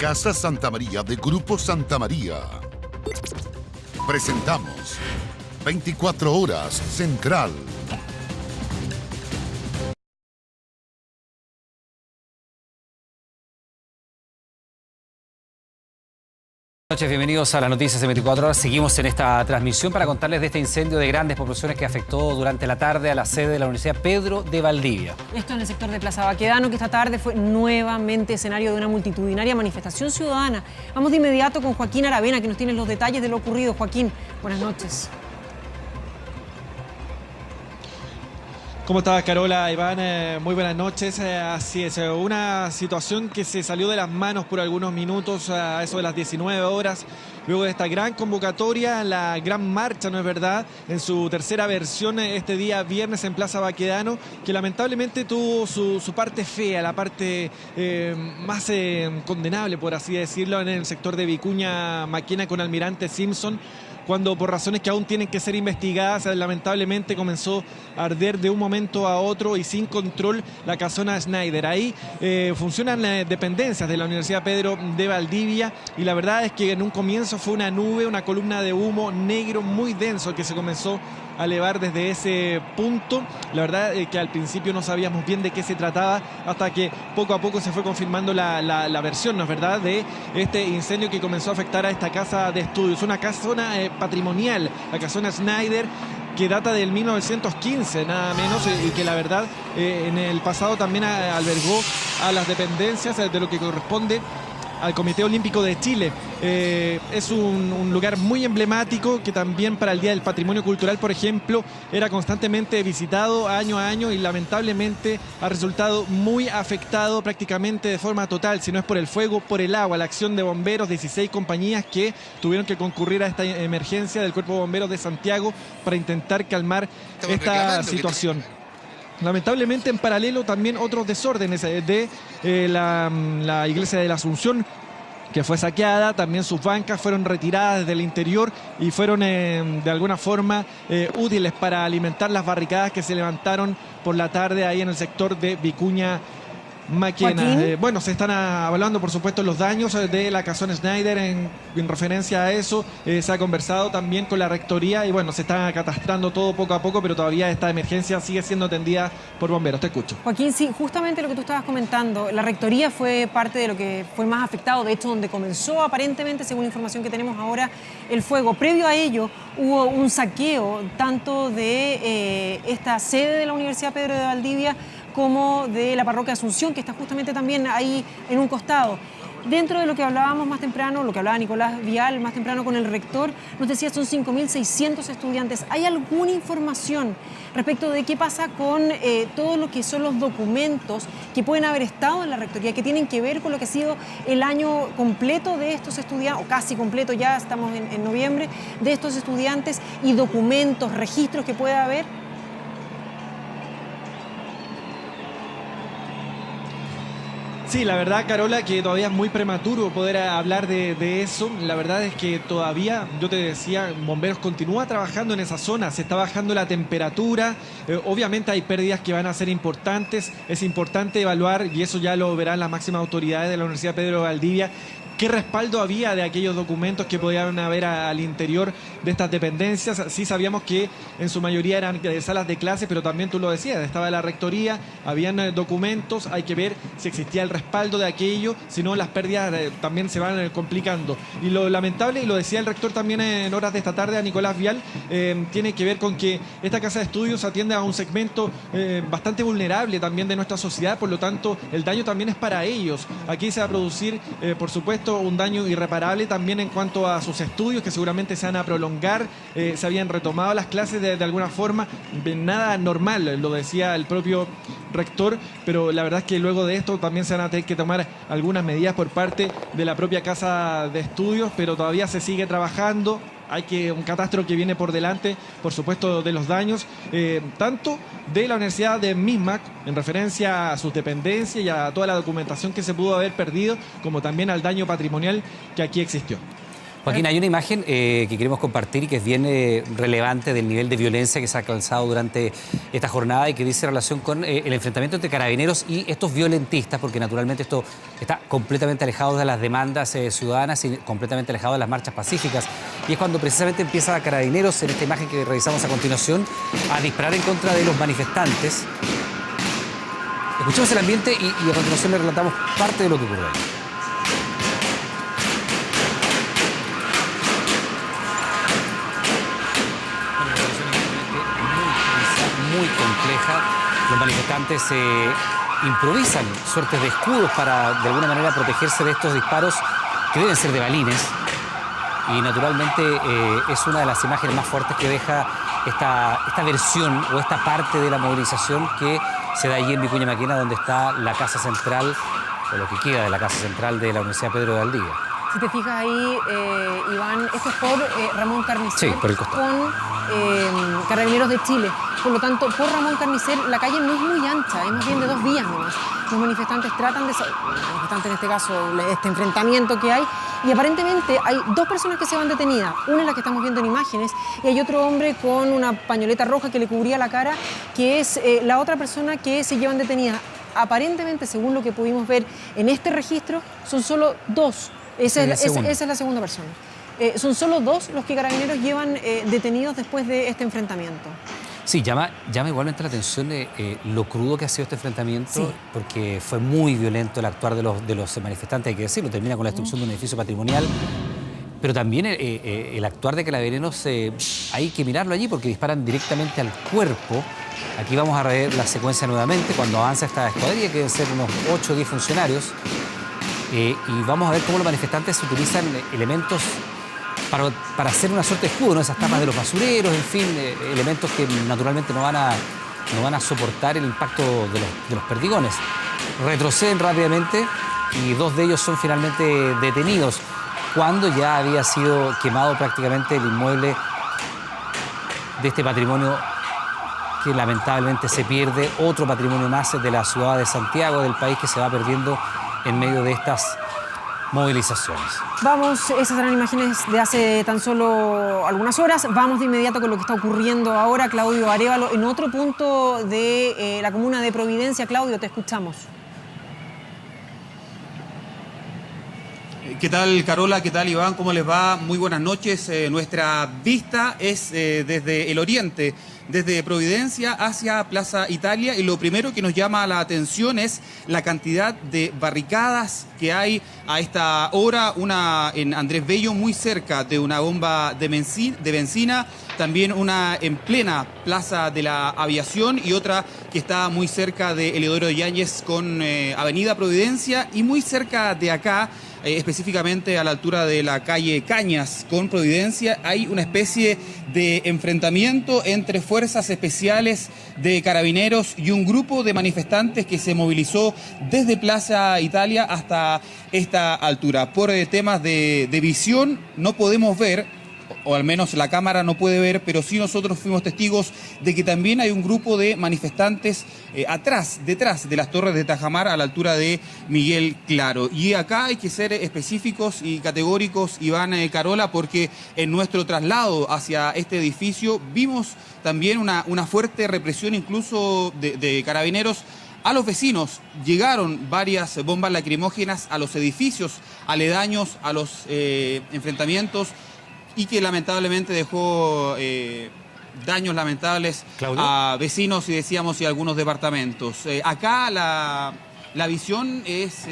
Casa Santa María de Grupo Santa María. Presentamos 24 Horas Central. Buenas noches, bienvenidos a las noticias de 24 horas. Seguimos en esta transmisión para contarles de este incendio de grandes proporciones que afectó durante la tarde a la sede de la Universidad Pedro de Valdivia. Esto en el sector de Plaza Baquedano, que esta tarde fue nuevamente escenario de una multitudinaria manifestación ciudadana. Vamos de inmediato con Joaquín Aravena, que nos tiene los detalles de lo ocurrido. Joaquín, buenas noches. ¿Cómo estás, Carola, Iván? Muy buenas noches. Así es, una situación que se salió de las manos por algunos minutos a eso de las 19 horas. Luego de esta gran convocatoria, la gran marcha, ¿no es verdad?, en su tercera versión este día viernes en Plaza Baquedano, que lamentablemente tuvo su parte fea, la parte más condenable, por así decirlo, en el sector de Vicuña Maquena con Almirante Simpson, cuando por razones que aún tienen que ser investigadas, lamentablemente comenzó a arder de un momento a otro y sin control la casona Schneider. Ahí funcionan dependencias de la Universidad Pedro de Valdivia y la verdad es que en un comienzo fue una nube, una columna de humo negro muy denso que se comenzó a elevar desde ese punto. La verdad es que al principio no sabíamos bien de qué se trataba hasta que poco a poco se fue confirmando la versión, ¿no es verdad?, de este incendio que comenzó a afectar a esta casa de estudios, una casona patrimonial, la casona Schneider, que data del 1915 nada menos, y que la verdad en el pasado también albergó a las dependencias de lo que corresponde al Comité Olímpico de Chile. Es un lugar muy emblemático que también para el Día del Patrimonio Cultural, por ejemplo, era constantemente visitado año a año y lamentablemente ha resultado muy afectado prácticamente de forma total, si no es por el fuego, por el agua. La acción de bomberos, 16 compañías que tuvieron que concurrir a esta emergencia del Cuerpo de Bomberos de Santiago para intentar calmar esta situación. Lamentablemente, en paralelo, también otros desórdenes de la iglesia de la Asunción, que fue saqueada. También sus bancas fueron retiradas desde el interior y fueron de alguna forma útiles para alimentar las barricadas que se levantaron por la tarde ahí en el sector de Vicuña Maquena. Bueno, se están evaluando, por supuesto, los daños de la casona Schneider en referencia a eso. Se ha conversado también con la rectoría y bueno, se está catastrando todo poco a poco, pero todavía esta emergencia sigue siendo atendida por bomberos. Te escucho. Joaquín, sí, justamente lo que tú estabas comentando, la rectoría fue parte de lo que fue más afectado, de hecho, donde comenzó aparentemente, según la información que tenemos ahora, el fuego. Previo a ello, hubo un saqueo tanto de esta sede de la Universidad Pedro de Valdivia como de la parroquia Asunción, que está justamente también ahí en un costado. Dentro de lo que hablábamos más temprano, lo que hablaba Nicolás Vial más temprano con el rector, nos decía son 5.600 estudiantes. ¿Hay alguna información respecto de qué pasa con todo lo que son los documentos que pueden haber estado en la rectoría, que tienen que ver con lo que ha sido el año completo de estos estudiantes, o casi completo, ya estamos en noviembre, de estos estudiantes, y documentos, registros que pueda haber? Sí, la verdad, Carola, que todavía es muy prematuro poder hablar de eso. La verdad es que todavía, yo te decía, Bomberos continúa trabajando en esa zona, se está bajando la temperatura, obviamente hay pérdidas que van a ser importantes, es importante evaluar, y eso ya lo verán las máximas autoridades de la Universidad Pedro de Valdivia, qué respaldo había de aquellos documentos que podían haber al interior de estas dependencias. Sí sabíamos que en su mayoría eran de salas de clase, pero también tú lo decías, estaba la rectoría, habían documentos, hay que ver si existía el respaldo de aquello, si no las pérdidas también se van complicando. Y lo lamentable, y lo decía el rector también en horas de esta tarde a Nicolás Vial, tiene que ver con que esta casa de estudios atiende a un segmento bastante vulnerable también de nuestra sociedad, por lo tanto el daño también es para ellos. Aquí se va a producir, por supuesto, un daño irreparable también en cuanto a sus estudios, que seguramente se van a prolongar. Se habían retomado las clases de alguna forma, nada normal, lo decía el propio rector, pero la verdad es que luego de esto también se van a tener que tomar algunas medidas por parte de la propia casa de estudios, pero todavía se sigue trabajando. Hay un catastro que viene por delante, por supuesto, de los daños, tanto de la Universidad de Mismac, en referencia a sus dependencias y a toda la documentación que se pudo haber perdido, como también al daño patrimonial que aquí existió. Joaquín, hay una imagen que queremos compartir y que es bien relevante del nivel de violencia que se ha alcanzado durante esta jornada y que dice relación con el enfrentamiento entre carabineros y estos violentistas, porque naturalmente esto está completamente alejado de las demandas ciudadanas y completamente alejado de las marchas pacíficas. Y es cuando precisamente empieza Carabineros, en esta imagen que revisamos a continuación, a disparar en contra de los manifestantes. Escuchemos el ambiente y a continuación le relatamos parte de lo que ocurrió ahí. Muy compleja. Los manifestantes improvisan suertes de escudos para de alguna manera protegerse de estos disparos que deben ser de balines. Y naturalmente es una de las imágenes más fuertes que deja esta versión o esta parte de la movilización que se da allí en Vicuña Maquena, donde está la casa central, o lo que queda de la casa central de la Universidad Pedro de Valdivia. Si te fijas ahí, Iván, esto es por Ramón Carnicer, sí, por el costado, con Carabineros de Chile. Por lo tanto, por Ramón Carnicer la calle no es muy ancha, es más bien de 2 vías nomás. Los manifestantes tratan de... manifestantes en este caso, este enfrentamiento que hay, y aparentemente hay 2 personas que se van detenidas. Una es la que estamos viendo en imágenes, y hay otro hombre con una pañoleta roja que le cubría la cara, que es la otra persona que se llevan detenida. Aparentemente, según lo que pudimos ver en este registro, son solo 2. Esa es la segunda persona. Son solo 2 los que Carabineros llevan detenidos después de este enfrentamiento. Sí, llama igualmente la atención lo crudo que ha sido este enfrentamiento, sí, porque fue muy violento el actuar de los manifestantes, hay que decirlo, termina con la destrucción de un edificio patrimonial, pero también el actuar de Carabineros hay que mirarlo allí porque disparan directamente al cuerpo. Aquí vamos a ver la secuencia nuevamente cuando avanza esta escuadrilla, que deben ser unos 8 o 10 funcionarios. Y vamos a ver cómo los manifestantes utilizan elementos para hacer una suerte de escudo, ¿no? Esas tapas de los basureros, en fin, elementos que naturalmente no van a soportar el impacto de los perdigones. Retroceden rápidamente y 2 de ellos son finalmente detenidos cuando ya había sido quemado prácticamente el inmueble de este patrimonio que lamentablemente se pierde, otro patrimonio más de la ciudad de Santiago, del país, que se va perdiendo en medio de estas movilizaciones. Vamos, esas eran imágenes de hace tan solo algunas horas. Vamos de inmediato con lo que está ocurriendo ahora, Claudio Arévalo, en otro punto de la comuna de Providencia. Claudio, te escuchamos. ¿Qué tal, Carola? ¿Qué tal, Iván? ¿Cómo les va? Muy buenas noches. Nuestra vista es desde el oriente, desde Providencia hacia Plaza Italia, y lo primero que nos llama la atención es la cantidad de barricadas que hay a esta hora, una en Andrés Bello muy cerca de una bomba de benzina, también una en plena Plaza de la Aviación y otra que está muy cerca de Eleodoro Yáñez con Avenida Providencia, y muy cerca de acá, específicamente a la altura de la calle Cañas con Providencia, hay una especie de enfrentamiento entre fuerzas especiales de Carabineros y un grupo de manifestantes que se movilizó desde Plaza Italia hasta esta altura. Por temas de visión no podemos ver, o al menos la cámara no puede ver, pero sí nosotros fuimos testigos de que también hay un grupo de manifestantes detrás de las torres de Tajamar, a la altura de Miguel Claro. Y acá hay que ser específicos y categóricos, Iván, Carola, porque en nuestro traslado hacia este edificio vimos también una fuerte represión incluso de Carabineros a los vecinos. Llegaron varias bombas lacrimógenas a los edificios aledaños a los enfrentamientos, y que lamentablemente dejó daños lamentables, ¿Claudio?, a vecinos y decíamos y algunos departamentos. Acá la visión es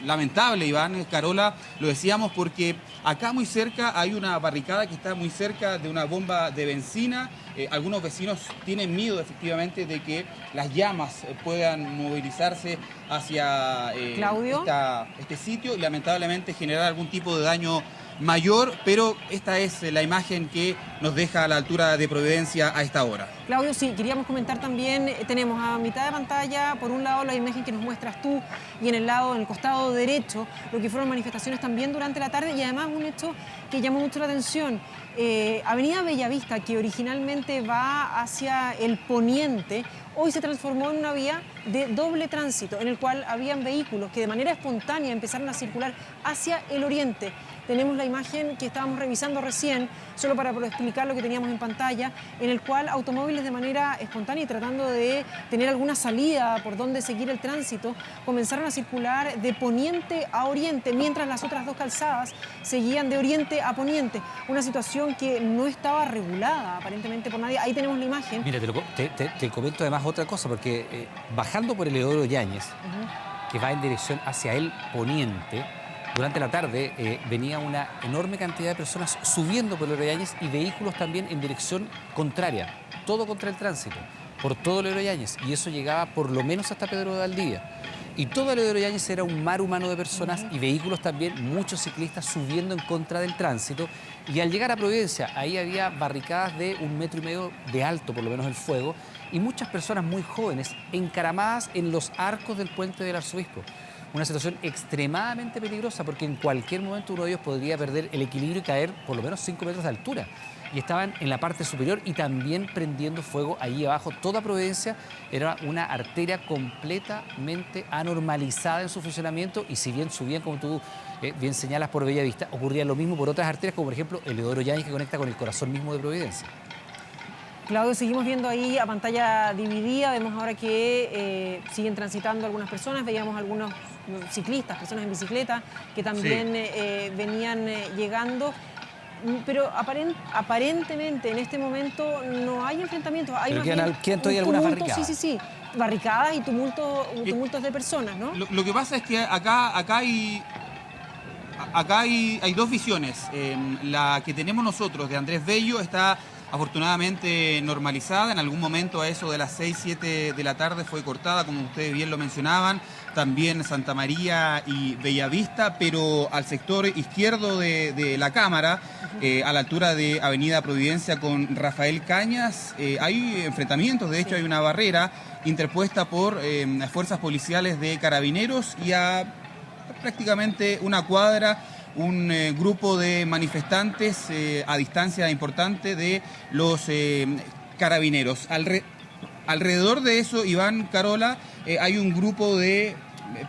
lamentable, Iván, Carola, lo decíamos porque acá muy cerca hay una barricada que está muy cerca de una bomba de benzina. Algunos vecinos tienen miedo efectivamente de que las llamas puedan movilizarse hacia este sitio y lamentablemente generar algún tipo de daño mayor, pero esta es la imagen que nos deja a la altura de Providencia a esta hora. Claudio, sí, queríamos comentar también, tenemos a mitad de pantalla, por un lado la imagen que nos muestras tú, y en el costado derecho, lo que fueron manifestaciones también durante la tarde, y además un hecho que llamó mucho la atención. Avenida Bellavista, que originalmente va hacia el poniente, hoy se transformó en una vía de doble tránsito, en el cual habían vehículos que de manera espontánea empezaron a circular hacia el oriente. Tenemos la imagen que estábamos revisando recién, solo para explicar lo que teníamos en pantalla, en el cual automóviles de manera espontánea y tratando de tener alguna salida por donde seguir el tránsito, comenzaron a circular de poniente a oriente, mientras las otras dos calzadas seguían de oriente a poniente. Una situación que no estaba regulada aparentemente por nadie. Ahí tenemos la imagen. Mira, te comento además otra cosa, porque bajando por el Eleodoro Yáñez, que va en dirección hacia el poniente, durante la tarde venía una enorme cantidad de personas subiendo por el Eleodoro Yáñez y vehículos también en dirección contraria, todo contra el tránsito, por todo el Eleodoro Yáñez, y eso llegaba por lo menos hasta Pedro de Valdivia. Y todo el Eleodoro Yáñez era un mar humano de personas y vehículos también, muchos ciclistas subiendo en contra del tránsito. Y al llegar a Providencia, ahí había barricadas de 1,5 metros de alto, por lo menos el fuego, y muchas personas muy jóvenes encaramadas en los arcos del puente del Arzobispo. Una situación extremadamente peligrosa porque en cualquier momento uno de ellos podría perder el equilibrio y caer por lo menos 5 metros de altura. Y estaban en la parte superior y también prendiendo fuego allí abajo. Toda Providencia era una arteria completamente anormalizada en su funcionamiento, y si bien subían, como tú bien señalas, por Bellavista, ocurría lo mismo por otras arterias, como por ejemplo el Eleodoro Yáñez, que conecta con el corazón mismo de Providencia. Claudio, seguimos viendo ahí a pantalla dividida, vemos ahora que siguen transitando algunas personas, veíamos algunos ciclistas, personas en bicicleta, que también venían llegando. Pero aparentemente en este momento no hay enfrentamientos. Hay pero quedan todavía algunas barricadas. Sí. Barricadas y tumultos de personas, ¿no? Lo que pasa es que acá hay dos visiones. La que tenemos nosotros de Andrés Bello está afortunadamente normalizada. En algún momento a eso de las 6, 7 de la tarde fue cortada, como ustedes bien lo mencionaban. También Santa María y Bellavista, pero al sector izquierdo de la Cámara, a la altura de Avenida Providencia con Rafael Cañas, hay enfrentamientos. De hecho, hay una barrera interpuesta por fuerzas policiales de Carabineros, y a prácticamente una cuadra un grupo de manifestantes a distancia importante de los Carabineros. Alrededor de eso, Iván, Carola, hay un grupo de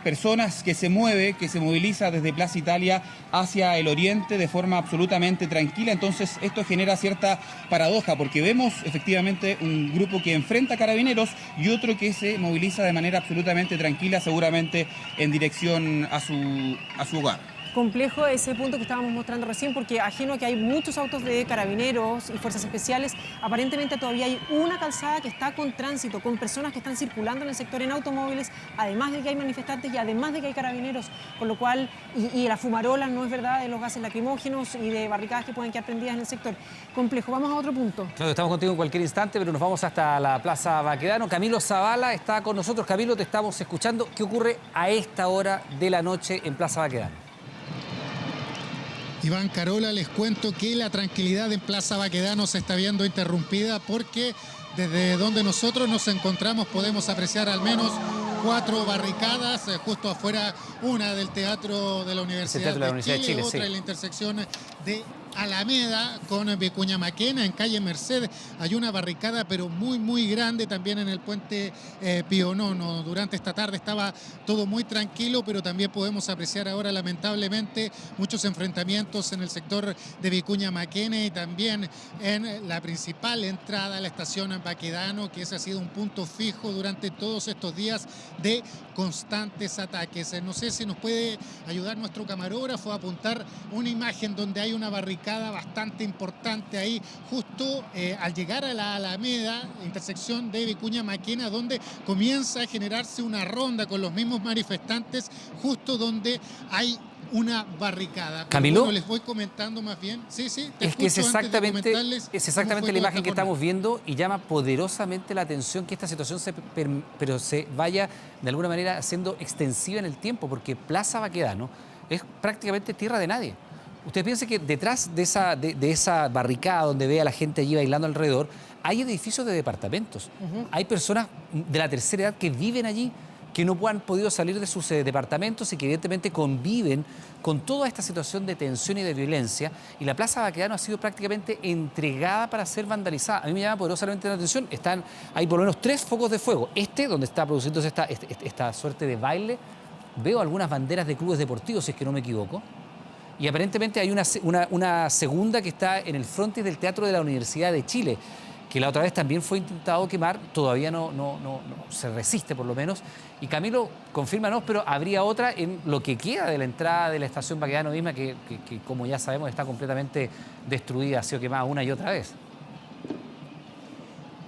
personas que se moviliza desde Plaza Italia hacia el oriente de forma absolutamente tranquila. Entonces esto genera cierta paradoja, porque vemos efectivamente un grupo que enfrenta a Carabineros y otro que se moviliza de manera absolutamente tranquila, seguramente en dirección a su hogar. Complejo ese punto que estábamos mostrando recién, porque ajeno a que hay muchos autos de Carabineros y Fuerzas Especiales, aparentemente todavía hay una calzada que está con tránsito, con personas que están circulando en el sector en automóviles, además de que hay manifestantes y además de que hay Carabineros, con lo cual, y la fumarola, no es verdad, de los gases lacrimógenos y de barricadas que pueden quedar prendidas en el sector. Complejo. Vamos a otro punto. Claro, estamos contigo en cualquier instante, pero nos vamos hasta la Plaza Baquedano. Camilo Zavala está con nosotros. Camilo, te estamos escuchando. ¿Qué ocurre a esta hora de la noche en Plaza Baquedano? Iván, Carola, les cuento que la tranquilidad en Plaza Baquedano se está viendo interrumpida porque desde donde nosotros nos encontramos podemos apreciar al menos 4 barricadas, justo afuera, una del Teatro de la Universidad de Chile, otra en la intersección de Alameda con Vicuña Maquena, en calle Mercedes hay una barricada pero muy grande, también en el puente Pío Nono. Durante esta tarde estaba todo muy tranquilo, pero también podemos apreciar ahora lamentablemente muchos enfrentamientos en el sector de Vicuña Maquena y también en la principal entrada a la estación Baquedano, que ese ha sido un punto fijo durante todos estos días de constantes ataques. No sé si nos puede ayudar nuestro camarógrafo a apuntar una imagen donde hay una barricada bastante importante ahí, justo al llegar a la Alameda, intersección de Vicuña Maquena, donde comienza a generarse una ronda con los mismos manifestantes, justo donde hay una barricada. Camilo, bueno, les voy comentando más bien. Sí, es que es exactamente la imagen que estamos viendo, y llama poderosamente la atención que esta situación se vaya de alguna manera siendo extensiva en el tiempo, porque Plaza Baquedano es prácticamente tierra de nadie. Usted piensa que detrás de esa barricada donde ve a la gente allí bailando alrededor, hay edificios de departamentos. Hay personas de la tercera edad que viven allí. que no han podido salir de sus departamentos y que evidentemente conviven con toda esta situación de tensión y de violencia, y la Plaza Baquedano ha sido prácticamente entregada para ser vandalizada. A mí me llama poderosamente la atención, hay por lo menos 3 focos de fuego. Donde está produciéndose esta suerte de baile, veo algunas banderas de clubes deportivos, si es que no me equivoco, y aparentemente hay una segunda que está en el frontis del Teatro de la Universidad de Chile, que la otra vez también fue intentado quemar, todavía no se resiste por lo menos. Y Camilo, confírmanos, pero habría otra en lo que queda de la entrada de la estación Baquedano misma, que como ya sabemos está completamente destruida, ha sido quemada una y otra vez.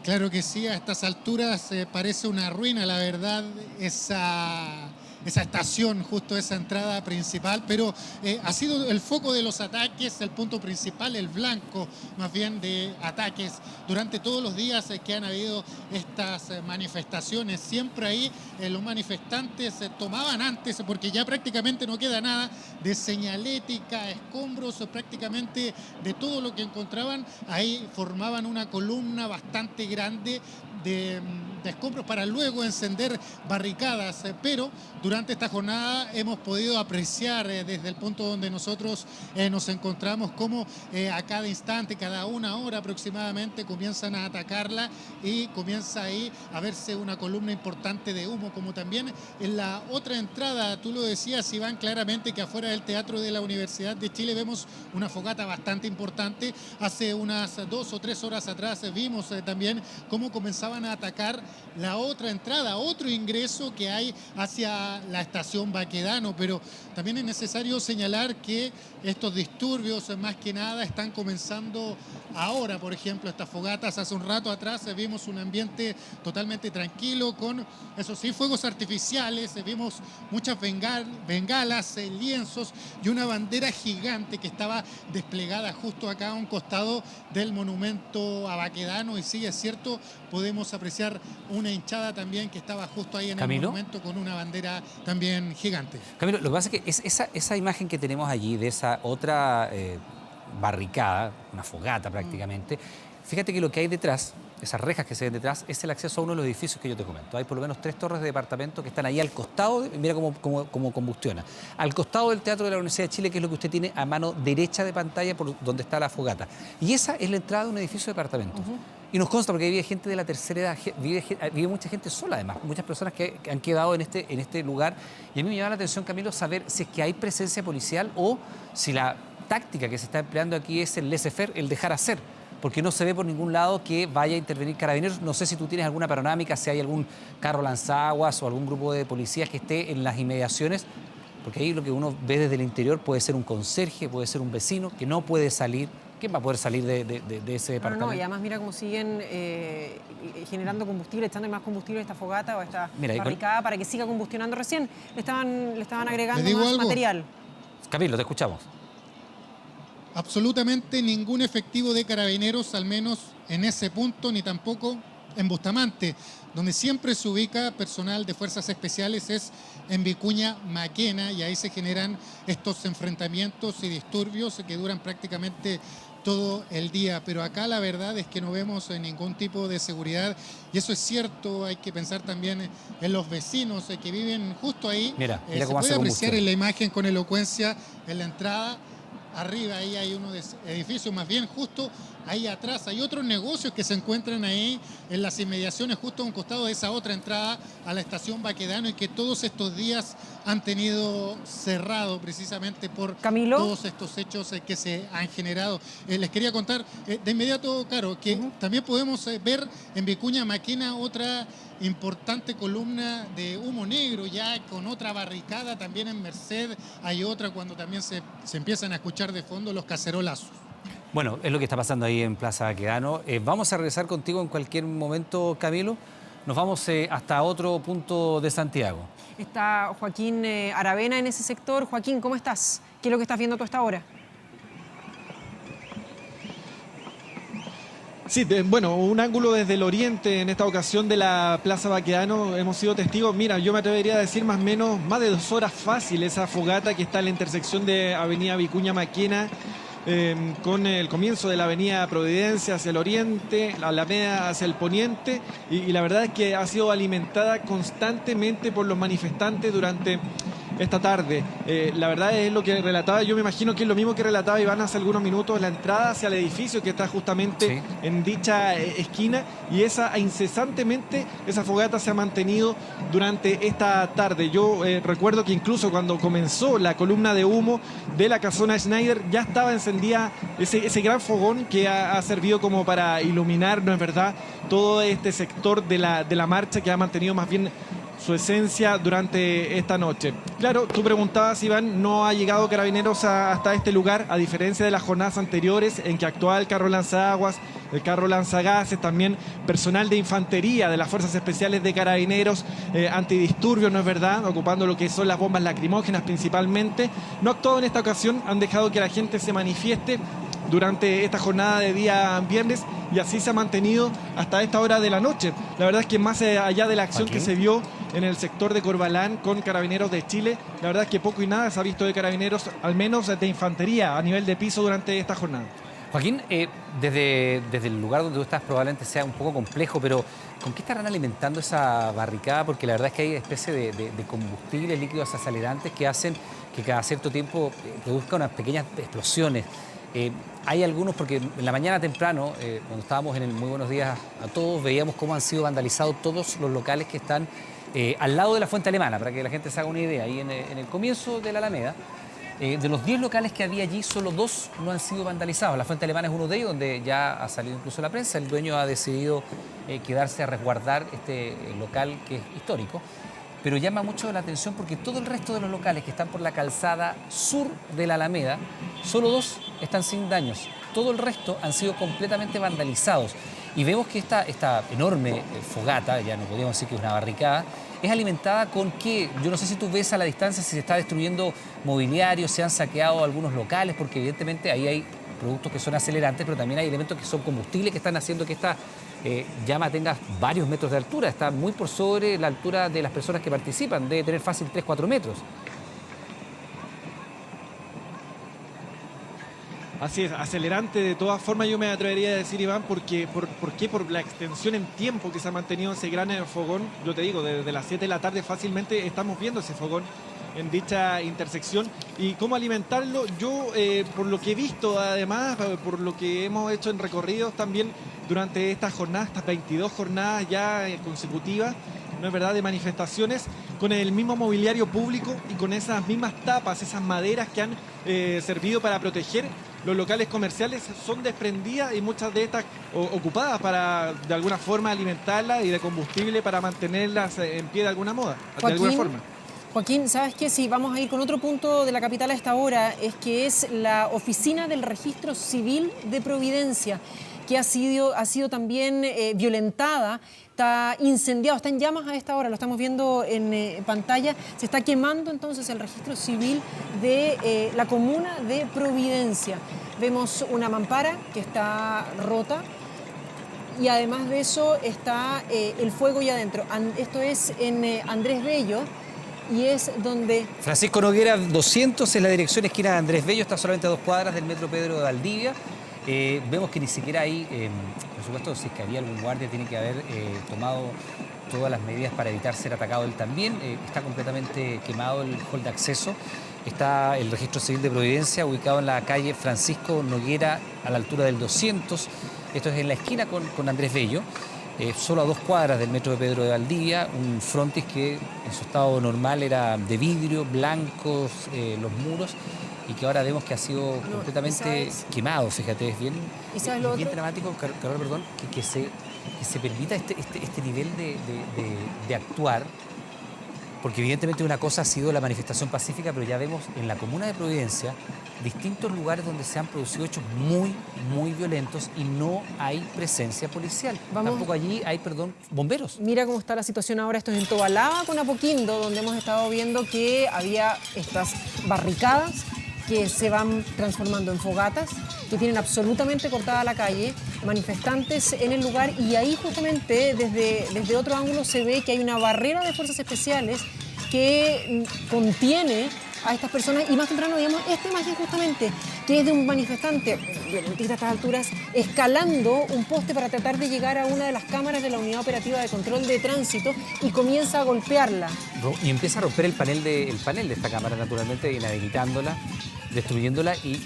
Claro que sí, a estas alturas parece una ruina, la verdad, esa estación, justo esa entrada principal, pero ha sido el foco de los ataques, el punto principal, el blanco más bien de ataques durante todos los días que han habido estas manifestaciones. Siempre ahí los manifestantes tomaban antes, porque ya prácticamente no queda nada de señalética, escombros, prácticamente de todo lo que encontraban. Ahí formaban una columna bastante grande de escombros para luego encender barricadas, pero durante esta jornada hemos podido apreciar desde el punto donde nosotros nos encontramos cómo a cada instante, cada una hora aproximadamente comienzan a atacarla y comienza ahí a verse una columna importante de humo, como también en la otra entrada, tú lo decías, Iván, claramente que afuera del Teatro de la Universidad de Chile vemos una fogata bastante importante. Hace unas 2 o 3 horas atrás vimos también cómo comenzaban a atacar la otra entrada, otro ingreso que hay hacia la estación Baquedano, pero también es necesario señalar que estos disturbios más que nada están comenzando ahora. Por ejemplo, estas fogatas, hace un rato atrás vimos un ambiente totalmente tranquilo con, eso sí, fuegos artificiales, vimos muchas bengalas, lienzos y una bandera gigante que estaba desplegada justo acá a un costado del monumento a Baquedano. Y sí, es cierto, podemos apreciar una hinchada también que estaba justo ahí en el monumento con una bandera también gigante. Camilo, lo que pasa es que esa imagen que tenemos allí de esa otra barricada, una fogata prácticamente, fíjate que lo que hay detrás, esas rejas que se ven detrás, es el acceso a uno de los edificios que yo te comento. Hay por lo menos 3 torres de departamento que están ahí al costado, mira cómo combustiona, al costado del Teatro de la Universidad de Chile, que es lo que usted tiene a mano derecha de pantalla por donde está la fogata. Y esa es la entrada de un edificio de departamentos. Y nos consta porque vive gente de la tercera edad, vive mucha gente sola además, muchas personas que han quedado en este lugar. Y a mí me llama la atención, Camilo, saber si es que hay presencia policial o si la táctica que se está empleando aquí es el laissez-faire, el dejar hacer, porque no se ve por ningún lado que vaya a intervenir Carabineros. No sé si tú tienes alguna panorámica, si hay algún carro lanzaguas o algún grupo de policías que esté en las inmediaciones, porque ahí lo que uno ve desde el interior puede ser un conserje, puede ser un vecino que no puede salir. ¿Quién va a poder salir de ese departamento? No, y además mira cómo siguen generando combustible, echando más combustible a esta fogata o a esta barricada para que siga combustionando. Recién le estaban agregando más material. Camilo, te escuchamos. Absolutamente ningún efectivo de Carabineros, al menos en ese punto, ni tampoco en Bustamante. Donde siempre se ubica personal de fuerzas especiales es en Vicuña Maquena, y ahí se generan estos enfrentamientos y disturbios que duran prácticamente todo el día. Pero acá la verdad es que no vemos ningún tipo de seguridad, y eso es cierto. Hay que pensar también en los vecinos que viven justo ahí. Mira se cómo puede apreciar en la imagen con elocuencia en la entrada. Arriba ahí hay uno de edificios, más bien justo ahí atrás hay otros negocios que se encuentran ahí en las inmediaciones, justo a un costado de esa otra entrada a la estación Baquedano, y que todos estos días han tenido cerrado precisamente por todos estos hechos que se han generado. Les quería contar de inmediato, Caro, que también podemos ver en Vicuña Maquena otra importante columna de humo negro, ya con otra barricada. También en Merced hay otra, cuando también se empiezan a escuchar de fondo los cacerolazos. Bueno, es lo que está pasando ahí en Plaza Baquedano. Vamos a regresar contigo en cualquier momento, Camilo. Nos vamos hasta otro punto de Santiago. Está Joaquín Aravena en ese sector. Joaquín, ¿cómo estás? ¿Qué es lo que estás viendo tú hasta ahora? Sí, bueno, un ángulo desde el oriente en esta ocasión de la Plaza Baquedano. Hemos sido testigos, mira, yo me atrevería a decir más o menos más de 2 horas fácil esa fogata que está en la intersección de Avenida Vicuña Maquena con el comienzo de la avenida Providencia hacia el oriente, la Alameda hacia el poniente, y la verdad es que ha sido alimentada constantemente por los manifestantes durante esta tarde. La verdad es lo que relataba, yo me imagino que es lo mismo que relataba Iván hace algunos minutos, la entrada hacia el edificio que está justamente en dicha esquina, y incesantemente esa fogata se ha mantenido durante esta tarde. Yo recuerdo que incluso cuando comenzó la columna de humo de la casona Schneider ya estaba encendida ese gran fogón que ha servido como para iluminar, ¿no es verdad?, todo este sector de la marcha, que ha mantenido más bien su esencia durante esta noche. Claro, tú preguntabas, Iván, no ha llegado Carabineros hasta este lugar, a diferencia de las jornadas anteriores en que actuaba el carro lanzaguas, el carro lanzagases, también personal de infantería de las Fuerzas Especiales de Carabineros, antidisturbios, ¿no es verdad?, ocupando lo que son las bombas lacrimógenas principalmente. No ha actuado en esta ocasión, han dejado que la gente se manifieste durante esta jornada de día viernes, y así se ha mantenido hasta esta hora de la noche. La verdad es que más allá de la acción que se vio en el sector de Corbalán con Carabineros de Chile, la verdad es que poco y nada se ha visto de Carabineros, al menos de infantería a nivel de piso durante esta jornada. Joaquín, desde el lugar donde tú estás probablemente sea un poco complejo, pero ¿con qué estarán alimentando esa barricada? Porque la verdad es que hay una especie de combustibles, líquidos acelerantes que hacen que cada cierto tiempo produzca unas pequeñas explosiones. Hay algunos, porque en la mañana temprano, cuando estábamos en el Muy Buenos Días a Todos, veíamos cómo han sido vandalizados todos los locales que están al lado de la Fuente Alemana, para que la gente se haga una idea. Ahí en el comienzo de la Alameda, de los 10 locales que había allí, solo 2 no han sido vandalizados. La Fuente Alemana es uno de ellos, donde ya ha salido incluso la prensa. El dueño ha decidido quedarse a resguardar este local que es histórico. Pero llama mucho la atención porque todo el resto de los locales que están por la calzada sur de la Alameda, solo 2 están sin daños. Todo el resto han sido completamente vandalizados. Y vemos que esta enorme fogata, ya no podríamos decir que es una barricada, es alimentada con qué. Yo no sé si tú ves a la distancia si se está destruyendo mobiliario, se han saqueado algunos locales, porque evidentemente ahí hay productos que son acelerantes, pero también hay elementos que son combustibles que están haciendo que esta llama tenga varios metros de altura. Está muy por sobre la altura de las personas que participan, debe tener fácil 3-4 metros. Así es, acelerante de todas formas, yo me atrevería a decir, Iván, porque por la extensión en tiempo que se ha mantenido ese gran fogón. Yo te digo, desde las 7 de la tarde fácilmente estamos viendo ese fogón en dicha intersección. Y cómo alimentarlo, yo por lo que he visto, además, por lo que hemos hecho en recorridos también durante estas jornadas, estas 22 jornadas ya consecutivas, ¿no es verdad?, de manifestaciones, con el mismo mobiliario público y con esas mismas tapas, esas maderas que han servido para proteger los locales comerciales, son desprendidas, y muchas de estas ocupadas para de alguna forma alimentarlas, y de combustible para mantenerlas en pie de alguna moda, de alguna forma. Joaquín, ¿sabes qué? Sí, vamos a ir con otro punto de la capital a esta hora, es que es la oficina del Registro Civil de Providencia, que ha sido también violentada, está incendiado, está en llamas a esta hora, lo estamos viendo en pantalla. Se está quemando entonces el registro civil de la comuna de Providencia. Vemos una mampara que está rota, y además de eso está el fuego ya adentro. Esto es en Andrés Bello, y es donde... Francisco Noguera 200 es la dirección, esquina de Andrés Bello, está solamente a 2 cuadras del metro Pedro de Valdivia. Vemos que ni siquiera ahí, por supuesto, si es que había algún guardia, tiene que haber tomado todas las medidas para evitar ser atacado él también. Está completamente quemado el hall de acceso. Está el registro civil de Providencia, ubicado en la calle Francisco Noguera, a la altura del 200. Esto es en la esquina con Andrés Bello, solo a 2 cuadras del metro de Pedro de Valdivia. Un frontis que en su estado normal era de vidrio, blancos los muros, y que ahora vemos que ha sido completamente quemado. Fíjate, es bien dramático, Carol, perdón, que se permita este nivel de actuar, porque evidentemente una cosa ha sido la manifestación pacífica, pero ya vemos en la comuna de Providencia distintos lugares donde se han producido hechos muy, muy violentos y no hay presencia policial. Tampoco allí hay, bomberos. Mira cómo está la situación ahora. Esto es en Tobalaba con Apoquindo, donde hemos estado viendo que había estas barricadas que se van transformando en fogatas, que tienen absolutamente cortada la calle, manifestantes en el lugar, y ahí justamente desde otro ángulo se ve que hay una barrera de fuerzas especiales que contiene a estas personas. Y más temprano veíamos esta imagen justamente, que es de un manifestante violentista a estas alturas, escalando un poste para tratar de llegar a una de las cámaras de la Unidad Operativa de Control de Tránsito y comienza a golpearla. Y empieza a romper el panel de esta cámara, naturalmente, inhabilitándola, destruyéndola y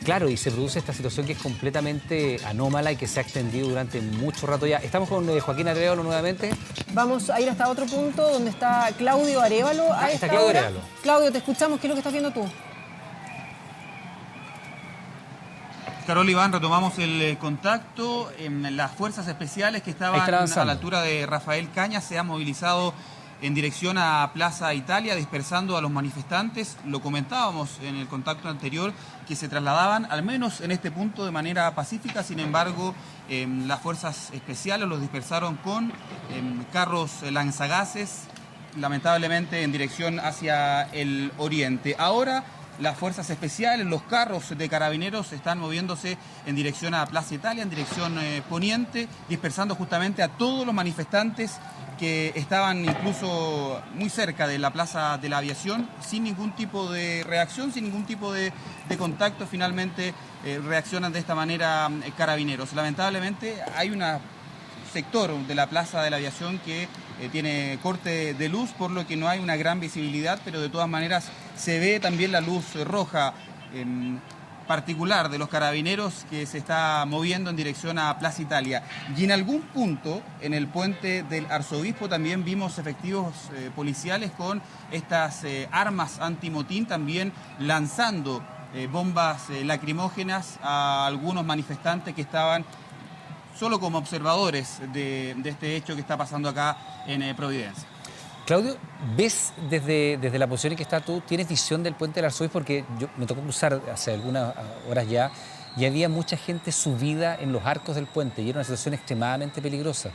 claro, y se produce esta situación que es completamente anómala y que se ha extendido durante mucho rato ya. Estamos con Joaquín Arévalo nuevamente. Vamos a ir hasta otro punto donde está Claudio Arévalo. Ah, está Claudio Arévalo. Claudio, te escuchamos. ¿Qué es lo que estás viendo tú? Carola, Iván, retomamos el contacto. Las fuerzas especiales que estaban a la altura de Rafael Cañas se han movilizado en dirección a Plaza Italia, dispersando a los manifestantes. Lo comentábamos en el contacto anterior, que se trasladaban, al menos en este punto, de manera pacífica. Sin embargo, las fuerzas especiales los dispersaron con carros lanzagases, lamentablemente en dirección hacia el oriente. Ahora, las fuerzas especiales, los carros de carabineros están moviéndose en dirección a Plaza Italia, en dirección poniente, dispersando justamente a todos los manifestantes que estaban incluso muy cerca de la Plaza de la Aviación, sin ningún tipo de reacción, sin ningún tipo de contacto. Finalmente reaccionan de esta manera carabineros. Lamentablemente hay un sector de la Plaza de la Aviación que tiene corte de luz, por lo que no hay una gran visibilidad, pero de todas maneras se ve también la luz roja particular de los carabineros que se está moviendo en dirección a Plaza Italia. Y en algún punto, en el puente del Arzobispo, también vimos efectivos policiales con estas armas antimotín, también lanzando bombas lacrimógenas a algunos manifestantes que estaban solo como observadores de este hecho que está pasando acá en Providencia. Claudio, ¿ves desde la posición en que estás tú, tienes visión del puente del Arzobispo? Porque me tocó cruzar hace algunas horas ya y había mucha gente subida en los arcos del puente y era una situación extremadamente peligrosa.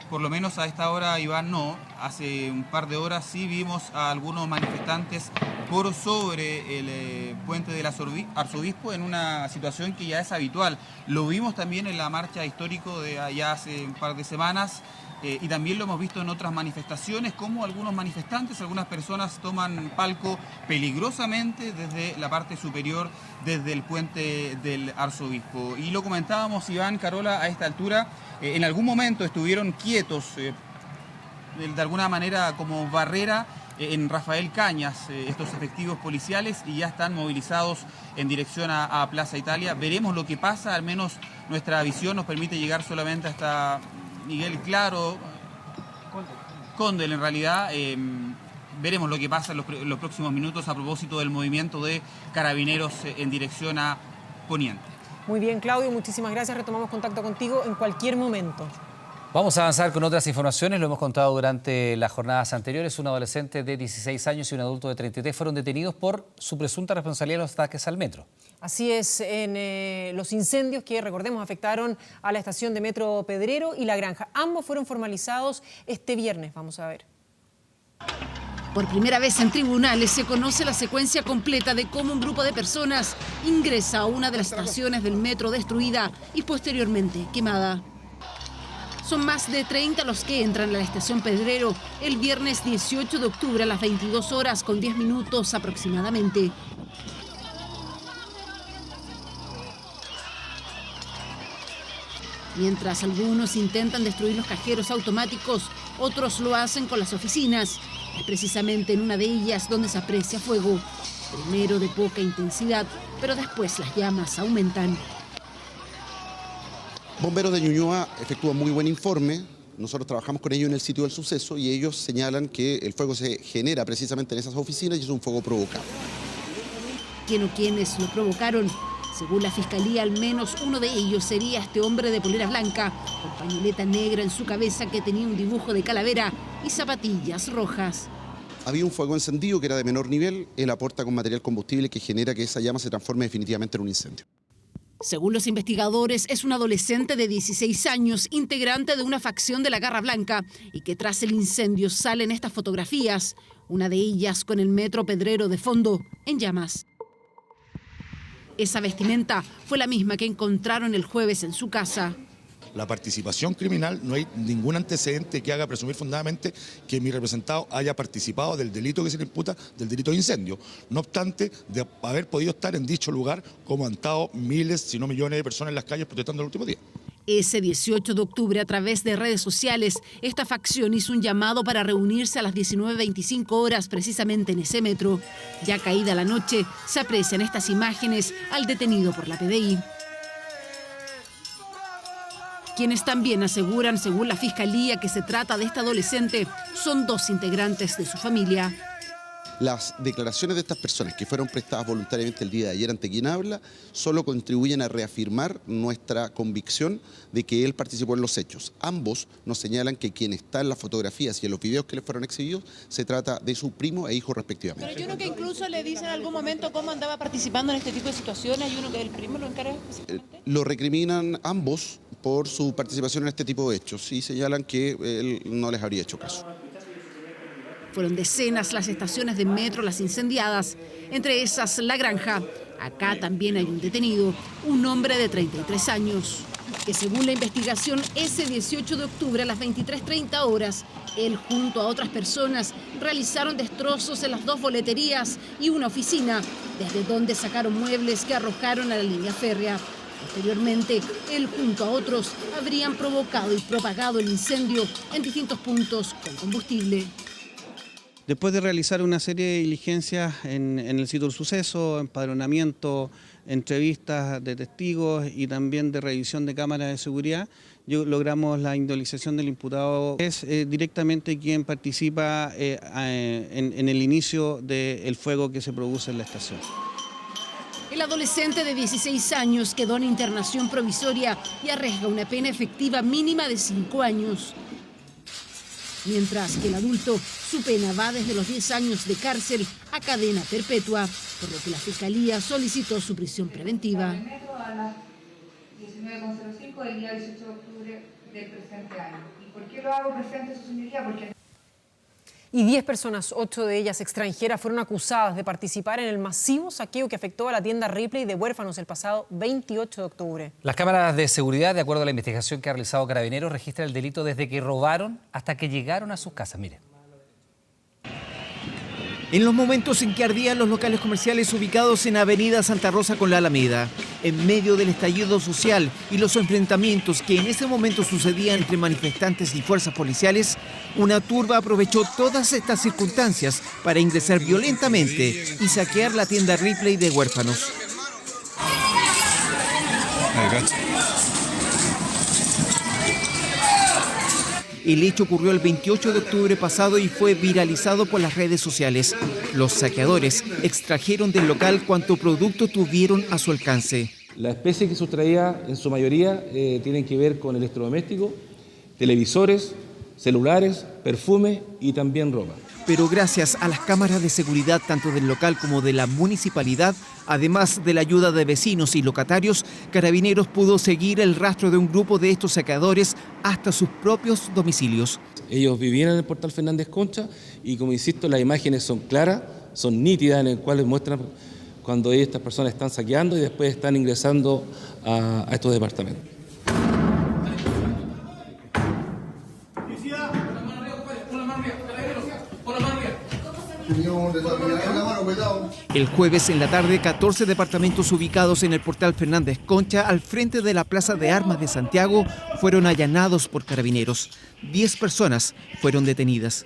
Por lo menos a esta hora, Iván, no. Hace un par de horas sí vimos a algunos manifestantes por sobre el puente del Arzobispo en una situación que ya es habitual. Lo vimos también en la marcha histórico de allá hace un par de semanas y también lo hemos visto en otras manifestaciones, como algunos manifestantes, algunas personas toman palco peligrosamente desde la parte superior, desde el puente del Arzobispo. Y lo comentábamos, Iván, Carola, a esta altura, en algún momento estuvieron quietos, de alguna manera como barrera, en Rafael Cañas, estos efectivos policiales, y ya están movilizados en dirección a Plaza Italia. Veremos lo que pasa, al menos nuestra visión nos permite llegar solamente hasta Miguel Claro, Condel en realidad. Veremos lo que pasa en los próximos minutos a propósito del movimiento de carabineros en dirección a Poniente. Muy bien, Claudio, muchísimas gracias. Retomamos contacto contigo en cualquier momento. Vamos a avanzar con otras informaciones. Lo hemos contado durante las jornadas anteriores. Un adolescente de 16 años y un adulto de 33 fueron detenidos por su presunta responsabilidad en los ataques al metro. Así es, en los incendios que, recordemos, afectaron a la estación de Metro Pedrero y La Granja. Ambos fueron formalizados este viernes. Vamos a ver. Por primera vez en tribunales se conoce la secuencia completa de cómo un grupo de personas ingresa a una de las estaciones del metro destruida y posteriormente quemada. Son más de 30 los que entran a la estación Pedrero el viernes 18 de octubre a las 22 horas con 10 minutos aproximadamente. Mientras algunos intentan destruir los cajeros automáticos, otros lo hacen con las oficinas. Es precisamente en una de ellas donde se aprecia fuego. Primero de poca intensidad, pero después las llamas aumentan. Bomberos de Ñuñoa efectúan muy buen informe. Nosotros trabajamos con ellos en el sitio del suceso y ellos señalan que el fuego se genera precisamente en esas oficinas y es un fuego provocado. ¿Quién o quiénes lo provocaron? Según la fiscalía, al menos uno de ellos sería este hombre de polera blanca, con pañoleta negra en su cabeza que tenía un dibujo de calavera y zapatillas rojas. Había un fuego encendido que era de menor nivel, él aporta con material combustible que genera que esa llama se transforme definitivamente en un incendio. Según los investigadores, es un adolescente de 16 años, integrante de una facción de la Garra Blanca, y que tras el incendio salen estas fotografías, una de ellas con el metro Pedrero de fondo, en llamas. Esa vestimenta fue la misma que encontraron el jueves en su casa. la participación criminal, no hay ningún antecedente que haga presumir fundadamente que mi representado haya participado del delito que se le imputa, del delito de incendio. No obstante, de haber podido estar en dicho lugar como han estado miles, si no millones de personas en las calles protestando el último día. Ese 18 de octubre, a través de redes sociales, esta facción hizo un llamado para reunirse a las 19:25 horas precisamente en ese metro. Ya caída la noche, se aprecian estas imágenes al detenido por la PDI. Quienes también aseguran, según la Fiscalía, que se trata de esta adolescente, son 2 integrantes de su familia. Las declaraciones de estas personas que fueron prestadas voluntariamente el día de ayer ante quien habla solo contribuyen a reafirmar nuestra convicción de que él participó en los hechos. Ambos nos señalan que quien está en las fotografías y en los videos que les fueron exhibidos se trata de su primo e hijo respectivamente. Pero yo creo que incluso le dicen en algún momento cómo andaba participando en este tipo de situaciones. Hay uno que el primo lo encarga específicamente. Lo recriminan ambos por su participación en este tipo de hechos y señalan que él no les habría hecho caso. Fueron decenas las estaciones de metro las incendiadas, entre esas La Granja. Acá también hay un detenido, un hombre de 33 años, que según la investigación, ese 18 de octubre a las 23:30 horas, él junto a otras personas realizaron destrozos en las 2 boleterías y una oficina, desde donde sacaron muebles que arrojaron a la línea férrea. Posteriormente, él junto a otros habrían provocado y propagado el incendio en distintos puntos con combustible. Después de realizar una serie de diligencias en el sitio del suceso, empadronamiento, entrevistas de testigos y también de revisión de cámaras de seguridad, logramos la indemnización del imputado. Es directamente quien participa en el inicio del fuego que se produce en la estación. El adolescente de 16 años quedó en internación provisoria y arriesga una pena efectiva mínima de 5 años. Mientras que el adulto, su pena va desde los 10 años de cárcel a cadena perpetua, por lo que la Fiscalía solicitó su prisión preventiva. A las 19:05 del día 18 de octubre del presente año. ¿Y por qué lo hago presente, su señoría? Porque... Y 10 personas, 8 de ellas extranjeras, fueron acusadas de participar en el masivo saqueo que afectó a la tienda Ripley de huérfanos el pasado 28 de octubre. Las cámaras de seguridad, de acuerdo a la investigación que ha realizado Carabineros, registran el delito desde que robaron hasta que llegaron a sus casas. Miren. En los momentos en que ardían los locales comerciales ubicados en Avenida Santa Rosa con la Alameda, en medio del estallido social y los enfrentamientos que en ese momento sucedían entre manifestantes y fuerzas policiales, una turba aprovechó todas estas circunstancias para ingresar violentamente y saquear la tienda Ripley de huérfanos. El hecho ocurrió el 28 de octubre pasado y fue viralizado por las redes sociales. Los saqueadores extrajeron del local cuanto producto tuvieron a su alcance. La especie que sustraía en su mayoría tienen que ver con electrodomésticos, televisores, celulares, perfume y también ropa. Pero gracias a las cámaras de seguridad tanto del local como de la municipalidad, además de la ayuda de vecinos y locatarios, Carabineros pudo seguir el rastro de un grupo de estos saqueadores hasta sus propios domicilios. Ellos vivían en el Portal Fernández Concha y, como insisto, las imágenes son claras, son nítidas, en las cuales muestran cuando estas personas están saqueando y después están ingresando a estos departamentos. El jueves en la tarde, 14 departamentos ubicados en el Portal Fernández Concha, al frente de la Plaza de Armas de Santiago, fueron allanados por Carabineros. 10 personas fueron detenidas.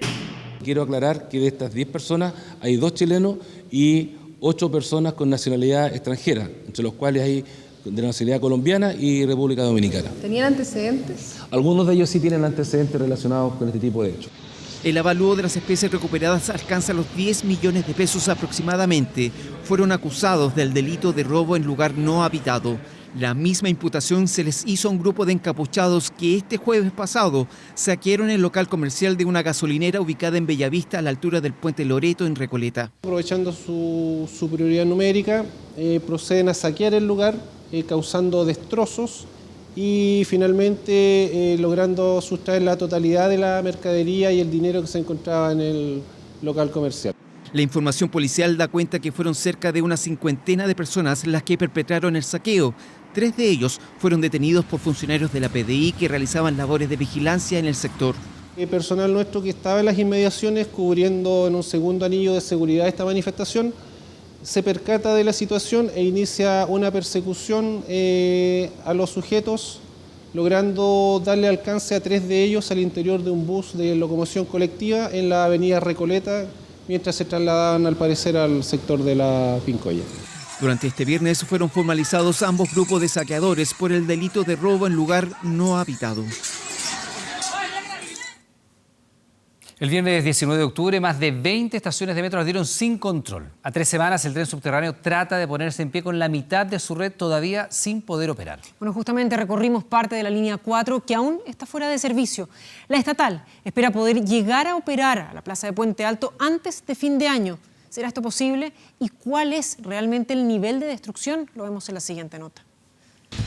Quiero aclarar que de estas 10 personas hay 2 chilenos y 8 personas con nacionalidad extranjera, entre los cuales hay de nacionalidad colombiana y República Dominicana. ¿Tenían antecedentes? Algunos de ellos sí tienen antecedentes relacionados con este tipo de hechos. El avalúo de las especies recuperadas alcanza los 10 millones de pesos aproximadamente. Fueron acusados del delito de robo en lugar no habitado. La misma imputación se les hizo a un grupo de encapuchados que este jueves pasado saquearon el local comercial de una gasolinera ubicada en Bellavista a la altura del puente Loreto en Recoleta. Aprovechando su superioridad numérica, proceden a saquear el lugar, causando destrozos y finalmente logrando sustraer la totalidad de la mercadería y el dinero que se encontraba en el local comercial. La información policial da cuenta que fueron cerca de una 50 de personas las que perpetraron el saqueo. 3 de ellos fueron detenidos por funcionarios de la PDI que realizaban labores de vigilancia en el sector. Personal nuestro que estaba en las inmediaciones cubriendo en un segundo anillo de seguridad esta manifestación se percata de la situación e inicia una persecución a los sujetos, logrando darle alcance a 3 de ellos al interior de un bus de locomoción colectiva en la avenida Recoleta, mientras se trasladaban al parecer al sector de la Pincoya. Durante este viernes fueron formalizados ambos grupos de saqueadores por el delito de robo en lugar no habitado. El viernes 19 de octubre, más de 20 estaciones de metro ardieron sin control. A 3 semanas, el tren subterráneo trata de ponerse en pie con la mitad de su red todavía sin poder operar. Bueno, justamente recorrimos parte de la línea 4 que aún está fuera de servicio. La estatal espera poder llegar a operar a la plaza de Puente Alto antes de fin de año. ¿Será esto posible? ¿Y cuál es realmente el nivel de destrucción? Lo vemos en la siguiente nota.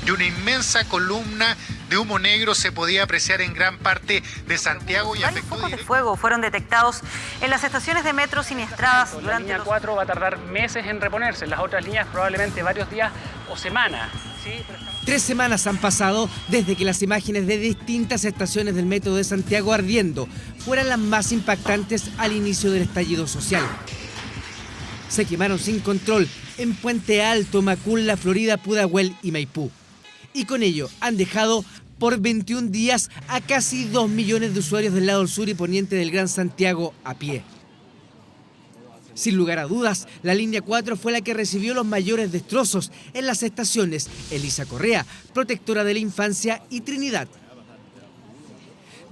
Y una inmensa columna de humo negro se podía apreciar en gran parte de Santiago. Varios focos de fuego fueron detectados en las estaciones de metro siniestradas durante La línea 4 va a tardar meses en reponerse, las otras líneas probablemente varios días o semanas. ¿Sí? 3 semanas han pasado desde que las imágenes de distintas estaciones del metro de Santiago ardiendo fueran las más impactantes al inicio del estallido social. Se quemaron sin control en Puente Alto, Macul, La Florida, Pudahuel y Maipú. Y con ello han dejado por 21 días a casi 2 millones de usuarios del lado sur y poniente del Gran Santiago a pie. Sin lugar a dudas, la línea 4 fue la que recibió los mayores destrozos en las estaciones Elisa Correa, Protectora de la Infancia y Trinidad.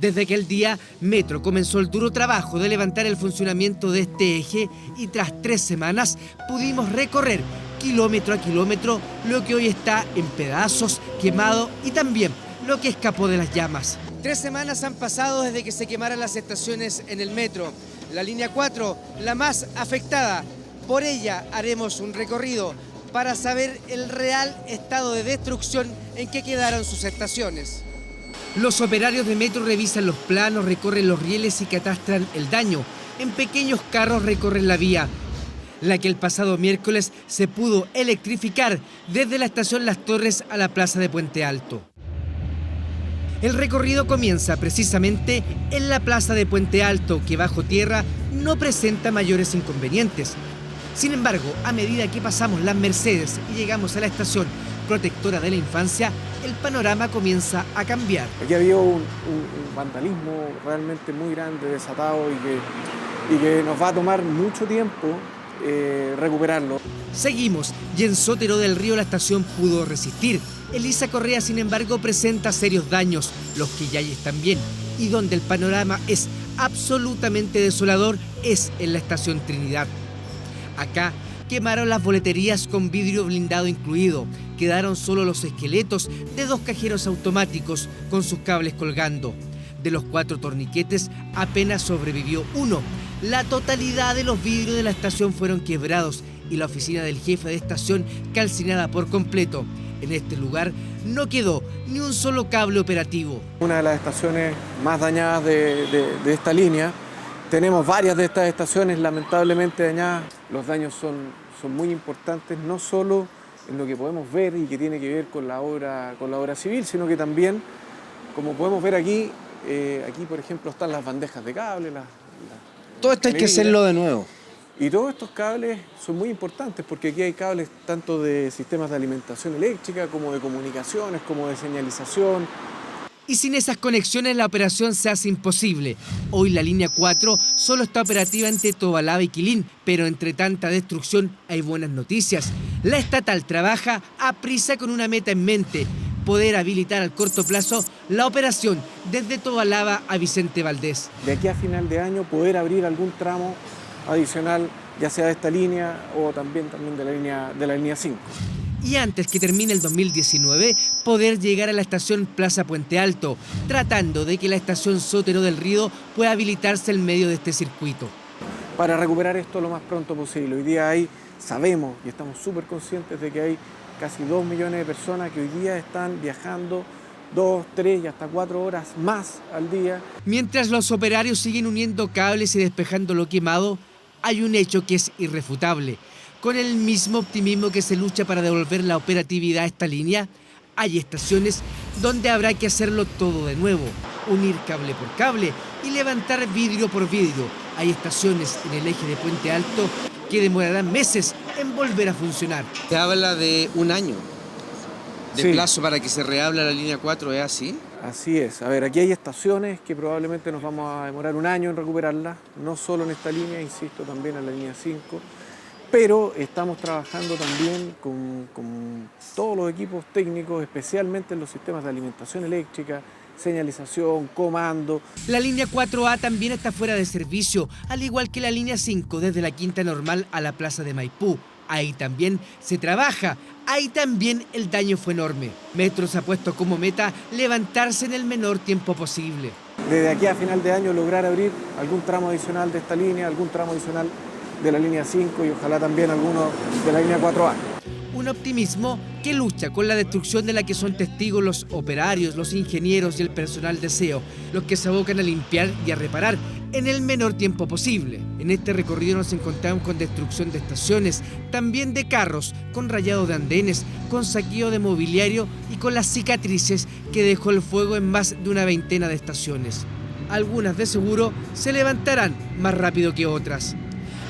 Desde aquel día, Metro comenzó el duro trabajo de levantar el funcionamiento de este eje y tras 3 semanas pudimos recorrer kilómetro a kilómetro lo que hoy está en pedazos, quemado y también lo que escapó de las llamas. 3 semanas han pasado desde que se quemaran las estaciones en el metro. La línea 4, la más afectada. Por ella haremos un recorrido para saber el real estado de destrucción en que quedaron sus estaciones. Los operarios de metro revisan los planos, recorren los rieles y catastran el daño. En pequeños carros recorren la vía, la que el pasado miércoles se pudo electrificar desde la estación Las Torres a la plaza de Puente Alto. El recorrido comienza precisamente en la plaza de Puente Alto, que bajo tierra no presenta mayores inconvenientes. Sin embargo, a medida que pasamos las Mercedes y llegamos a la estación Protectora de la Infancia, el panorama comienza a cambiar. Aquí había un vandalismo realmente muy grande, desatado y que nos va a tomar mucho tiempo recuperarlo. Seguimos y en Sotero del Río la estación pudo resistir. Elisa Correa, sin embargo, presenta serios daños, los que ya están bien, y donde el panorama es absolutamente desolador es en la estación Trinidad. Acá quemaron las boleterías con vidrio blindado incluido. Quedaron solo los esqueletos de 2 cajeros automáticos con sus cables colgando. De los 4 torniquetes apenas sobrevivió uno. La totalidad de los vidrios de la estación fueron quebrados y la oficina del jefe de estación calcinada por completo. En este lugar no quedó ni un solo cable operativo. Una de las estaciones más dañadas de esta línea. Tenemos varias de estas estaciones lamentablemente dañadas. Los daños son muy importantes, no solo en lo que podemos ver y que tiene que ver con la obra civil, sino que también, como podemos ver aquí, aquí por ejemplo están las bandejas de cable. Todo esto hay que hacerlo de nuevo. Y todos estos cables son muy importantes porque aquí hay cables tanto de sistemas de alimentación eléctrica como de comunicaciones, como de señalización. Y sin esas conexiones la operación se hace imposible. Hoy la línea 4 solo está operativa entre Tobalaba y Quilín, pero entre tanta destrucción hay buenas noticias. La estatal trabaja a prisa con una meta en mente: poder habilitar al corto plazo la operación desde Tobalaba a Vicente Valdés. De aquí a final de año poder abrir algún tramo adicional, ya sea de esta línea o también de la línea 5. Y antes que termine el 2019, poder llegar a la estación Plaza Puente Alto, tratando de que la estación Sotero del Río pueda habilitarse en medio de este circuito. Para recuperar esto lo más pronto posible. Hoy día sabemos y estamos súper conscientes de que hay casi 2 millones de personas que hoy día están viajando 2, 3 y hasta 4 horas más al día. Mientras los operarios siguen uniendo cables y despejando lo quemado, hay un hecho que es irrefutable. Con el mismo optimismo que se lucha para devolver la operatividad a esta línea, Hay estaciones donde habrá que hacerlo todo de nuevo, unir cable por cable y levantar vidrio por vidrio. Hay estaciones en el eje de Puente Alto que demorarán meses en volver a funcionar. Se habla de un año de Sí. plazo para que se reabra la línea 4, ¿es así? Así es. A ver, aquí hay estaciones que probablemente nos vamos a demorar un año en recuperarlas, no solo en esta línea, insisto, también en la línea 5, pero estamos trabajando también con todos los equipos técnicos, especialmente en los sistemas de alimentación eléctrica, señalización, comando. La línea 4A también está fuera de servicio, al igual que la línea 5 desde la Quinta Normal a la Plaza de Maipú. Ahí también se trabaja, ahí también el daño fue enorme. Metros ha puesto como meta levantarse en el menor tiempo posible. Desde aquí a final de año lograr abrir algún tramo adicional de esta línea, algún tramo adicional de la línea 5 y ojalá también alguno de la línea 4A. Un optimismo que lucha con la destrucción de la que son testigos los operarios, los ingenieros y el personal de SEO, los que se abocan a limpiar y a reparar en el menor tiempo posible. En este recorrido nos encontramos con destrucción de estaciones, también de carros, con rayado de andenes, con saqueo de mobiliario y con las cicatrices que dejó el fuego en más de una veintena de estaciones. Algunas de seguro se levantarán más rápido que otras.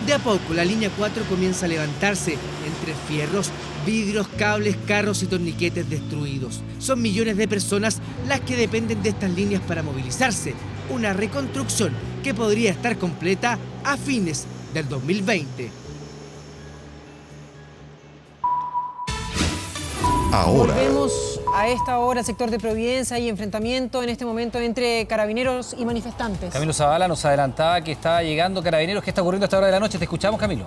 De a poco la línea 4 comienza a levantarse entre fierros, vidrios, cables, carros y torniquetes destruidos. Son millones de personas las que dependen de estas líneas para movilizarse. Una reconstrucción que podría estar completa a fines del 2020. Ahora. Volvemos a esta hora al sector de Providencia y enfrentamiento en este momento entre carabineros y manifestantes. Camilo Zavala nos adelantaba que estaba llegando Carabineros. ¿Qué está ocurriendo a esta hora de la noche? Te escuchamos, Camilo.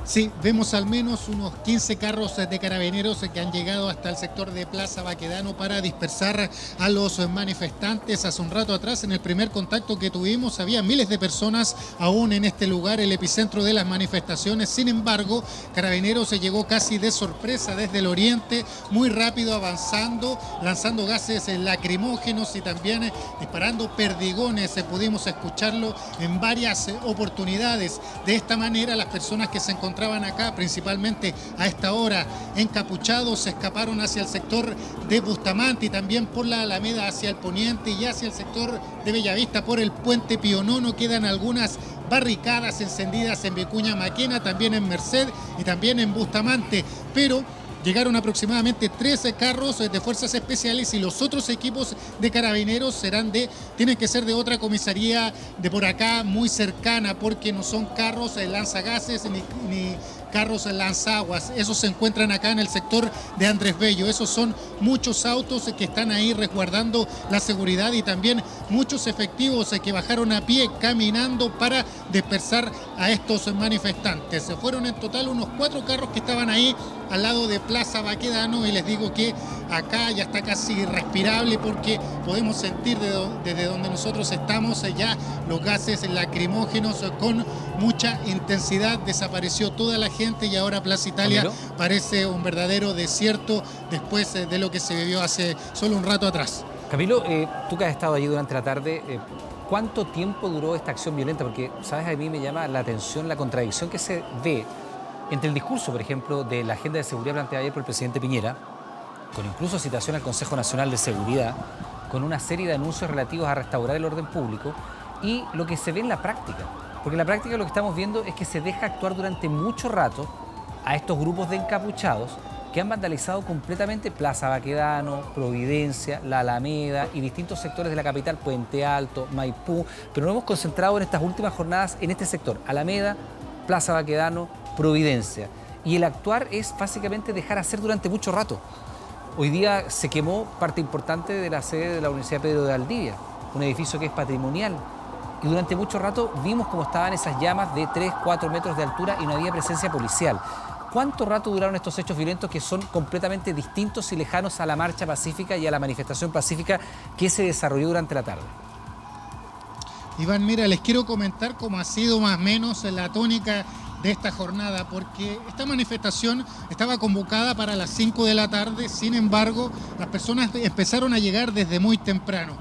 Sí, vemos al menos unos 15 carros de carabineros que han llegado hasta el sector de Plaza Baquedano para dispersar a los manifestantes. Hace un rato atrás, en el primer contacto que tuvimos, había miles de personas aún en este lugar, el epicentro de las manifestaciones. Sin embargo, Carabineros se llegó casi de sorpresa desde el oriente, muy rápido avanzando, lanzando gases lacrimógenos y también disparando perdigones. Pudimos escucharlo en varias oportunidades. De esta manera, las personas que se encontraban acá, principalmente a esta hora encapuchados, se escaparon hacia el sector de Bustamante y también por la Alameda hacia el poniente y hacia el sector de Bellavista por el puente Pío Nono. Quedan algunas barricadas encendidas en Vicuña Maquena, también en Merced y también en Bustamante, pero llegaron aproximadamente 13 carros de fuerzas especiales y los otros equipos de carabineros tienen que ser de otra comisaría de por acá muy cercana, porque no son carros lanzagases ni carros lanzaguas. Esos se encuentran acá en el sector de Andrés Bello. Esos son muchos autos que están ahí resguardando la seguridad y también muchos efectivos que bajaron a pie caminando para dispersar a estos manifestantes. Fueron en total unos 4 carros que estaban ahí al lado de Plaza Baquedano y les digo que acá ya está casi respirable porque podemos sentir desde donde nosotros estamos ya los gases lacrimógenos con mucha intensidad. Desapareció toda la gente y ahora Plaza Italia parece un verdadero desierto después de lo que se vivió hace solo un rato atrás. Camilo, tú que has estado allí durante la tarde, ¿cuánto tiempo duró esta acción violenta? Porque, ¿sabes? A mí me llama la atención la contradicción que se ve entre el discurso, por ejemplo, de la agenda de seguridad planteada ayer por el presidente Piñera, con incluso citación al Consejo Nacional de Seguridad, con una serie de anuncios relativos a restaurar el orden público, y lo que se ve en la práctica. Porque en la práctica lo que estamos viendo es que se deja actuar durante mucho rato a estos grupos de encapuchados que han vandalizado completamente Plaza Baquedano, Providencia, la Alameda y distintos sectores de la capital, Puente Alto, Maipú, pero nos hemos concentrado en estas últimas jornadas en este sector, Alameda, Plaza Baquedano, Providencia. Y el actuar es básicamente dejar hacer durante mucho rato. Hoy día se quemó parte importante de la sede de la Universidad Pedro de Valdivia, un edificio que es patrimonial. Y durante mucho rato vimos cómo estaban esas llamas de 3-4 metros de altura y no había presencia policial. ¿Cuánto rato duraron estos hechos violentos que son completamente distintos y lejanos a la marcha pacífica y a la manifestación pacífica que se desarrolló durante la tarde? Iván, mira, les quiero comentar cómo ha sido más o menos la tónica de esta jornada, porque esta manifestación estaba convocada para las 5 de la tarde, sin embargo, las personas empezaron a llegar desde muy temprano.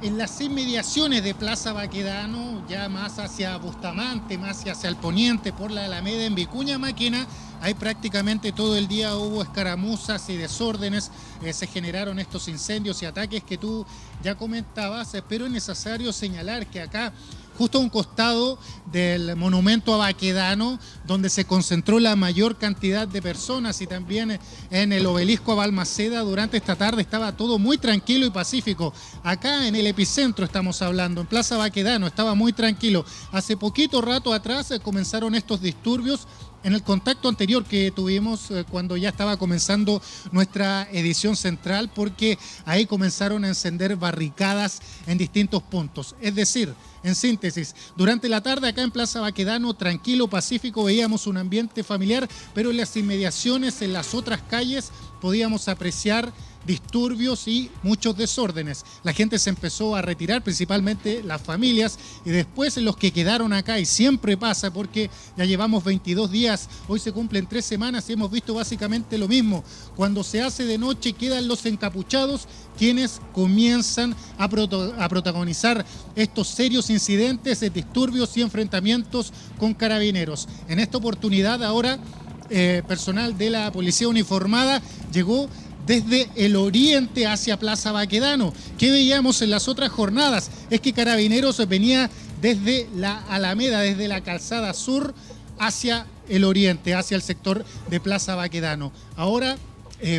En las inmediaciones de Plaza Baquedano, ya más hacia Bustamante, más hacia el poniente, por la Alameda en Vicuña Maquena, ahí prácticamente todo el día hubo escaramuzas y desórdenes, se generaron estos incendios y ataques que tú ya comentabas, pero es necesario señalar que acá, justo a un costado del monumento a Baquedano, donde se concentró la mayor cantidad de personas, y también en el obelisco a Balmaceda, durante esta tarde estaba todo muy tranquilo y pacífico. Acá en el epicentro estamos hablando, en Plaza Baquedano, estaba muy tranquilo. Hace poquito rato atrás comenzaron estos disturbios en el contacto anterior que tuvimos cuando ya estaba comenzando nuestra edición central, porque ahí comenzaron a encender barricadas en distintos puntos. Es decir, en síntesis, durante la tarde acá en Plaza Baquedano, tranquilo, pacífico, veíamos un ambiente familiar, pero en las inmediaciones, en las otras calles, podíamos apreciar disturbios y muchos desórdenes. La gente se empezó a retirar, principalmente las familias, y después los que quedaron acá, y siempre pasa porque ya llevamos 22 días, hoy se cumplen 3 semanas y hemos visto básicamente lo mismo. Cuando se hace de noche quedan los encapuchados quienes comienzan a protagonizar estos serios incidentes de disturbios y enfrentamientos con carabineros. En esta oportunidad ahora personal de la policía uniformada llegó desde el oriente hacia Plaza Baquedano. ¿Qué veíamos en las otras jornadas? Es que Carabineros venía desde la Alameda, desde la calzada sur hacia el oriente, hacia el sector de Plaza Baquedano. Ahora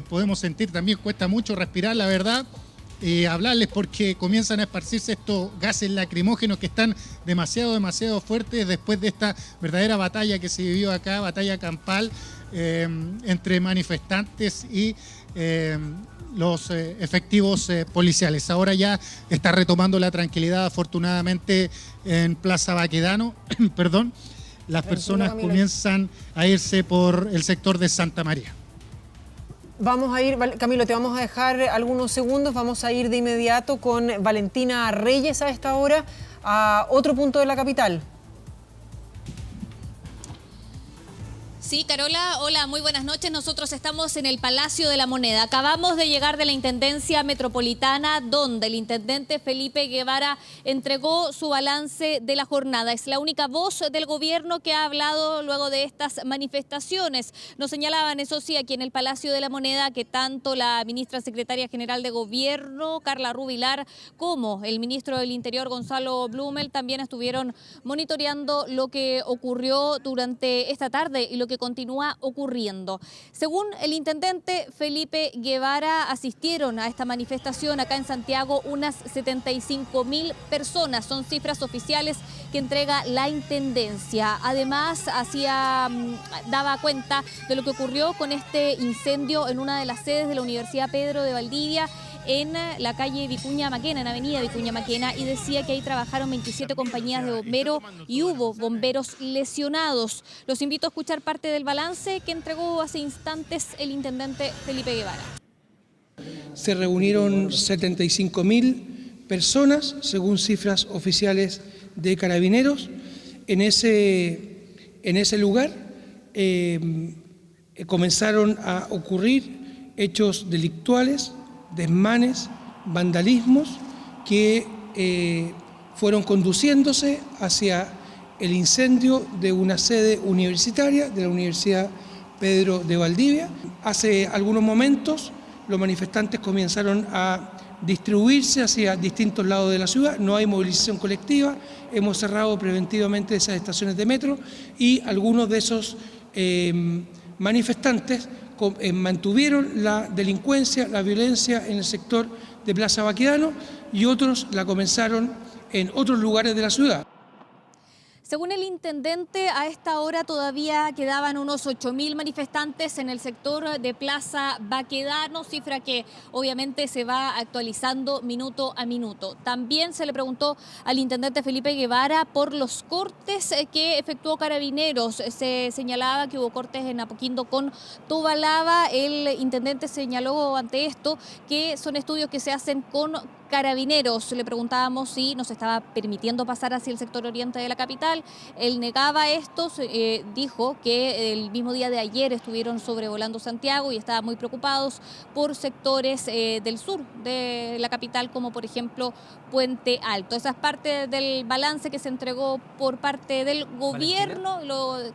podemos sentir también, cuesta mucho respirar, la verdad, hablarles porque comienzan a esparcirse estos gases lacrimógenos que están demasiado fuertes después de esta verdadera batalla que se vivió acá, batalla campal, entre manifestantes y los efectivos policiales. Ahora ya está retomando la tranquilidad, afortunadamente, en Plaza Baquedano. Perdón, las personas comienzan a irse por el sector de Santa María. Vamos a ir, Camilo, te vamos a dejar algunos segundos, vamos a ir de inmediato con Valentina Reyes a esta hora a otro punto de la capital. Sí, Carola, hola, muy buenas noches. Nosotros estamos en el Palacio de la Moneda. Acabamos de llegar de la Intendencia Metropolitana, donde el intendente Felipe Guevara entregó su balance de la jornada. Es la única voz del gobierno que ha hablado luego de estas manifestaciones. Nos señalaban, eso sí, aquí en el Palacio de la Moneda, que tanto la ministra secretaria general de Gobierno, Carla Rubilar, como el ministro del Interior, Gonzalo Blumel, también estuvieron monitoreando lo que ocurrió durante esta tarde y lo que continúa ocurriendo. Según el intendente Felipe Guevara, asistieron a esta manifestación acá en Santiago unas 75.000 personas. Son cifras oficiales que entrega la intendencia. Además, daba cuenta de lo que ocurrió con este incendio en una de las sedes de la Universidad Pedro de Valdivia, en la calle Vicuña Maquena, en avenida Vicuña Maquena, y decía que ahí trabajaron 27 compañías de bomberos y hubo bomberos lesionados. Los invito a escuchar parte del balance que entregó hace instantes el intendente Felipe Guevara. Se reunieron 75.000 personas, según cifras oficiales de Carabineros. En ese lugar comenzaron a ocurrir hechos delictuales, desmanes, vandalismos que fueron conduciéndose hacia el incendio de una sede universitaria de la Universidad Pedro de Valdivia. Hace algunos momentos los manifestantes comenzaron a distribuirse hacia distintos lados de la ciudad, no hay movilización colectiva, hemos cerrado preventivamente esas estaciones de metro y algunos de esos manifestantes mantuvieron la delincuencia, la violencia en el sector de Plaza Baquedano y otros la comenzaron en otros lugares de la ciudad. Según el intendente, a esta hora todavía quedaban unos 8.000 manifestantes en el sector de Plaza Baquedano, cifra que obviamente se va actualizando minuto a minuto. También se le preguntó al intendente Felipe Guevara por los cortes que efectuó Carabineros. Se señalaba que hubo cortes en Apoquindo con Tobalaba. El intendente señaló ante esto que son estudios que se hacen con Carabineros. Le preguntábamos si nos estaba permitiendo pasar hacia el sector oriente de la capital. Él negaba esto, dijo que el mismo día de ayer estuvieron sobrevolando Santiago y estaban muy preocupados por sectores del sur de la capital, como por ejemplo Puente Alto. Esa es parte del balance que se entregó por parte del gobierno,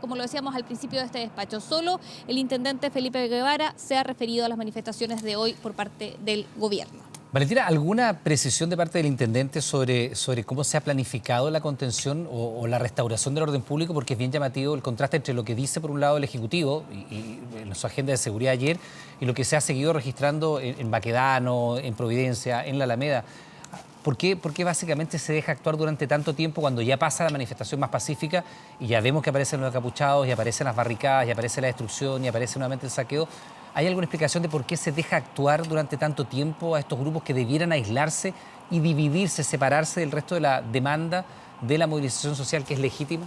como lo decíamos al principio de este despacho. Solo el intendente Felipe Guevara se ha referido a las manifestaciones de hoy por parte del gobierno. Valentina, ¿alguna precisión de parte del intendente sobre cómo se ha planificado la contención o la restauración del orden público? Porque es bien llamativo el contraste entre lo que dice por un lado el Ejecutivo y en su agenda de seguridad ayer y lo que se ha seguido registrando en Baquedano, en Providencia, en la Alameda. ¿Por qué básicamente se deja actuar durante tanto tiempo cuando ya pasa la manifestación más pacífica y ya vemos que aparecen los encapuchados y aparecen las barricadas y aparece la destrucción y aparece nuevamente el saqueo? ¿Hay alguna explicación de por qué se deja actuar durante tanto tiempo a estos grupos que debieran aislarse y dividirse, separarse del resto de la demanda de la movilización social que es legítima?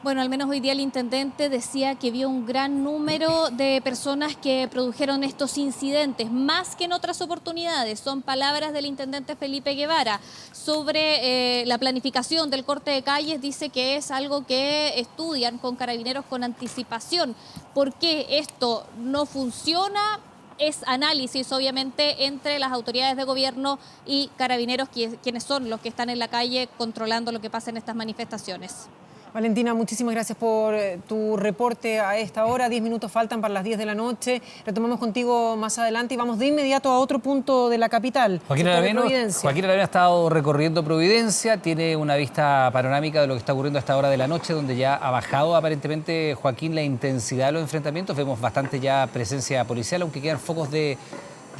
Bueno, al menos hoy día el intendente decía que vio un gran número de personas que produjeron estos incidentes, más que en otras oportunidades. Son palabras del intendente Felipe Guevara. Sobre la planificación del corte de calles, dice que es algo que estudian con Carabineros con anticipación. ¿Por qué esto no funciona? Es análisis, obviamente, entre las autoridades de gobierno y Carabineros, quienes son los que están en la calle controlando lo que pasa en estas manifestaciones. Valentina, muchísimas gracias por tu reporte a esta hora. 10 minutos faltan para las 10 de la noche. Retomamos contigo más adelante y vamos de inmediato a otro punto de la capital. Joaquín Aravena ha estado recorriendo Providencia, tiene una vista panorámica de lo que está ocurriendo a esta hora de la noche, donde ya ha bajado aparentemente, Joaquín, la intensidad de los enfrentamientos. Vemos bastante ya presencia policial, aunque quedan focos de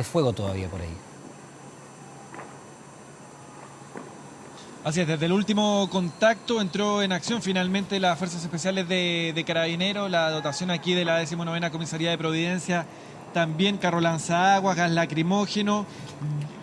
fuego todavía por ahí. Así es, desde el último contacto entró en acción finalmente las Fuerzas Especiales de Carabineros, la dotación aquí de la 19ª Comisaría de Providencia, también carro lanzaguas, gas lacrimógeno,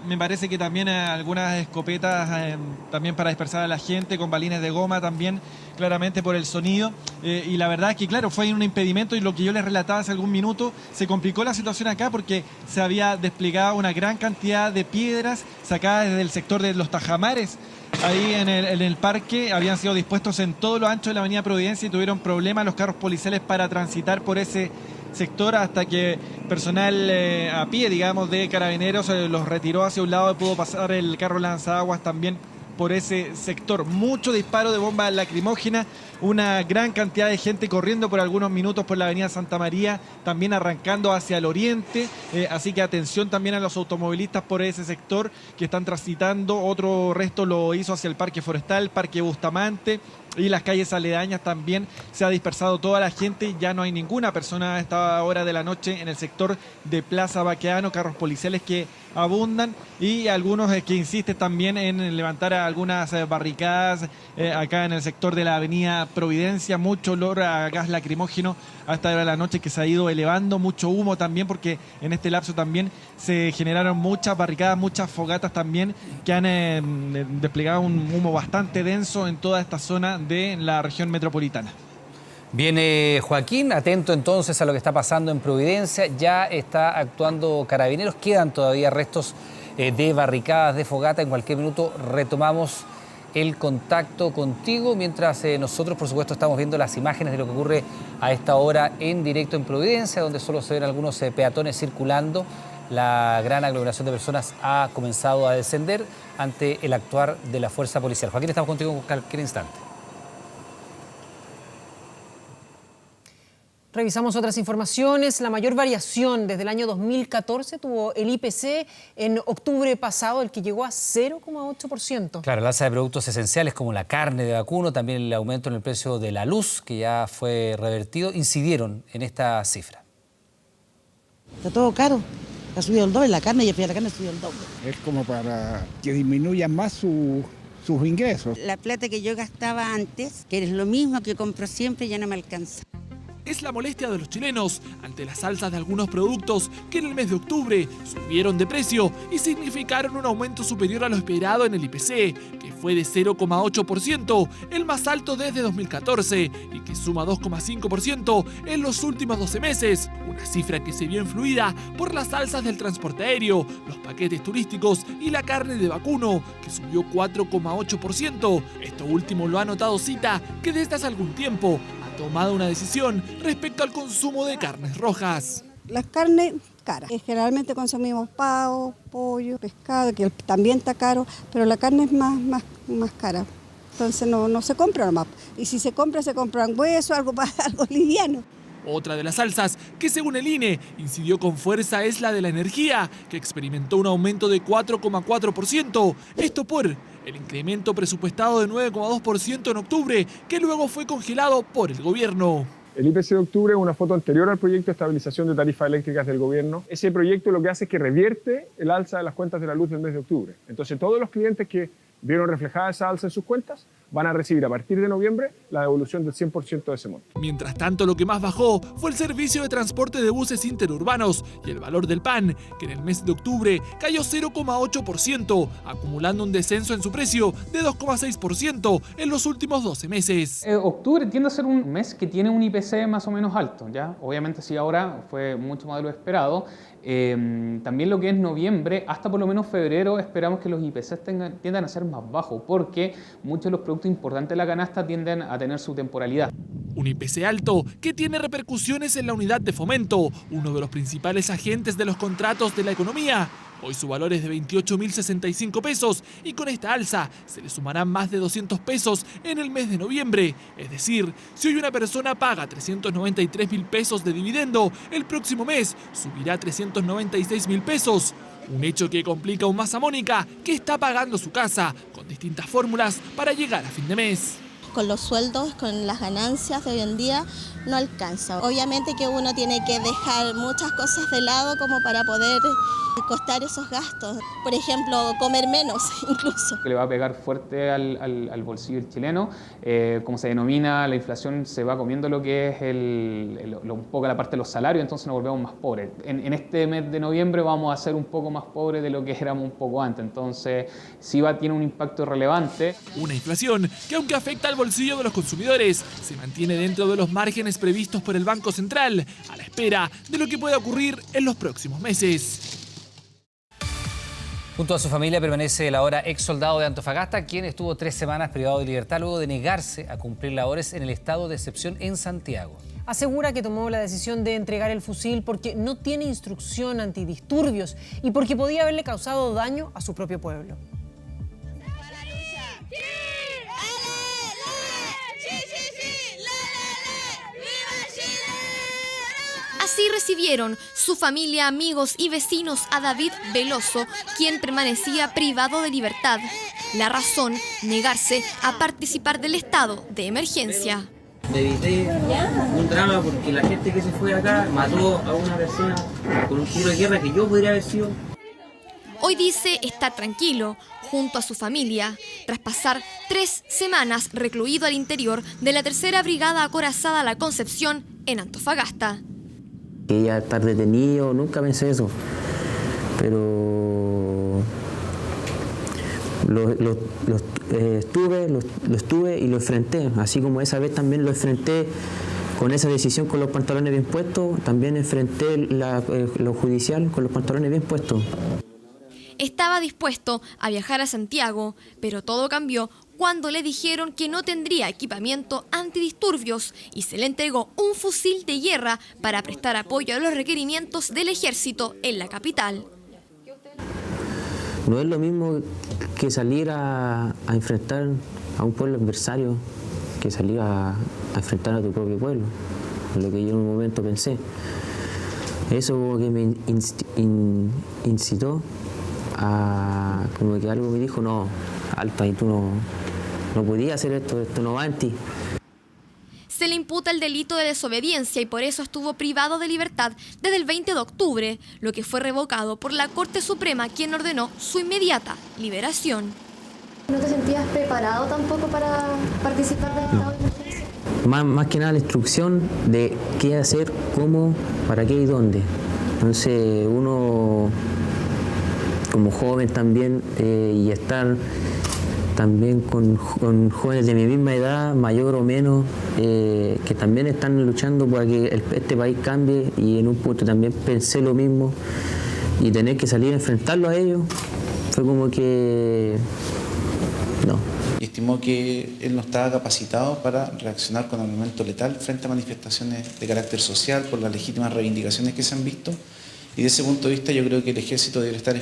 me parece que también algunas escopetas también para dispersar a la gente, con balines de goma también, claramente por el sonido. Y la verdad es que, claro, fue un impedimento y lo que yo les relataba hace algún minuto, se complicó la situación acá porque se había desplegado una gran cantidad de piedras sacadas desde el sector de los Tajamares. Ahí en el parque habían sido dispuestos en todo lo ancho de la avenida Providencia y tuvieron problemas los carros policiales para transitar por ese sector hasta que personal a pie, digamos, de Carabineros los retiró hacia un lado y pudo pasar el carro lanzaguas también por ese sector. Mucho disparo de bombas lacrimógenas, una gran cantidad de gente corriendo por algunos minutos por la avenida Santa María, también arrancando hacia el oriente, así que atención también a los automovilistas por ese sector que están transitando. Otro resto lo hizo hacia el Parque Forestal, Parque Bustamante y las calles aledañas también. Se ha dispersado toda la gente, ya no hay ninguna persona a esta hora de la noche en el sector de Plaza Baquedano, carros policiales que abundan y algunos que insisten también en levantar algunas barricadas acá en el sector de la avenida Providencia. Mucho olor a gas lacrimógeno a esta hora de la noche que se ha ido elevando, mucho humo también porque en este lapso también se generaron muchas barricadas, muchas fogatas también que han desplegado un humo bastante denso en toda esta zona de la región metropolitana. Viene Joaquín, atento entonces a lo que está pasando en Providencia. Ya está actuando Carabineros, quedan todavía restos de barricadas, de fogata. En cualquier minuto retomamos el contacto contigo, mientras nosotros, por supuesto, estamos viendo las imágenes de lo que ocurre a esta hora en directo en Providencia, donde solo se ven algunos peatones circulando. La gran aglomeración de personas ha comenzado a descender ante el actuar de la fuerza policial. Joaquín, estamos contigo en cualquier instante. Revisamos otras informaciones. La mayor variación desde el año 2014 tuvo el IPC en octubre pasado, el que llegó a 0,8%. Claro, el alza de productos esenciales como la carne de vacuno, también el aumento en el precio de la luz, que ya fue revertido, incidieron en esta cifra. Está todo caro, ha subido el doble, la carne y el precio de la carne ha subido el doble. Es como para que disminuyan más sus ingresos. La plata que yo gastaba antes, que es lo mismo que compro siempre, ya no me alcanza. Es la molestia de los chilenos ante las alzas de algunos productos que en el mes de octubre subieron de precio y significaron un aumento superior a lo esperado en el IPC, que fue de 0,8%, el más alto desde 2014 y que suma 2,5% en los últimos 12 meses, una una cifra que se vio influida por las alzas del transporte aéreo, los paquetes turísticos y la carne de vacuno, que subió 4,8%. Esto último lo ha notado Cita, que desde hace algún tiempo ha tomado una decisión respecto al consumo de carnes rojas. Las carnes caras. Generalmente consumimos pavo, pollo, pescado, que también está caro, pero la carne es más cara. Entonces no se compra nomás. Y si se compran huesos, algo liviano. Otra de las alzas que, según el INE, incidió con fuerza es la de la energía, que experimentó un aumento de 4,4%. Esto por el incremento presupuestado de 9,2% en octubre, que luego fue congelado por el gobierno. El IPC de octubre es una foto anterior al proyecto de estabilización de tarifas eléctricas del gobierno. Ese proyecto lo que hace es que revierte el alza de las cuentas de la luz del mes de octubre. Entonces todos los clientes que vieron reflejada esa alza en sus cuentas van a recibir a partir de noviembre la devolución del 100% de ese monto. Mientras tanto, lo que más bajó fue el servicio de transporte de buses interurbanos y el valor del pan, que en el mes de octubre cayó 0,8%, acumulando un descenso en su precio de 2,6% en los últimos 12 meses. Octubre tiende a ser un mes que tiene un IPC más o menos alto, ¿ya? Obviamente sí, ahora fue mucho más de lo esperado. También lo que es noviembre, hasta por lo menos febrero, esperamos que los IPCs tiendan a ser más bajos, porque muchos de los productos importantes de la canasta tienden a tener su temporalidad. Un IPC alto que tiene repercusiones en la unidad de fomento, uno de los principales agentes de los contratos de la economía. Hoy su valor es de 28.065 pesos y con esta alza se le sumarán más de 200 pesos en el mes de noviembre. Es decir, si hoy una persona paga 393.000 pesos de dividendo, el próximo mes subirá a 396.000 pesos. Un hecho que complica aún más a Mónica, que está pagando su casa con distintas fórmulas para llegar a fin de mes. Con los sueldos, con las ganancias de hoy en día, no alcanza. Obviamente que uno tiene que dejar muchas cosas de lado como para poder costar esos gastos. Por ejemplo, comer menos incluso. Que le va a pegar fuerte al bolsillo chileno. Como se denomina, la inflación se va comiendo lo que es un poco la parte de los salarios, entonces nos volvemos más pobres. En este mes de noviembre vamos a ser un poco más pobres de lo que éramos un poco antes. Entonces sí tiene un impacto relevante. Una inflación que, aunque afecta al bolsillo de los consumidores, se mantiene dentro de los márgenes previstos por el Banco Central, a la espera de lo que pueda ocurrir en los próximos meses. Junto a su familia permanece el ahora ex soldado de Antofagasta, quien estuvo 3 semanas privado de libertad luego de negarse a cumplir labores en el estado de excepción en Santiago. Asegura que tomó la decisión de entregar el fusil porque no tiene instrucción antidisturbios y porque podía haberle causado daño a su propio pueblo. Así recibieron su familia, amigos y vecinos a David Veloso, quien permanecía privado de libertad. La razón, negarse a participar del estado de emergencia. Me evité un drama porque la gente que se fue acá mató a una persona con un tiro de guerra que yo podría haber sido. Hoy dice estar tranquilo junto a su familia, tras pasar 3 semanas recluido al interior de la 3ª Brigada Acorazada La Concepción en Antofagasta. Ella estar detenido, nunca pensé eso, pero lo estuve y lo enfrenté, así como esa vez también lo enfrenté con esa decisión con los pantalones bien puestos, también enfrenté lo judicial con los pantalones bien puestos. Estaba dispuesto a viajar a Santiago, pero todo cambió cuando le dijeron que no tendría equipamiento antidisturbios y se le entregó un fusil de guerra para prestar apoyo a los requerimientos del ejército en la capital. No es lo mismo que salir a enfrentar a un pueblo adversario que salir a enfrentar a tu propio pueblo, es lo que yo en un momento pensé. Eso como que me incitó a, como que algo me dijo, no, alto, ahí tú no podías hacer esto no va en ti. Se le imputa el delito de desobediencia y por eso estuvo privado de libertad desde el 20 de octubre, lo que fue revocado por la Corte Suprema, quien ordenó su inmediata liberación. ¿No te sentías preparado tampoco para participar del estado de emergencia? Más que nada la instrucción de qué hacer, cómo, para qué y dónde. Entonces uno como joven también y estar también con jóvenes de mi misma edad, mayor o menos, que también están luchando para que este país cambie, y en un punto también pensé lo mismo, y tener que salir a enfrentarlo a ellos fue como que no. Y estimó que él no estaba capacitado para reaccionar con armamento letal frente a manifestaciones de carácter social por las legítimas reivindicaciones que se han visto. Y desde ese punto de vista yo creo que el Ejército debe estar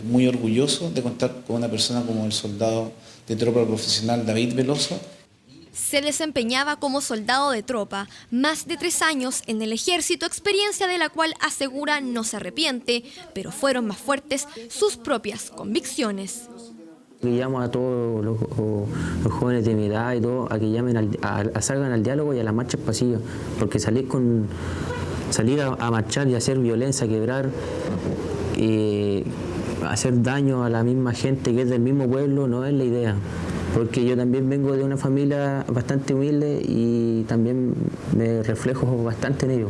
muy orgulloso de contar con una persona como el soldado de tropa profesional David Veloso. Se desempeñaba como soldado de tropa, más de 3 años en el ejército, experiencia de la cual asegura no se arrepiente, pero fueron más fuertes sus propias convicciones. Llamo a todos los jóvenes de mi edad y todo a que llamen salgan al diálogo y a las marchas pasillas, porque salir a marchar y hacer violencia, quebrar, hacer daño a la misma gente que es del mismo pueblo no es la idea. Porque yo también vengo de una familia bastante humilde y también me reflejo bastante en ello.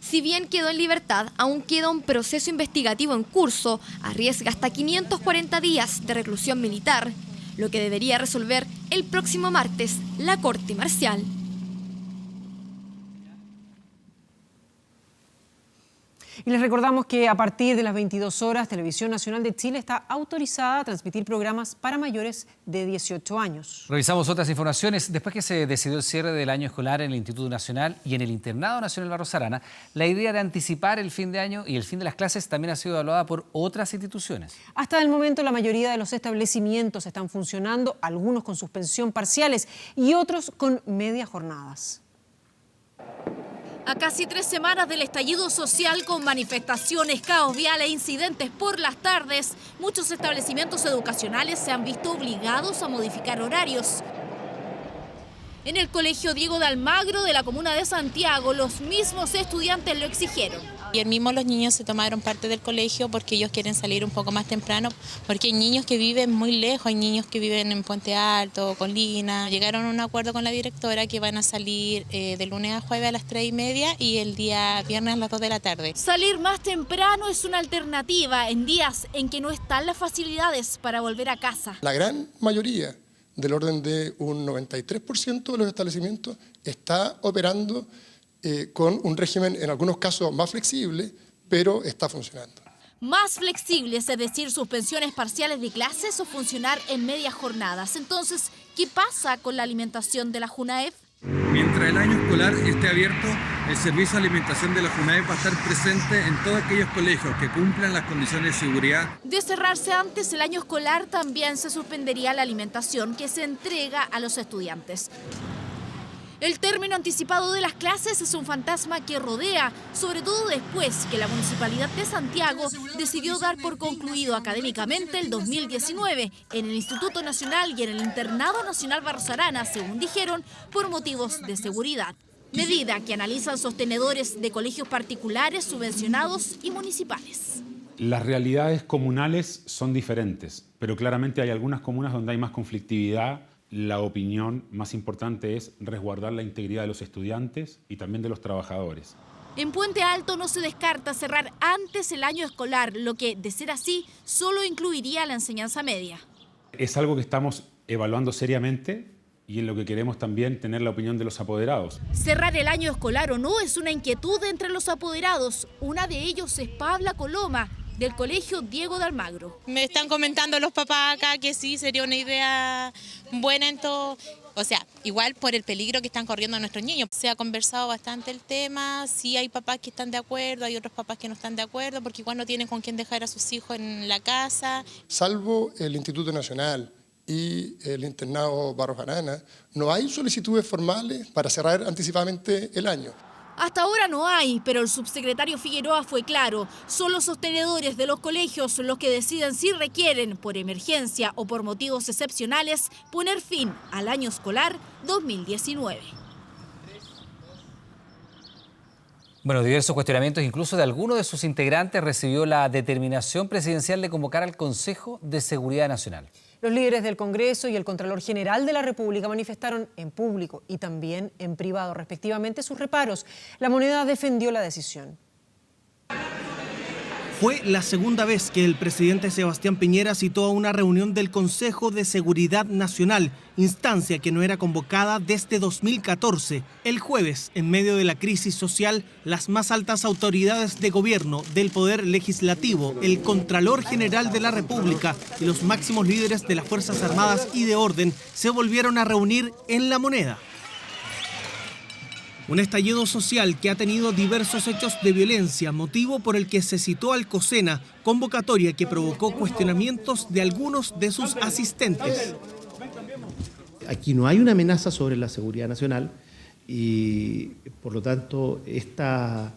Si bien quedó en libertad, aún queda un proceso investigativo en curso, arriesga hasta 540 días de reclusión militar, lo que debería resolver el próximo martes la Corte Marcial. Y les recordamos que a partir de las 22 horas, Televisión Nacional de Chile está autorizada a transmitir programas para mayores de 18 años. Revisamos otras informaciones. Después que se decidió el cierre del año escolar en el Instituto Nacional y en el Internado Nacional Barros Arana, la idea de anticipar el fin de año y el fin de las clases también ha sido evaluada por otras instituciones. Hasta el momento, la mayoría de los establecimientos están funcionando, algunos con suspensión parciales y otros con medias jornadas. A casi 3 semanas del estallido social con manifestaciones, caos vial e incidentes por las tardes, muchos establecimientos educacionales se han visto obligados a modificar horarios. En el Colegio Diego de Almagro de la comuna de Santiago, los mismos estudiantes lo exigieron. Ayer mismo los niños se tomaron parte del colegio porque ellos quieren salir un poco más temprano, porque hay niños que viven muy lejos, hay niños que viven en Puente Alto, Colina. Llegaron a un acuerdo con la directora que van a salir de lunes a jueves a las 3:30 y el día viernes a las 2 de la tarde. Salir más temprano es una alternativa en días en que no están las facilidades para volver a casa. La gran mayoría, del orden de un 93% de los establecimientos, está operando con un régimen en algunos casos más flexible, pero está funcionando. Más flexibles, es decir, suspensiones parciales de clases o funcionar en medias jornadas. Entonces, ¿qué pasa con la alimentación de la JUNAEF? Mientras el año escolar esté abierto, el servicio de alimentación de la JUNAEF va a estar presente en todos aquellos colegios que cumplan las condiciones de seguridad. De cerrarse antes el año escolar, también se suspendería la alimentación que se entrega a los estudiantes. El término anticipado de las clases es un fantasma que rodea, sobre todo después que la Municipalidad de Santiago decidió dar por concluido académicamente el 2019 en el Instituto Nacional y en el Internado Nacional Barros Arana, según dijeron, por motivos de seguridad. Medida que analizan sostenedores de colegios particulares, subvencionados y municipales. Las realidades comunales son diferentes, pero claramente hay algunas comunas donde hay más conflictividad. La opinión más importante es resguardar la integridad de los estudiantes y también de los trabajadores. En Puente Alto no se descarta cerrar antes el año escolar, lo que, de ser así, solo incluiría la enseñanza media. Es algo que estamos evaluando seriamente y en lo que queremos también tener la opinión de los apoderados. Cerrar el año escolar o no es una inquietud entre los apoderados. Una de ellos es Pabla Coloma, del Colegio Diego de Almagro. Me están comentando los papás acá que sí, sería una idea buena en todo. O sea, igual por el peligro que están corriendo nuestros niños. Se ha conversado bastante el tema, sí hay papás que están de acuerdo, hay otros papás que no están de acuerdo, porque igual no tienen con quién dejar a sus hijos en la casa. Salvo el Instituto Nacional y el Internado Barros Arana, no hay solicitudes formales para cerrar anticipadamente el año. Hasta ahora no hay, pero el subsecretario Figueroa fue claro. Son los sostenedores de los colegios los que deciden si requieren, por emergencia o por motivos excepcionales, poner fin al año escolar 2019. Bueno, diversos cuestionamientos, incluso de alguno de sus integrantes, recibió la determinación presidencial de convocar al Consejo de Seguridad Nacional. Los líderes del Congreso y el Contralor General de la República manifestaron en público y también en privado, respectivamente, sus reparos. La Moneda defendió la decisión. Fue la segunda vez que el presidente Sebastián Piñera citó a una reunión del Consejo de Seguridad Nacional, instancia que no era convocada desde 2014. El jueves, en medio de la crisis social, las más altas autoridades de gobierno, del Poder Legislativo, el Contralor General de la República y los máximos líderes de las Fuerzas Armadas y de Orden se volvieron a reunir en La Moneda. Un estallido social que ha tenido diversos hechos de violencia, motivo por el que se citó al COSENA, convocatoria que provocó cuestionamientos de algunos de sus asistentes. Aquí no hay una amenaza sobre la seguridad nacional y, por lo tanto, esta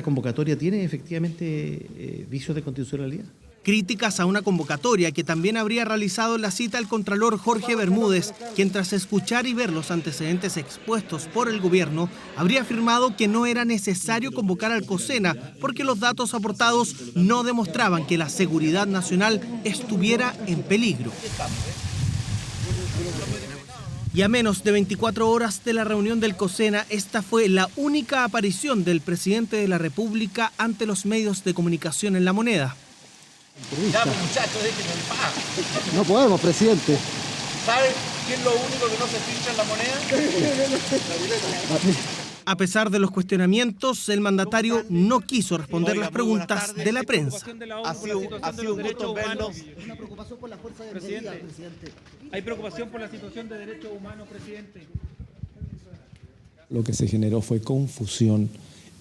convocatoria tiene efectivamente vicios de constitucionalidad. Críticas a una convocatoria que también habría realizado la cita el contralor Jorge Bermúdez, quien tras escuchar y ver los antecedentes expuestos por el gobierno, habría afirmado que no era necesario convocar al COSENA porque los datos aportados no demostraban que la seguridad nacional estuviera en peligro. Y a menos de 24 horas de la reunión del COSENA, esta fue la única aparición del presidente de la República ante los medios de comunicación en La Moneda. Ya, muchachos, déjenme en paz. No podemos, presidente. ¿Saben qué es lo único que no se filtra en La Moneda? A pesar de los cuestionamientos, el mandatario no quiso responder las preguntas de la prensa. Ha sido un gusto verlos. Una preocupación por la fuerza de medida, presidente. ¿Hay preocupación por la situación de derechos humanos, presidente? Lo que se generó fue confusión,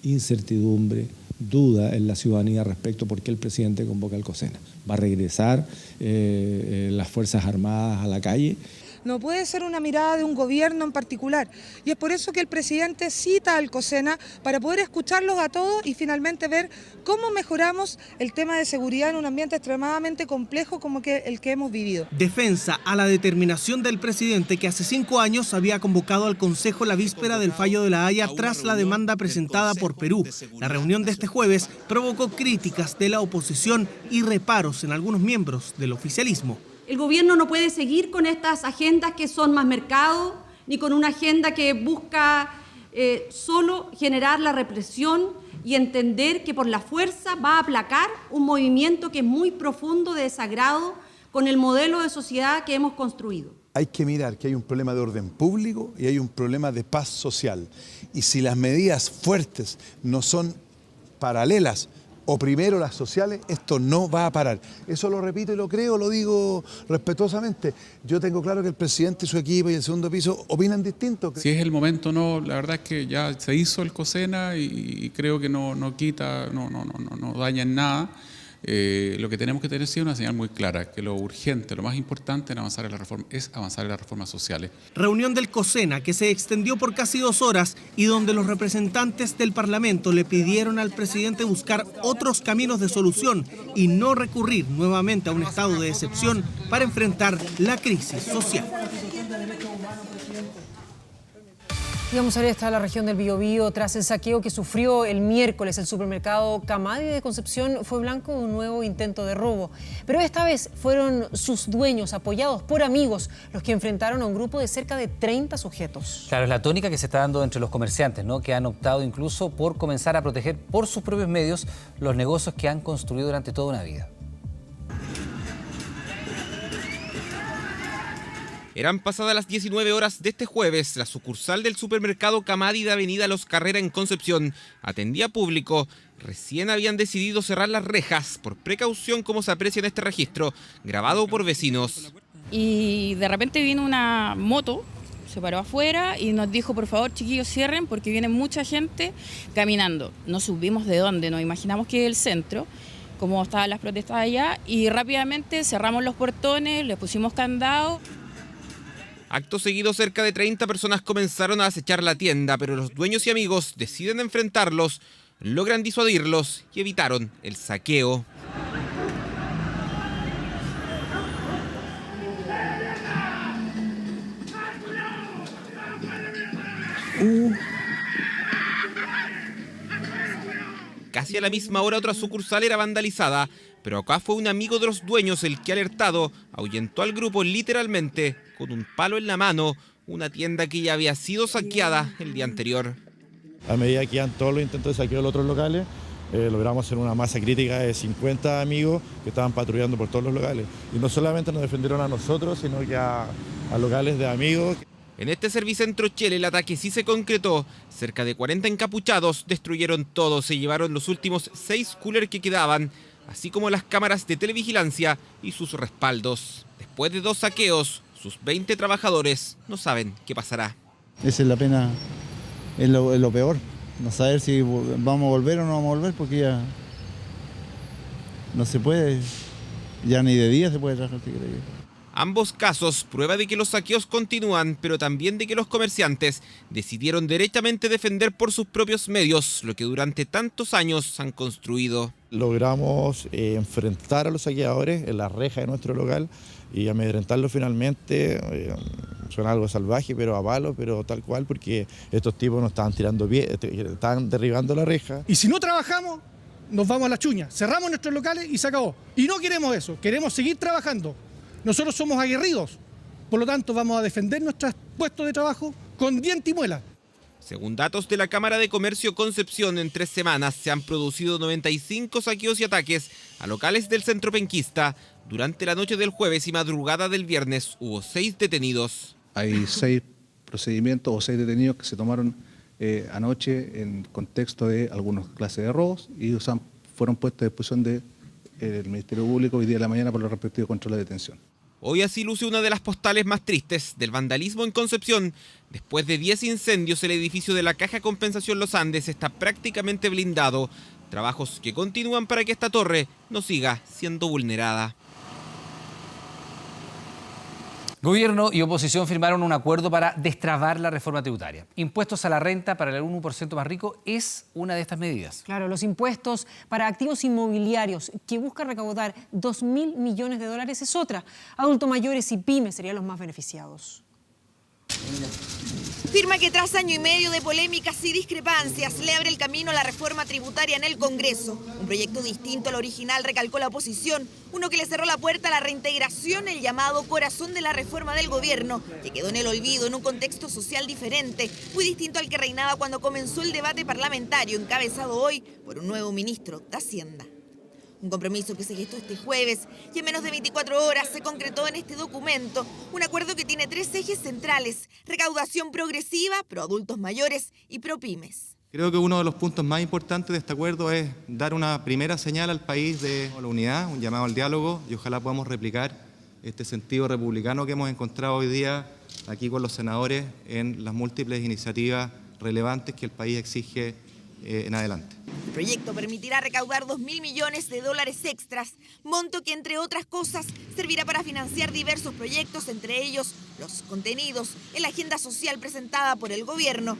incertidumbre, duda en la ciudadanía respecto a por qué el presidente convoca al COSENA. ¿Va a regresar las Fuerzas Armadas a la calle? No puede ser una mirada de un gobierno en particular. Y es por eso que el presidente cita al COSENA para poder escucharlos a todos y finalmente ver cómo mejoramos el tema de seguridad en un ambiente extremadamente complejo como el que hemos vivido. Defensa a la determinación del presidente que hace 5 años había convocado al Consejo la víspera del fallo de La Haya tras la demanda presentada por Perú. La reunión de este jueves provocó críticas de la oposición y reparos en algunos miembros del oficialismo. El gobierno no puede seguir con estas agendas que son más mercado, ni con una agenda que busca solo generar la represión y entender que por la fuerza va a aplacar un movimiento que es muy profundo de desagrado con el modelo de sociedad que hemos construido. Hay que mirar que hay un problema de orden público y hay un problema de paz social. Y si las medidas fuertes no son paralelas, o primero las sociales, esto no va a parar. Eso lo repito y lo creo, lo digo respetuosamente. Yo tengo claro que el presidente y su equipo y el segundo piso opinan distinto. Si es el momento, no, la verdad es que ya se hizo el COSENA y creo que no quita, no daña en nada. Lo que tenemos que tener sí es una señal muy clara, que lo urgente, lo más importante en avanzar en la reforma es avanzar en las reformas sociales. Reunión del COSENA que se extendió por casi 2 horas y donde los representantes del Parlamento le pidieron al presidente buscar otros caminos de solución y no recurrir nuevamente a un estado de excepción para enfrentar la crisis social. Y vamos a ver, está la región del Biobío. Tras el saqueo que sufrió el miércoles el supermercado Camadi de Concepción, fue blanco de un nuevo intento de robo. Pero esta vez fueron sus dueños, apoyados por amigos, los que enfrentaron a un grupo de cerca de 30 sujetos. Claro, es la tónica que se está dando entre los comerciantes, ¿no? Que han optado incluso por comenzar a proteger por sus propios medios los negocios que han construido durante toda una vida. Eran pasadas las 19 horas de este jueves, la sucursal del supermercado Camadi de Avenida Los Carrera en Concepción atendía público. Recién habían decidido cerrar las rejas por precaución, como se aprecia en este registro, grabado por vecinos. Y de repente vino una moto, se paró afuera y nos dijo, por favor, chiquillos, cierren porque viene mucha gente caminando. No supimos de dónde, nos imaginamos que es el centro, como estaban las protestas allá, y rápidamente cerramos los portones, le pusimos candado. Acto seguido, cerca de 30 personas comenzaron a acechar la tienda, pero los dueños y amigos deciden enfrentarlos, logran disuadirlos y evitaron el saqueo. Casi a la misma hora otra sucursal era vandalizada, pero acá fue un amigo de los dueños el que, alertado, ahuyentó al grupo literalmente con un palo en la mano, una tienda que ya había sido saqueada el día anterior. A medida que iban todos los intentos de saqueo de los otros locales, logramos hacer una masa crítica de 50 amigos que estaban patrullando por todos los locales. Y no solamente nos defendieron a nosotros, sino que a locales de amigos. En este Servicentro Chile el ataque sí se concretó. Cerca de 40 encapuchados destruyeron todo. Se llevaron los últimos 6 coolers que quedaban, así como las cámaras de televigilancia y sus respaldos. Después de 2 saqueos, sus 20 trabajadores no saben qué pasará. Esa es la pena, es lo peor. No saber si vamos a volver o no vamos a volver, porque ya no se puede, ya ni de día se puede trabajar. Ambos casos, prueba de que los saqueos continúan, pero también de que los comerciantes decidieron derechamente defender por sus propios medios lo que durante tantos años han construido. Logramos enfrentar a los saqueadores en la reja de nuestro local y amedrentarlos finalmente. Suena algo salvaje, pero a palo, pero tal cual, porque estos tipos nos estaban tirando pie, estaban derribando la reja. Y si no trabajamos, nos vamos a la chuña, cerramos nuestros locales y se acabó. Y no queremos eso, queremos seguir trabajando. Nosotros somos aguerridos, por lo tanto vamos a defender nuestros puestos de trabajo con diente y muela. Según datos de la Cámara de Comercio Concepción, en 3 semanas se han producido 95 saqueos y ataques a locales del centro penquista. Durante la noche del jueves y madrugada del viernes hubo 6 detenidos. Hay 6 procedimientos o 6 detenidos que se tomaron anoche en contexto de algunas clases de robos y fueron puestos a disposición del Ministerio Público hoy día de la mañana por los respectivos controles de detención. Hoy así luce una de las postales más tristes del vandalismo en Concepción. Después de 10 incendios, el edificio de la Caja Compensación Los Andes está prácticamente blindado. Trabajos que continúan para que esta torre no siga siendo vulnerada. Gobierno y oposición firmaron un acuerdo para destrabar la reforma tributaria. Impuestos a la renta para el 1% más rico es una de estas medidas. Claro, los impuestos para activos inmobiliarios que busca recaudar 2.000 millones de dólares es otra. Adultos mayores y pymes serían los más beneficiados. Firma que tras año y medio de polémicas y discrepancias le abre el camino a la reforma tributaria en el Congreso. Un proyecto distinto al original, recalcó la oposición, uno que le cerró la puerta a la reintegración, el llamado corazón de la reforma del gobierno, que quedó en el olvido en un contexto social diferente, muy distinto al que reinaba cuando comenzó el debate parlamentario, encabezado hoy por un nuevo ministro de Hacienda. Un compromiso que se gestó este jueves y en menos de 24 horas se concretó en este documento. Un acuerdo que tiene 3 ejes centrales: recaudación progresiva, pro adultos mayores y pro pymes. Creo que uno de los puntos más importantes de este acuerdo es dar una primera señal al país de la unidad, un llamado al diálogo, y ojalá podamos replicar este sentido republicano que hemos encontrado hoy día aquí con los senadores en las múltiples iniciativas relevantes que el país exige en adelante. El proyecto permitirá recaudar 2.000 millones de dólares extras, monto que, entre otras cosas, servirá para financiar diversos proyectos, entre ellos los contenidos en la agenda social presentada por el gobierno.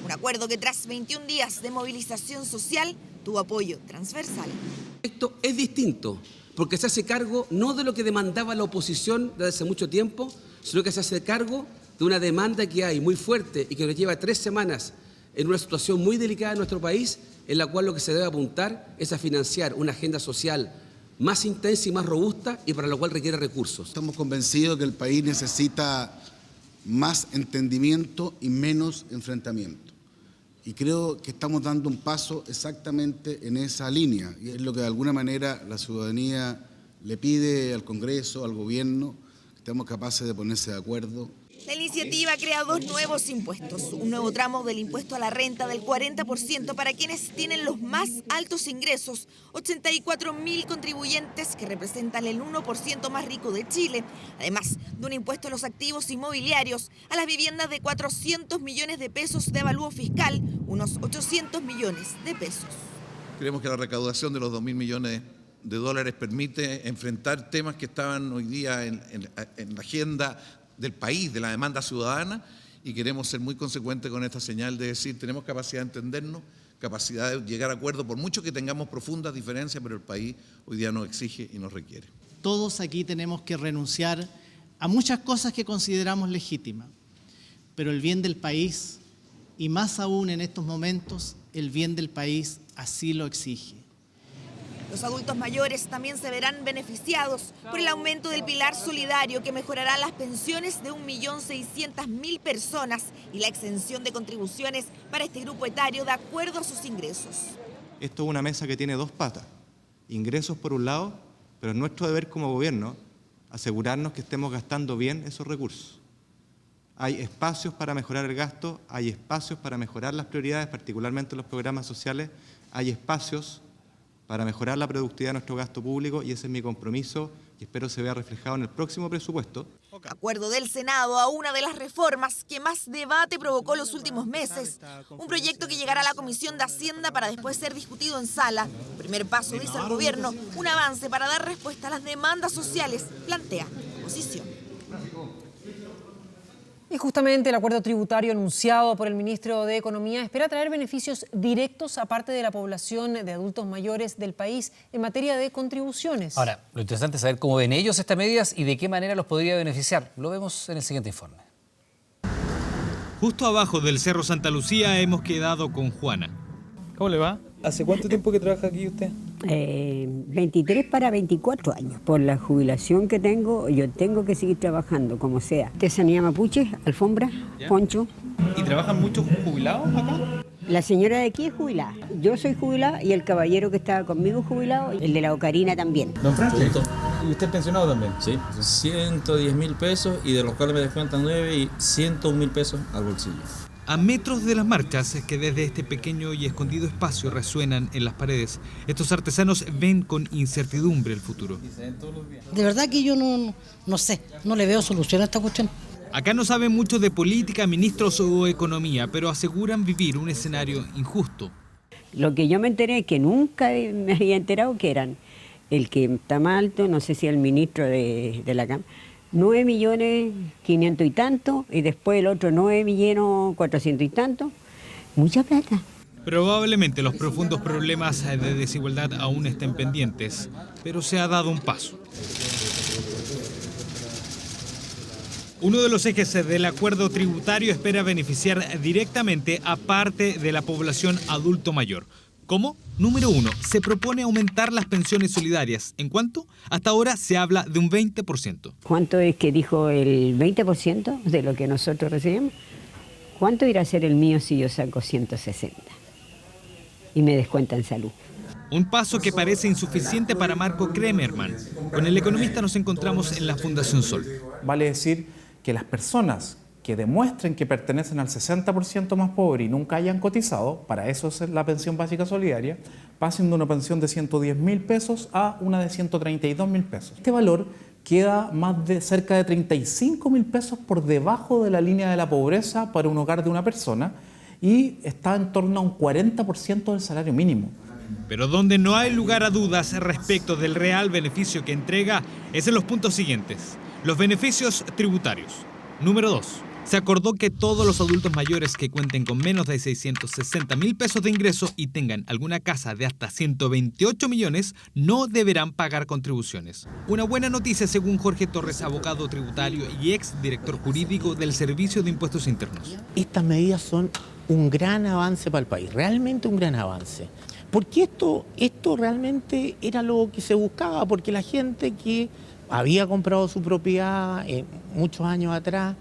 Un acuerdo que tras 21 días de movilización social tuvo apoyo transversal. Esto es distinto, porque se hace cargo no de lo que demandaba la oposición desde hace mucho tiempo, sino que se hace cargo de una demanda que hay muy fuerte y que nos lleva 3 semanas en una situación muy delicada en nuestro país, en la cual lo que se debe apuntar es a financiar una agenda social más intensa y más robusta y para lo cual requiere recursos. Estamos convencidos que el país necesita más entendimiento y menos enfrentamiento. Y creo que estamos dando un paso exactamente en esa línea. Y es lo que de alguna manera la ciudadanía le pide al Congreso, al Gobierno, que estemos capaces de ponerse de acuerdo. La iniciativa crea 2 nuevos impuestos. Un nuevo tramo del impuesto a la renta del 40% para quienes tienen los más altos ingresos, 84.000 contribuyentes que representan el 1% más rico de Chile. Además de un impuesto a los activos inmobiliarios, a las viviendas de 400 millones de pesos de avalúo fiscal, unos 800 millones de pesos. Creemos que la recaudación de los 2.000 millones de dólares permite enfrentar temas que estaban hoy día en la agenda del país, de la demanda ciudadana, y queremos ser muy consecuentes con esta señal de decir, tenemos capacidad de entendernos, capacidad de llegar a acuerdos, por mucho que tengamos profundas diferencias, pero el país hoy día nos exige y nos requiere. Todos aquí tenemos que renunciar a muchas cosas que consideramos legítimas, pero el bien del país, y más aún en estos momentos, el bien del país así lo exige. Los adultos mayores también se verán beneficiados por el aumento del pilar solidario que mejorará las pensiones de 1.600.000 personas y la exención de contribuciones para este grupo etario de acuerdo a sus ingresos. esto es una mesa que tiene dos patas. Ingresos por un lado, pero es nuestro deber como gobierno asegurarnos que estemos gastando bien esos recursos. Hay espacios para mejorar el gasto, hay espacios para mejorar las prioridades, particularmente los programas sociales, hay espacios para mejorar la productividad de nuestro gasto público y ese es mi compromiso y espero se vea reflejado en el próximo presupuesto. Acuerdo del Senado a una de las reformas que más debate provocó los últimos meses. Un proyecto que llegará a la Comisión de Hacienda para después ser discutido en sala. Primer paso, dice el gobierno, un avance para dar respuesta a las demandas sociales, plantea la oposición. Y justamente el acuerdo tributario anunciado por el ministro de Economía espera traer beneficios directos a parte de la población de adultos mayores del país en materia de contribuciones. Ahora, lo interesante es saber cómo ven ellos estas medidas y de qué manera los podría beneficiar. Lo vemos en el siguiente informe. Justo abajo del Cerro Santa Lucía hemos quedado con Juana. ¿Cómo le va? ¿Hace cuánto tiempo que trabaja aquí usted? 23 para 24 años. Por la jubilación que tengo, yo tengo que seguir trabajando, como sea. Artesanía mapuche, alfombra, ¿Ya? poncho. ¿Y trabajan muchos jubilados acá? La señora de aquí es jubilada. Yo soy jubilada y el caballero que estaba conmigo es jubilado, el de la ocarina también. Don Francisco. ¿Y usted es pensionado también? Sí, 110.000 pesos y de los cuales me descuentan 9 y 101.000 pesos al bolsillo. A metros de las marchas que desde este pequeño y escondido espacio resuenan en las paredes, estos artesanos ven con incertidumbre el futuro. De verdad que yo no sé, no le veo solución a esta cuestión. Acá no saben mucho de política, ministros o economía, pero aseguran vivir un escenario injusto. Lo que yo me enteré, que nunca me había enterado, que eran el que está más alto, no sé si el ministro de la Cámara, 9.500.000 y tanto, y después el otro 9.400.000 y tanto. Mucha plata. Probablemente los profundos problemas de desigualdad aún estén pendientes, pero se ha dado un paso. Uno de los ejes del acuerdo tributario espera beneficiar directamente a parte de la población adulto mayor. ¿Cómo? Número 1, se propone aumentar las pensiones solidarias. ¿En cuánto? Hasta ahora se habla de un 20%. ¿Cuánto es que dijo el 20% de lo que nosotros recibimos? ¿Cuánto irá a ser el mío si yo saco 160? Y me descuentan salud. Un paso que parece insuficiente para Marco Kremerman. Con el economista nos encontramos en la Fundación Sol. Vale decir que las personas que demuestren que pertenecen al 60% más pobre y nunca hayan cotizado, para eso es la pensión básica solidaria, pasen de una pensión de 110.000 pesos a una de 132.000 pesos. Este valor queda más de cerca de 35.000 pesos por debajo de la línea de la pobreza para un hogar de una persona y está en torno a un 40% del salario mínimo. Pero donde no hay lugar a dudas respecto del real beneficio que entrega es en los puntos siguientes. Los beneficios tributarios. Número 2. Se acordó que todos los adultos mayores que cuenten con menos de 660.000 pesos de ingreso y tengan alguna casa de hasta 128 millones no deberán pagar contribuciones. Una buena noticia según Jorge Torres, abogado tributario y ex director jurídico del Servicio de Impuestos Internos. Estas medidas son un gran avance para el país, realmente un gran avance. Porque esto realmente era lo que se buscaba, porque la gente que había comprado su propiedad muchos años atrás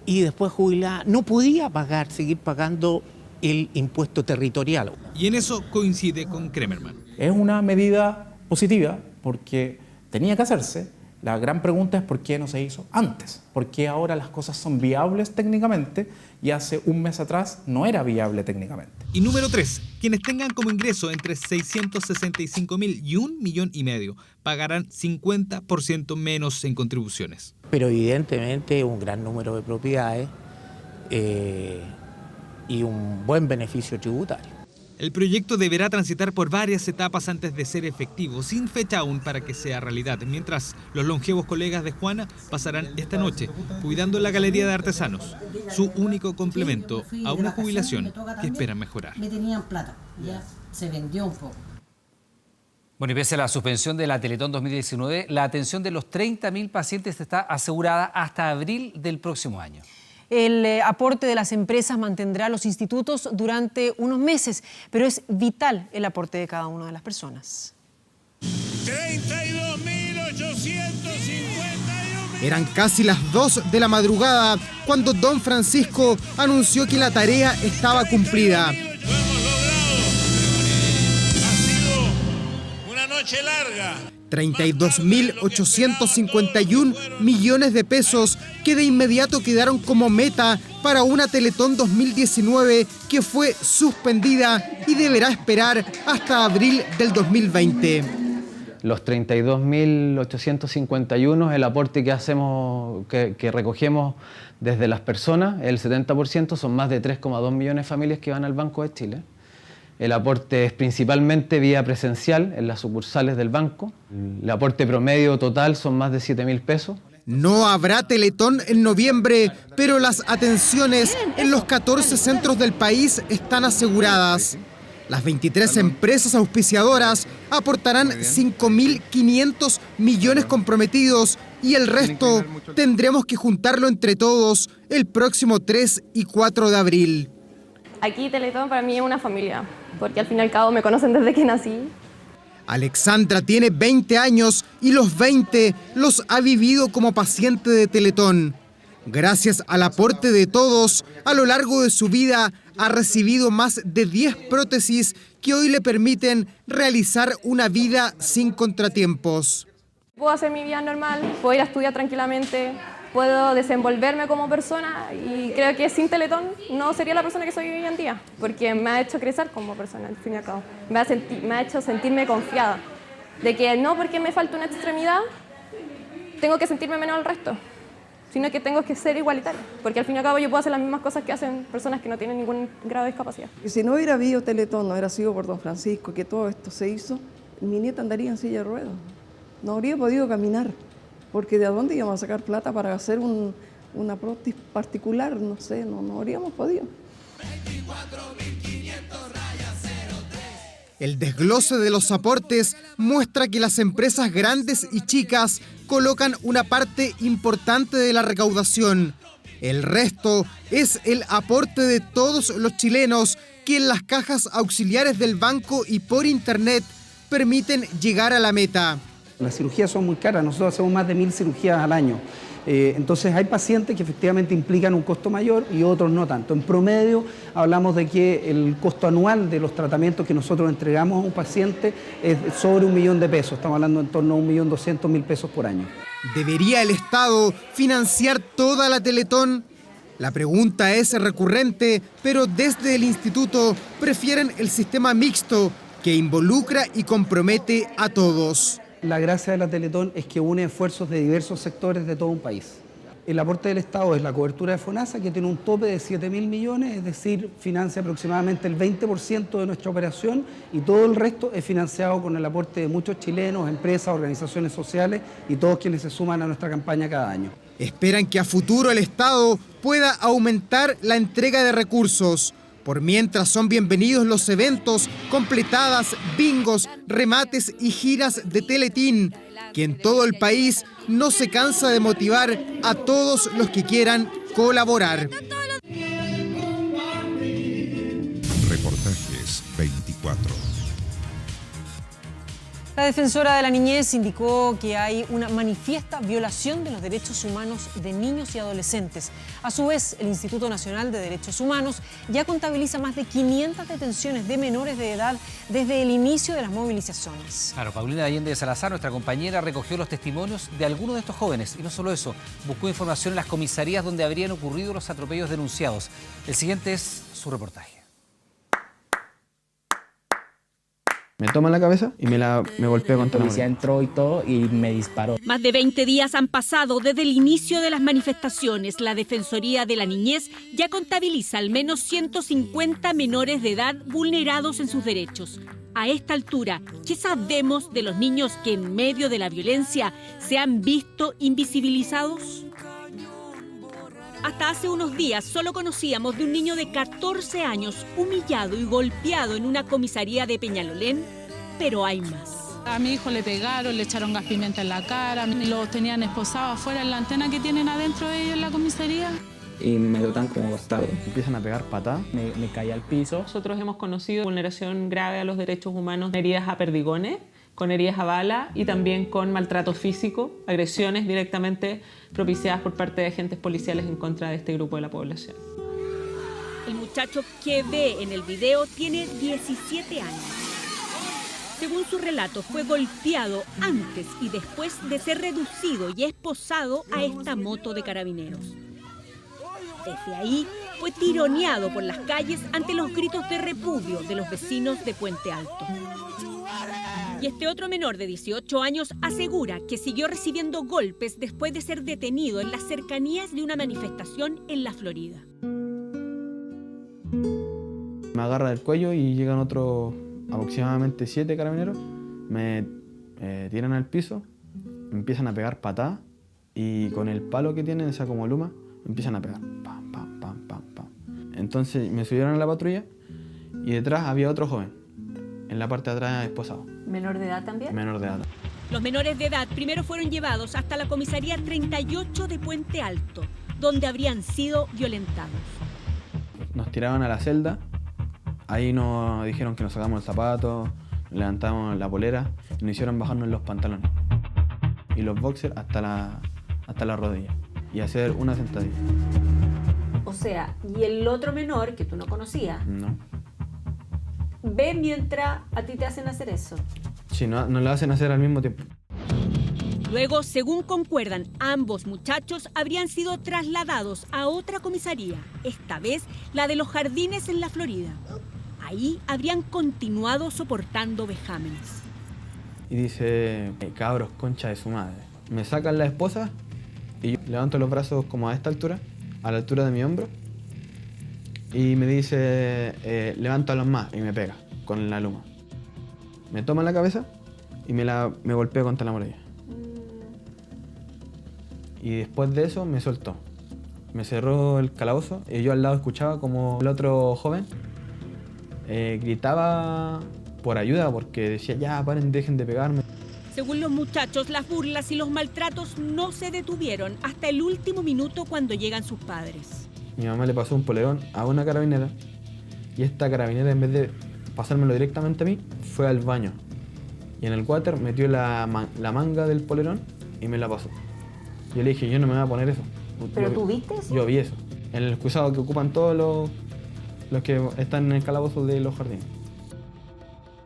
y después jubilada, no podía seguir pagando el impuesto territorial. Y en eso coincide con Kremerman. Es una medida positiva porque tenía que hacerse. La gran pregunta es por qué no se hizo antes, por qué ahora las cosas son viables técnicamente y hace un mes atrás no era viable técnicamente. Y número 3, quienes tengan como ingreso entre 665.000 y 1,5 millones pagarán 50% menos en contribuciones. Pero evidentemente un gran número de propiedades y un buen beneficio tributario. El proyecto deberá transitar por varias etapas antes de ser efectivo, sin fecha aún para que sea realidad, mientras los longevos colegas de Juana pasarán esta noche cuidando la Galería de Artesanos, su único complemento a una jubilación que esperan mejorar. Me tenían plata, ya se vendió un poco. Bueno, y pese a la suspensión de la Teletón 2019, la atención de los 30.000 pacientes está asegurada hasta abril del próximo año. El aporte de las empresas mantendrá los institutos durante unos meses, pero es vital el aporte de cada una de las personas. 32.851. Eran casi las 2 de la madrugada cuando don Francisco anunció que la tarea estaba cumplida. noche larga. 32.851 millones de pesos que de inmediato quedaron como meta para una Teletón 2019 que fue suspendida y deberá esperar hasta abril del 2020. Los 32.851 es el aporte que hacemos, que recogemos desde las personas. El 70% son más de 3,2 millones de familias que van al Banco de Chile. El aporte es principalmente vía presencial en las sucursales del banco. El aporte promedio total son más de 7.000 pesos. No habrá Teletón en noviembre, pero las atenciones en los 14 centros del país están aseguradas. Las 23 empresas auspiciadoras aportarán 5.500 millones comprometidos y el resto tendremos que juntarlo entre todos el próximo 3 y 4 de abril. Aquí Teletón para mí es una familia, porque al fin y al cabo me conocen desde que nací. Alexandra tiene 20 años y los 20 los ha vivido como paciente de Teletón. Gracias al aporte de todos, a lo largo de su vida ha recibido más de 10 prótesis que hoy le permiten realizar una vida sin contratiempos. Puedo hacer mi vida normal, puedo ir a estudiar tranquilamente, puedo desenvolverme como persona y creo que sin Teletón no sería la persona que soy hoy en día, porque me ha hecho crecer como persona, al fin y al cabo. Me ha hecho sentirme confiada, de que no porque me falta una extremidad tengo que sentirme menos al resto, sino que tengo que ser igualitaria, porque al fin y al cabo yo puedo hacer las mismas cosas que hacen personas que no tienen ningún grado de discapacidad. Y si no hubiera habido Teletón, no hubiera sido por don Francisco, que todo esto se hizo, mi nieta andaría en silla de ruedas, no habría podido caminar, porque ¿de dónde íbamos a sacar plata para hacer una prótesis particular? No sé, no habríamos podido. El desglose de los aportes muestra que las empresas grandes y chicas colocan una parte importante de la recaudación. El resto es el aporte de todos los chilenos que en las cajas auxiliares del banco y por internet permiten llegar a la meta. Las cirugías son muy caras, nosotros hacemos más de 1.000 cirugías al año. Entonces hay pacientes que efectivamente implican un costo mayor y otros no tanto. En promedio hablamos de que el costo anual de los tratamientos que nosotros entregamos a un paciente es sobre $1 millón de pesos. Estamos hablando en torno a 1.200.000 pesos por año. ¿Debería el Estado financiar toda la Teletón? La pregunta es recurrente, pero desde el instituto prefieren el sistema mixto que involucra y compromete a todos. La gracia de la Teletón es que une esfuerzos de diversos sectores de todo un país. El aporte del Estado es la cobertura de FONASA, que tiene un tope de 7.000 millones, es decir, financia aproximadamente el 20% de nuestra operación y todo el resto es financiado con el aporte de muchos chilenos, empresas, organizaciones sociales y todos quienes se suman a nuestra campaña cada año. Esperan que a futuro el Estado pueda aumentar la entrega de recursos. Por mientras son bienvenidos los eventos, completadas, bingos, remates y giras de Teletín, que en todo el país no se cansa de motivar a todos los que quieran colaborar. Reportajes 24. La defensora de la niñez indicó que hay una manifiesta violación de los derechos humanos de niños y adolescentes. A su vez, el Instituto Nacional de Derechos Humanos ya contabiliza más de 500 detenciones de menores de edad desde el inicio de las movilizaciones. Claro, Paulina Allende de Salazar, nuestra compañera, recogió los testimonios de algunos de estos jóvenes y no solo eso, buscó información en las comisarías donde habrían ocurrido los atropellos denunciados. El siguiente es su reportaje. Me toma la cabeza y me golpea contra la policía entró y todo y me disparó. Más de 20 días han pasado desde el inicio de las manifestaciones. La Defensoría de la Niñez ya contabiliza al menos 150 menores de edad vulnerados en sus derechos. A esta altura, ¿qué sabemos de los niños que en medio de la violencia se han visto invisibilizados? Hasta hace unos días solo conocíamos de un niño de 14 años humillado y golpeado en una comisaría de Peñalolén, pero hay más. A mi hijo le pegaron, le echaron gas pimienta en la cara, los tenían esposados afuera en la antena que tienen adentro de ellos en la comisaría. Y me botan como bastardo. Empiezan a pegar patadas. Me caí al piso. Nosotros hemos conocido vulneración grave a los derechos humanos, heridas a perdigones, con heridas a bala y también con maltrato físico, agresiones directamente propiciadas por parte de agentes policiales en contra de este grupo de la población. El muchacho que ve en el video tiene 17 años. Según su relato, fue golpeado antes y después de ser reducido y esposado a esta moto de carabineros. Desde ahí fue tironeado por las calles ante los gritos de repudio de los vecinos de Puente Alto. Y este otro menor de 18 años asegura que siguió recibiendo golpes después de ser detenido en las cercanías de una manifestación en la Florida. Me agarra del cuello y llegan otros aproximadamente 7 carabineros, me tiran al piso, me empiezan a pegar patadas y con el palo que tienen, esa como luma, me empiezan a pegar. Pam, pam, pam, pam, pam. Entonces me subieron a la patrulla y detrás había otro joven, en la parte de atrás esposado. ¿Menor de edad también? Menor de edad. Los menores de edad primero fueron llevados hasta la comisaría 38 de Puente Alto, donde habrían sido violentados. Nos tiraron a la celda, ahí nos dijeron que nos sacamos el zapato, levantamos la polera y nos hicieron bajarnos los pantalones y los boxers hasta la rodilla y hacer una sentadilla. O sea, ¿y el otro menor que tú no conocías? No. ¿Ve mientras a ti te hacen hacer eso? Sí, no lo hacen hacer al mismo tiempo. Luego, según concuerdan, ambos muchachos habrían sido trasladados a otra comisaría, esta vez la de Los Jardines en la Florida. Ahí habrían continuado soportando vejámenes. Y dice, cabros, concha de su madre. Me sacan la esposa y yo levanto los brazos como a esta altura, a la altura de mi hombro. Y me dice, levántalos más, y me pega con la luma. Me toma la cabeza y me golpea contra la muralla. Y después de eso me soltó. Me cerró el calabozo y yo al lado escuchaba como el otro joven gritaba por ayuda porque decía, ya, paren, dejen de pegarme. Según los muchachos, las burlas y los maltratos no se detuvieron hasta el último minuto cuando llegan sus padres. Mi mamá le pasó un polerón a una carabinera y esta carabinera, en vez de pasármelo directamente a mí, fue al baño. Y en el water metió la manga del polerón y me la pasó. Yo le dije, yo no me voy a poner eso. ¿Pero tú viste eso? Yo vi eso. En el excusado que ocupan todos los que están en el calabozo de Los Jardines.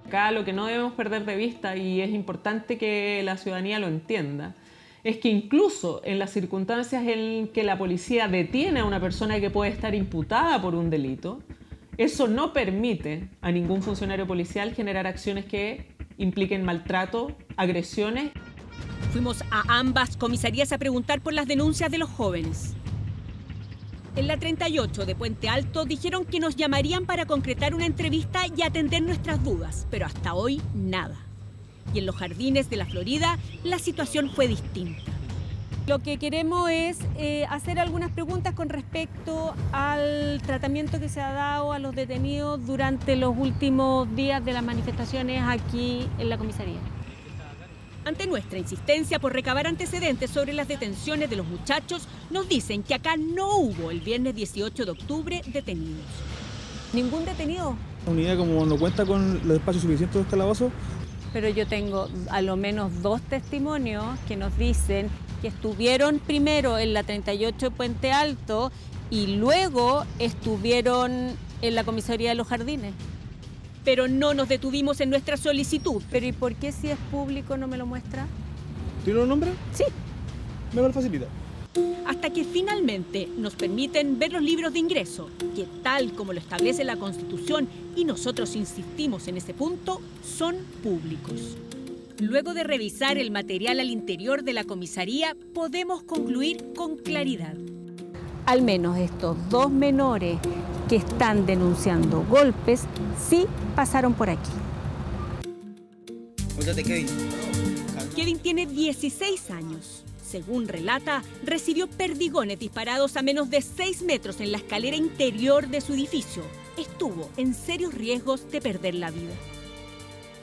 Acá lo que no debemos perder de vista, y es importante que la ciudadanía lo entienda, es que incluso en las circunstancias en que la policía detiene a una persona que puede estar imputada por un delito, eso no permite a ningún funcionario policial generar acciones que impliquen maltrato, agresiones. Fuimos a ambas comisarías a preguntar por las denuncias de los jóvenes. En la 38 de Puente Alto dijeron que nos llamarían para concretar una entrevista y atender nuestras dudas, pero hasta hoy nada. Y en Los Jardines de la Florida la situación fue distinta. Lo que queremos es hacer algunas preguntas con respecto al tratamiento que se ha dado a los detenidos durante los últimos días de las manifestaciones aquí en la comisaría. Ante nuestra insistencia por recabar antecedentes sobre las detenciones de los muchachos, nos dicen que acá no hubo el viernes 18 de octubre detenidos. ¿Ningún detenido? La unidad como no cuenta con los espacios suficientes de los calabozos. Pero yo tengo a lo menos 2 testimonios que nos dicen que estuvieron primero en la 38 de Puente Alto y luego estuvieron en la comisaría de Los Jardines. Pero no nos detuvimos en nuestra solicitud. ¿Pero y por qué si es público no me lo muestra? ¿Tiene un nombre? Sí. Me lo facilita. Hasta que finalmente nos permiten ver los libros de ingreso, que tal como lo establece la Constitución, y nosotros insistimos en ese punto, son públicos. Luego de revisar el material al interior de la comisaría, podemos concluir con claridad. Al menos estos 2 menores que están denunciando golpes sí pasaron por aquí. Kevin tiene 16 años. Según relata, recibió perdigones disparados a menos de 6 metros en la escalera interior de su edificio. Estuvo en serios riesgos de perder la vida.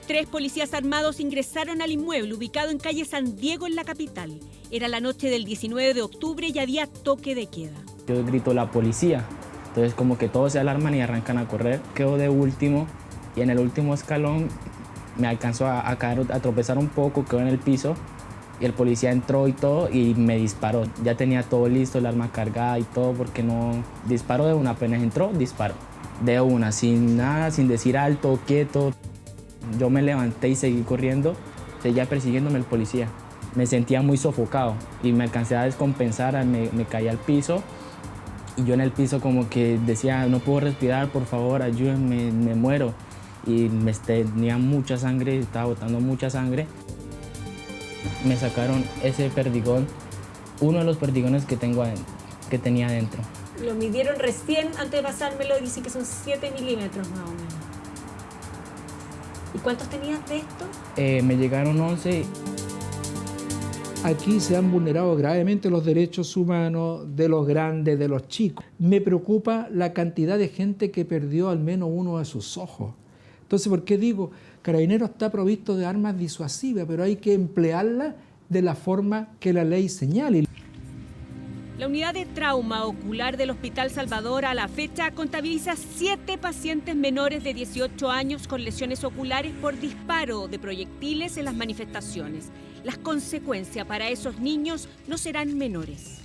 3 policías armados ingresaron al inmueble ubicado en calle San Diego en la capital. Era la noche del 19 de octubre y había toque de queda. Yo grito la policía, entonces como que todos se alarman y arrancan a correr. Quedo de último y en el último escalón me alcanzó a caer, a tropezar un poco, quedó en el piso y el policía entró y todo y me disparó. Ya tenía todo listo, el arma cargada y todo porque no disparó de una, apenas entró, disparó. De una, sin nada, sin decir alto, quieto. Yo me levanté y seguí corriendo, seguía persiguiéndome el policía. Me sentía muy sofocado y me alcancé a descompensar, me caí al piso y yo en el piso como que decía, no puedo respirar, por favor, ayúdenme, me muero. Y tenía mucha sangre, estaba botando mucha sangre. Me sacaron ese perdigón, uno de los perdigones que tenía adentro. Lo midieron recién antes de pasármelo y dicen que son 7 milímetros más o menos. ¿Y cuántos tenías de esto? Me llegaron 11. Aquí se han vulnerado gravemente los derechos humanos de los grandes, de los chicos. Me preocupa la cantidad de gente que perdió al menos uno de sus ojos. Entonces, ¿por qué digo? Carabineros está provisto de armas disuasivas, pero hay que emplearlas de la forma que la ley señale. La unidad de trauma ocular del Hospital Salvador a la fecha contabiliza 7 pacientes menores de 18 años con lesiones oculares por disparo de proyectiles en las manifestaciones. Las consecuencias para esos niños no serán menores.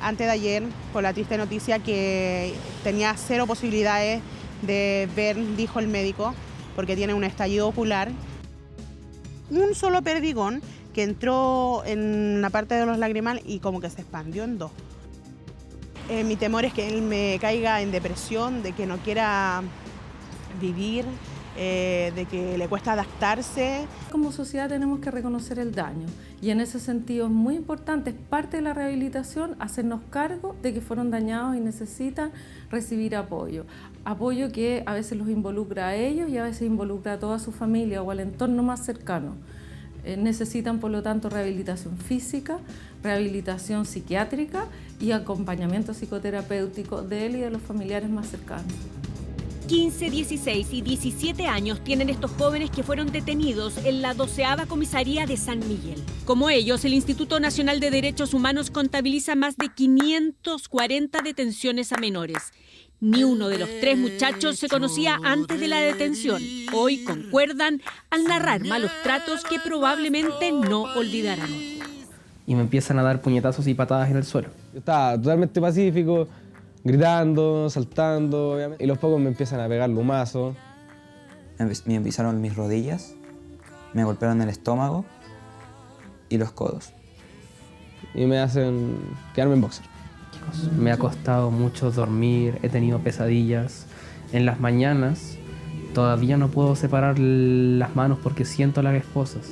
Antes de ayer, con la triste noticia que tenía 0 posibilidades de ver, dijo el médico, porque tiene un estallido ocular. Un solo perdigón que entró en la parte de los lagrimales y como que se expandió en 2. Mi temor es que él me caiga en depresión, de que no quiera vivir, de que le cuesta adaptarse. Como sociedad tenemos que reconocer el daño y en ese sentido es muy importante, es parte de la rehabilitación, hacernos cargo de que fueron dañados y necesitan recibir apoyo. Apoyo que a veces los involucra a ellos y a veces involucra a toda su familia o al entorno más cercano. Necesitan, por lo tanto, rehabilitación física, rehabilitación psiquiátrica y acompañamiento psicoterapéutico de él y de los familiares más cercanos. 15, 16 y 17 años tienen estos jóvenes que fueron detenidos en la 12ª comisaría de San Miguel. Como ellos, el Instituto Nacional de Derechos Humanos contabiliza más de 540 detenciones a menores. Ni uno de los 3 muchachos se conocía antes de la detención. Hoy concuerdan al narrar malos tratos que probablemente no olvidarán. Y me empiezan a dar puñetazos y patadas en el suelo. Yo estaba totalmente pacífico, gritando, saltando, obviamente, y los pocos me empiezan a pegar lumazos. Me pisaron mis rodillas, me golpearon el estómago y los codos. Y me hacen quedarme en boxer. Me ha costado mucho dormir, he tenido pesadillas. En las mañanas todavía no puedo separar las manos porque siento las esposas.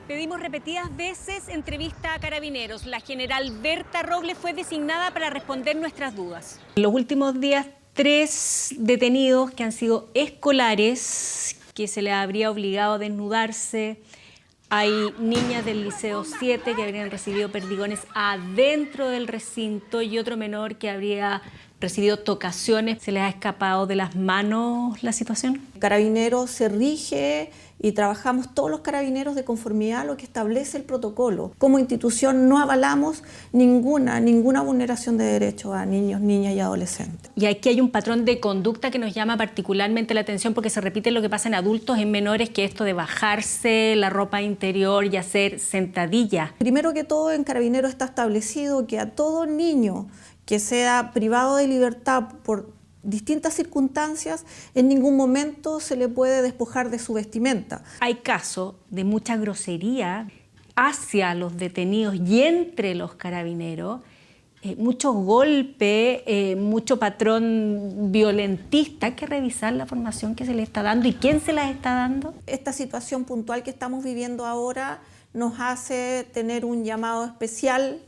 Pedimos repetidas veces entrevista a Carabineros. La general Berta Robles fue designada para responder nuestras dudas. En los últimos días, 3 detenidos que han sido escolares, que se les habría obligado a desnudarse. Hay niñas del Liceo 7 que habrían recibido perdigones adentro del recinto y otro menor que habría recibido tocaciones. ¿Se les ha escapado de las manos la situación? Carabineros se rige y trabajamos todos los carabineros de conformidad a lo que establece el protocolo. Como institución no avalamos ninguna vulneración de derechos a niños, niñas y adolescentes. Y aquí hay un patrón de conducta que nos llama particularmente la atención porque se repite lo que pasa en adultos, en menores, que esto de bajarse la ropa interior y hacer sentadillas. Primero que todo, en Carabineros está establecido que a todo niño que sea privado de libertad por distintas circunstancias, en ningún momento se le puede despojar de su vestimenta. Hay casos de mucha grosería hacia los detenidos y entre los carabineros, mucho golpe, mucho patrón violentista. Hay que revisar la formación que se le está dando y quién se la está dando. Esta situación puntual que estamos viviendo ahora nos hace tener un llamado especial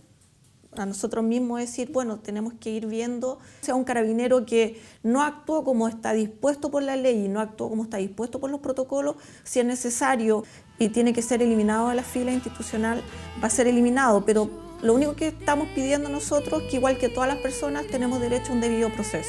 a nosotros mismos, decir, bueno, tenemos que ir viendo, sea un carabinero que no actuó como está dispuesto por la ley y no actuó como está dispuesto por los protocolos, si es necesario y tiene que ser eliminado de la fila institucional, va a ser eliminado, pero lo único que estamos pidiendo nosotros, que igual que todas las personas, tenemos derecho a un debido proceso.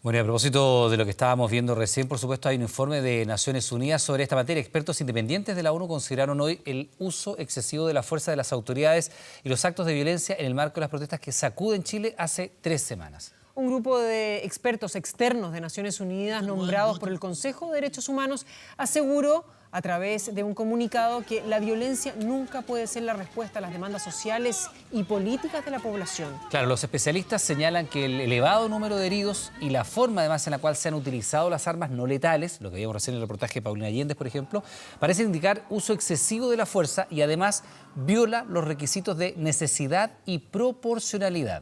Bueno, y a propósito de lo que estábamos viendo recién, por supuesto, hay un informe de Naciones Unidas sobre esta materia. Expertos independientes de la ONU consideraron hoy el uso excesivo de la fuerza de las autoridades y los actos de violencia en el marco de las protestas que sacuden Chile hace 3 semanas. Un grupo de expertos externos de Naciones Unidas nombrados por el Consejo de Derechos Humanos aseguró a través de un comunicado que la violencia nunca puede ser la respuesta a las demandas sociales y políticas de la población. Claro, los especialistas señalan que el elevado número de heridos y la forma además en la cual se han utilizado las armas no letales, lo que vimos recién en el reportaje de Paulina Allende, por ejemplo, parece indicar uso excesivo de la fuerza y además viola los requisitos de necesidad y proporcionalidad.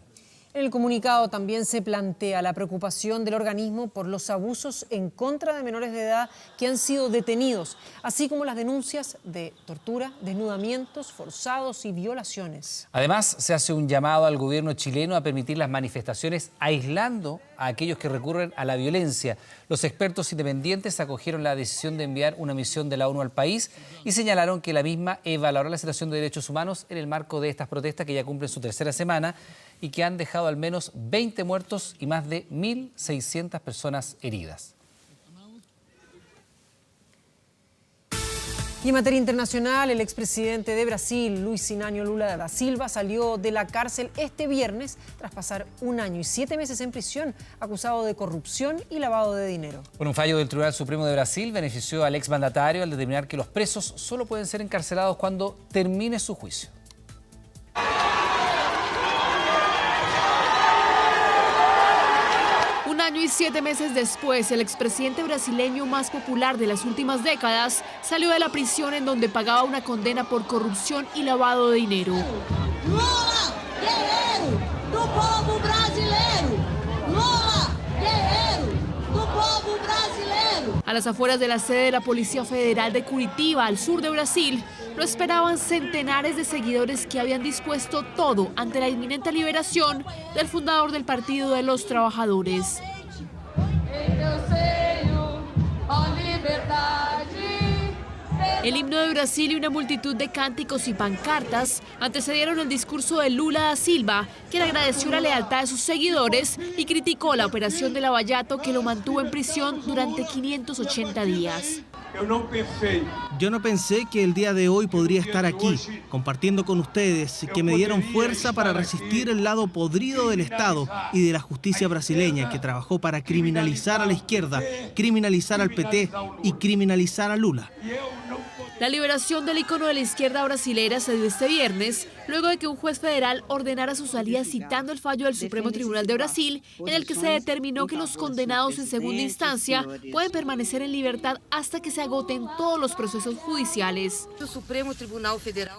En el comunicado también se plantea la preocupación del organismo por los abusos en contra de menores de edad que han sido detenidos, así como las denuncias de tortura, desnudamientos forzados y violaciones. Además, se hace un llamado al gobierno chileno a permitir las manifestaciones aislando a aquellos que recurren a la violencia. Los expertos independientes acogieron la decisión de enviar una misión de la ONU al país y señalaron que la misma evaluará la situación de derechos humanos en el marco de estas protestas que ya cumplen su tercera semana y que han dejado al menos 20 muertos y más de 1.600 personas heridas. Y en materia internacional, el expresidente de Brasil, Luiz Inácio Lula da Silva, salió de la cárcel este viernes tras pasar 1 año y 7 meses en prisión, acusado de corrupción y lavado de dinero. Bueno, un fallo del Tribunal Supremo de Brasil benefició al exmandatario al determinar que los presos solo pueden ser encarcelados cuando termine su juicio. 1 año y 7 meses después, el expresidente brasileño más popular de las últimas décadas salió de la prisión en donde pagaba una condena por corrupción y lavado de dinero. Lula, guerreiro do povo brasileiro. Lula, guerreiro do povo brasileiro. A las afueras de la sede de la Policía Federal de Curitiba, al sur de Brasil, lo esperaban centenares de seguidores que habían dispuesto todo ante la inminente liberación del fundador del Partido de los Trabajadores. El himno de Brasil y una multitud de cánticos y pancartas antecedieron el discurso de Lula da Silva, quien agradeció la lealtad de sus seguidores y criticó la operación de Lava Jato que lo mantuvo en prisión durante 580 días. Yo no pensé que el día de hoy podría estar aquí, compartiendo con ustedes, que me dieron fuerza para resistir el lado podrido del Estado y de la justicia brasileña, que trabajó para criminalizar a la izquierda, criminalizar al PT y criminalizar a Lula. La liberación del ícono de la izquierda brasilera se dio este viernes, luego de que un juez federal ordenara su salida citando el fallo del Supremo Tribunal de Brasil, en el que se determinó que los condenados en segunda instancia pueden permanecer en libertad hasta que se agoten todos los procesos judiciales.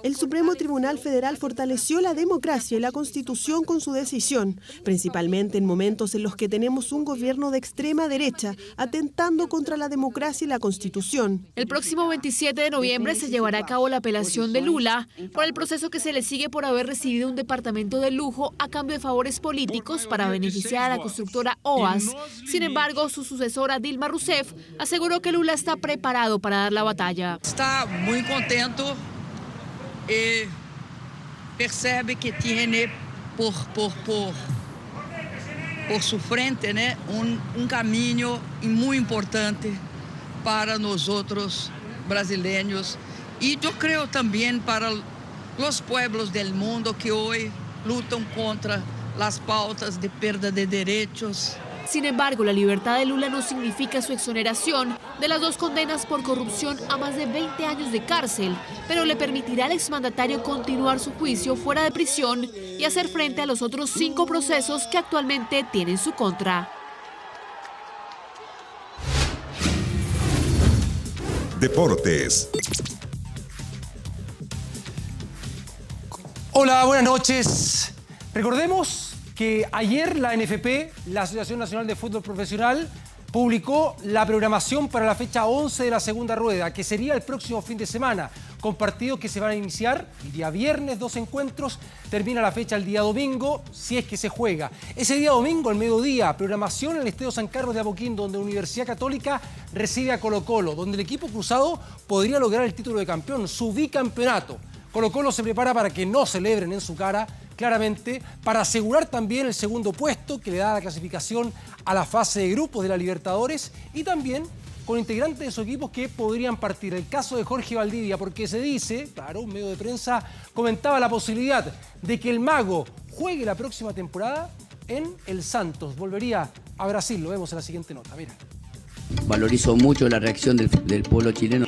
El Supremo Tribunal Federal fortaleció la democracia y la Constitución con su decisión, principalmente en momentos en los que tenemos un gobierno de extrema derecha atentando contra la democracia y la Constitución. El próximo 27 de noviembre se llevará a cabo la apelación de Lula por el proceso que se le sigue por haber recibido un departamento de lujo a cambio de favores políticos para beneficiar a la constructora OAS. Sin embargo, su sucesora Dilma Rousseff aseguró que Lula está preparado para dar la batalla. Está muy contento y percebe que tiene por su frente, né, un camino muy importante para nosotros brasileños y yo creo también para los pueblos del mundo que hoy lutan contra las pautas de pérdida de derechos. Sin embargo, la libertad de Lula no significa su exoneración de las 2 condenas por corrupción a más de 20 años de cárcel, pero le permitirá al exmandatario continuar su juicio fuera de prisión y hacer frente a los otros 5 procesos que actualmente tiene en su contra. Deportes. Hola, buenas noches. Recordemos que ayer la NFP, la Asociación Nacional de Fútbol Profesional, publicó la programación para la fecha 11 de la segunda rueda, que sería el próximo fin de semana, con partidos que se van a iniciar el día viernes, 2 encuentros, termina la fecha el día domingo, si es que se juega. Ese día domingo, al mediodía, programación en el Estadio San Carlos de Apoquindo, donde Universidad Católica recibe a Colo-Colo, donde el equipo cruzado podría lograr el título de campeón, su bicampeonato. Colo-Colo se prepara para que no celebren en su cara, claramente, para asegurar también el segundo puesto que le da la clasificación a la fase de grupos de la Libertadores y también con integrantes de sus equipos que podrían partir. El caso de Jorge Valdivia, porque se dice, claro, un medio de prensa comentaba la posibilidad de que el Mago juegue la próxima temporada en el Santos. Volvería a Brasil, lo vemos en la siguiente nota, mira. Valorizo mucho la reacción del pueblo chileno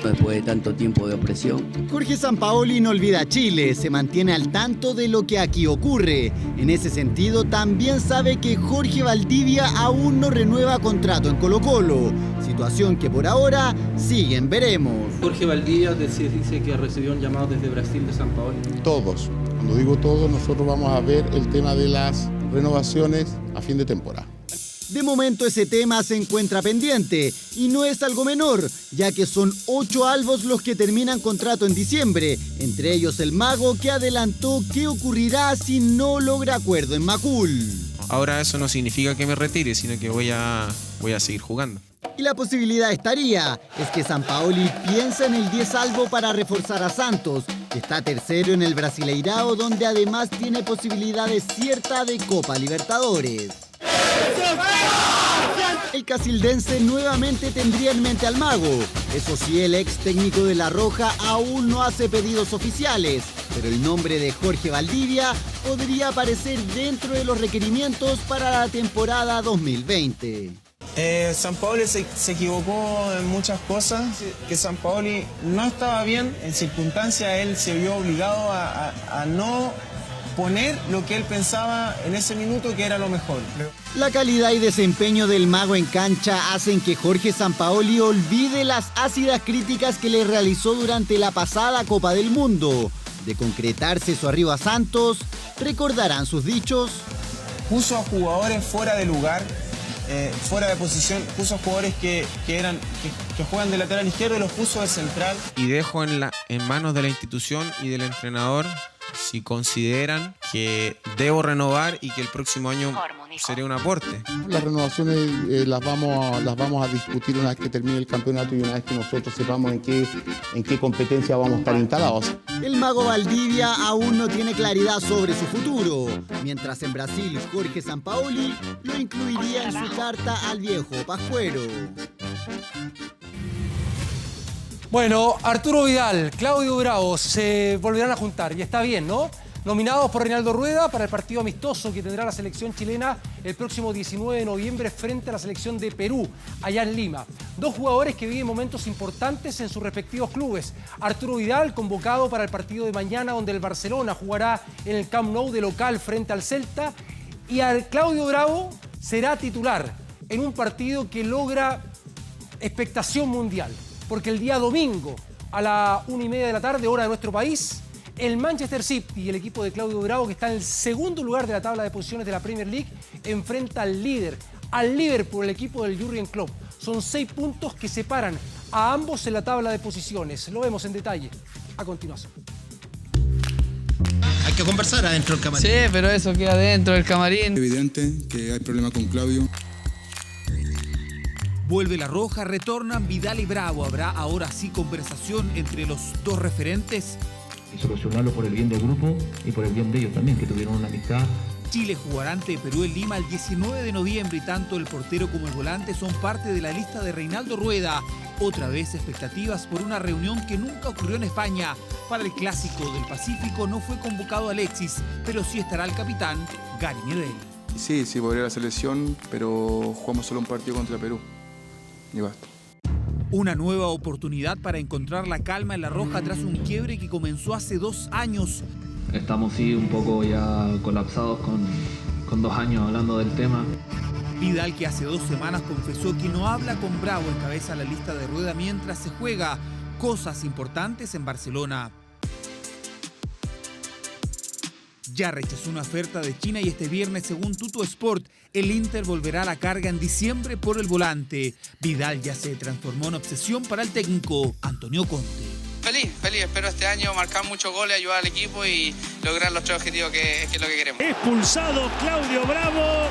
después de tanto tiempo de opresión. Jorge Sampaoli no olvida a Chile, se mantiene al tanto de lo que aquí ocurre. En ese sentido, también sabe que Jorge Valdivia aún no renueva contrato en Colo-Colo, situación que por ahora sigue en veremos. Jorge Valdivia dice que recibió un llamado desde Brasil de Sampaoli. Todos, cuando digo todos, nosotros vamos a ver el tema de las renovaciones a fin de temporada. De momento ese tema se encuentra pendiente y no es algo menor, ya que son 8 albos los que terminan contrato en diciembre, entre ellos el Mago, que adelantó qué ocurrirá si no logra acuerdo en Macul. Ahora eso no significa que me retire, sino que voy a seguir jugando. Y la posibilidad estaría, es que Sampaoli piensa en el 10 albo para reforzar a Santos, que está tercero en el Brasileirao, donde además tiene posibilidades ciertas de Copa Libertadores. El casildense nuevamente tendría en mente al Mago. Eso sí, el ex técnico de La Roja aún no hace pedidos oficiales, pero el nombre de Jorge Valdivia podría aparecer dentro de los requerimientos para la temporada 2020. Sampaoli se equivocó en muchas cosas, que Sampaoli no estaba bien, en circunstancias él se vio obligado a no poner lo que él pensaba en ese minuto que era lo mejor. La calidad y desempeño del Mago en cancha hacen que Jorge Sampaoli olvide las ácidas críticas que le realizó durante la pasada Copa del Mundo. De concretarse su arribo a Santos, recordarán sus dichos. Puso a jugadores fuera de lugar, fuera de posición, puso a jugadores que juegan de lateral izquierdo y los puso de central. Y dejo en manos de la institución y del entrenador si consideran que debo renovar y que el próximo año seré un aporte. Las renovaciones las vamos a discutir una vez que termine el campeonato y una vez que nosotros sepamos en qué competencia vamos a estar instalados. El Mago Valdivia aún no tiene claridad sobre su futuro, mientras en Brasil Jorge Sampaoli lo incluiría en su carta al viejo Pascuero. Bueno, Arturo Vidal, Claudio Bravo se volverán a juntar y está bien, ¿no? Nominados por Reinaldo Rueda para el partido amistoso que tendrá la selección chilena el próximo 19 de noviembre frente a la selección de Perú, allá en Lima. Dos jugadores que viven momentos importantes en sus respectivos clubes. Arturo Vidal, convocado para el partido de mañana, donde el Barcelona jugará en el Camp Nou de local frente al Celta. Y al Claudio Bravo será titular en un partido que logra expectación mundial. Porque el día domingo, a la 1:30 de la tarde, hora de nuestro país, el Manchester City y el equipo de Claudio Bravo, que está en el segundo lugar de la tabla de posiciones de la Premier League, enfrenta al líder, al Liverpool, el equipo del Jurgen Klopp. Son 6 puntos que separan a ambos en la tabla de posiciones. Lo vemos en detalle a continuación. Hay que conversar adentro del camarín. Sí, pero eso queda dentro del camarín. Evidente que hay problema con Claudio. Vuelve La Roja, retornan Vidal y Bravo. ¿Habrá ahora sí conversación entre los dos referentes? Y solucionarlo por el bien del grupo y por el bien de ellos también, que tuvieron una amistad. Chile jugará ante Perú en Lima el 19 de noviembre y tanto el portero como el volante son parte de la lista de Reinaldo Rueda. Otra vez expectativas por una reunión que nunca ocurrió en España. Para el Clásico del Pacífico no fue convocado Alexis, pero sí estará el capitán Gary Medel. Sí, podría la selección, pero jugamos solo un partido contra Perú. Y basta. Una nueva oportunidad para encontrar la calma en La Roja tras un quiebre que comenzó hace 2 años. Estamos sí un poco ya colapsados con 2 años hablando del tema. Vidal, que hace 2 semanas confesó que no habla con Bravo, encabeza la lista de Rueda mientras se juega cosas importantes en Barcelona. Ya rechazó una oferta de China y este viernes, según Tutto Sport, el Inter volverá a la carga en diciembre por el volante. Vidal ya se transformó en obsesión para el técnico Antonio Conte. Feliz, espero este año marcar muchos goles, ayudar al equipo y lograr los 3 objetivos que es lo que queremos. Expulsado Claudio Bravo.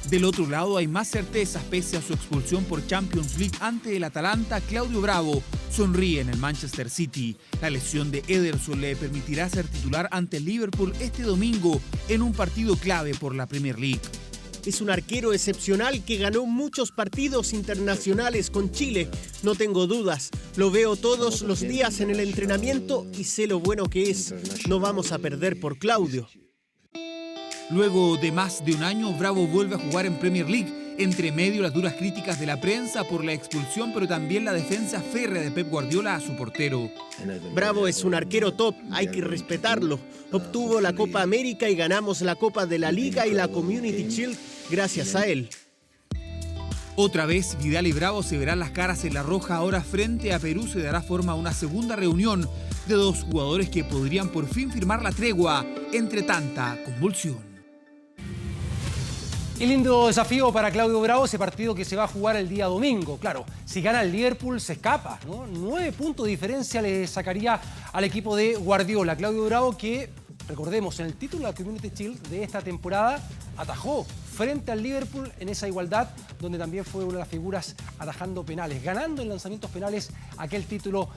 Del otro lado hay más certezas pese a su expulsión por Champions League ante el Atalanta. Claudio Bravo sonríe en el Manchester City. La lesión de Ederson le permitirá ser titular ante el Liverpool este domingo en un partido clave por la Premier League. Es un arquero excepcional que ganó muchos partidos internacionales con Chile. No tengo dudas, lo veo todos los días en el entrenamiento y sé lo bueno que es. No vamos a perder por Claudio. Luego de más de un año, Bravo vuelve a jugar en Premier League. Entre medio las duras críticas de la prensa por la expulsión, pero también la defensa férrea de Pep Guardiola a su portero. Bravo es un arquero top, hay que respetarlo. Obtuvo la Copa América y ganamos la Copa de la Liga y la Community Shield gracias a él. Otra vez, Vidal y Bravo se verán las caras en la roja. Ahora frente a Perú se dará forma a una segunda reunión de dos jugadores que podrían por fin firmar la tregua entre tanta convulsión. Y lindo desafío para Claudio Bravo, ese partido que se va a jugar el día domingo. Claro, si gana el Liverpool se escapa, ¿no? 9 puntos de diferencia le sacaría al equipo de Guardiola. Claudio Bravo que, recordemos, en el título de la Community Shield de esta temporada atajó frente al Liverpool en esa igualdad, donde también fue una de las figuras atajando penales, ganando en lanzamientos penales aquel título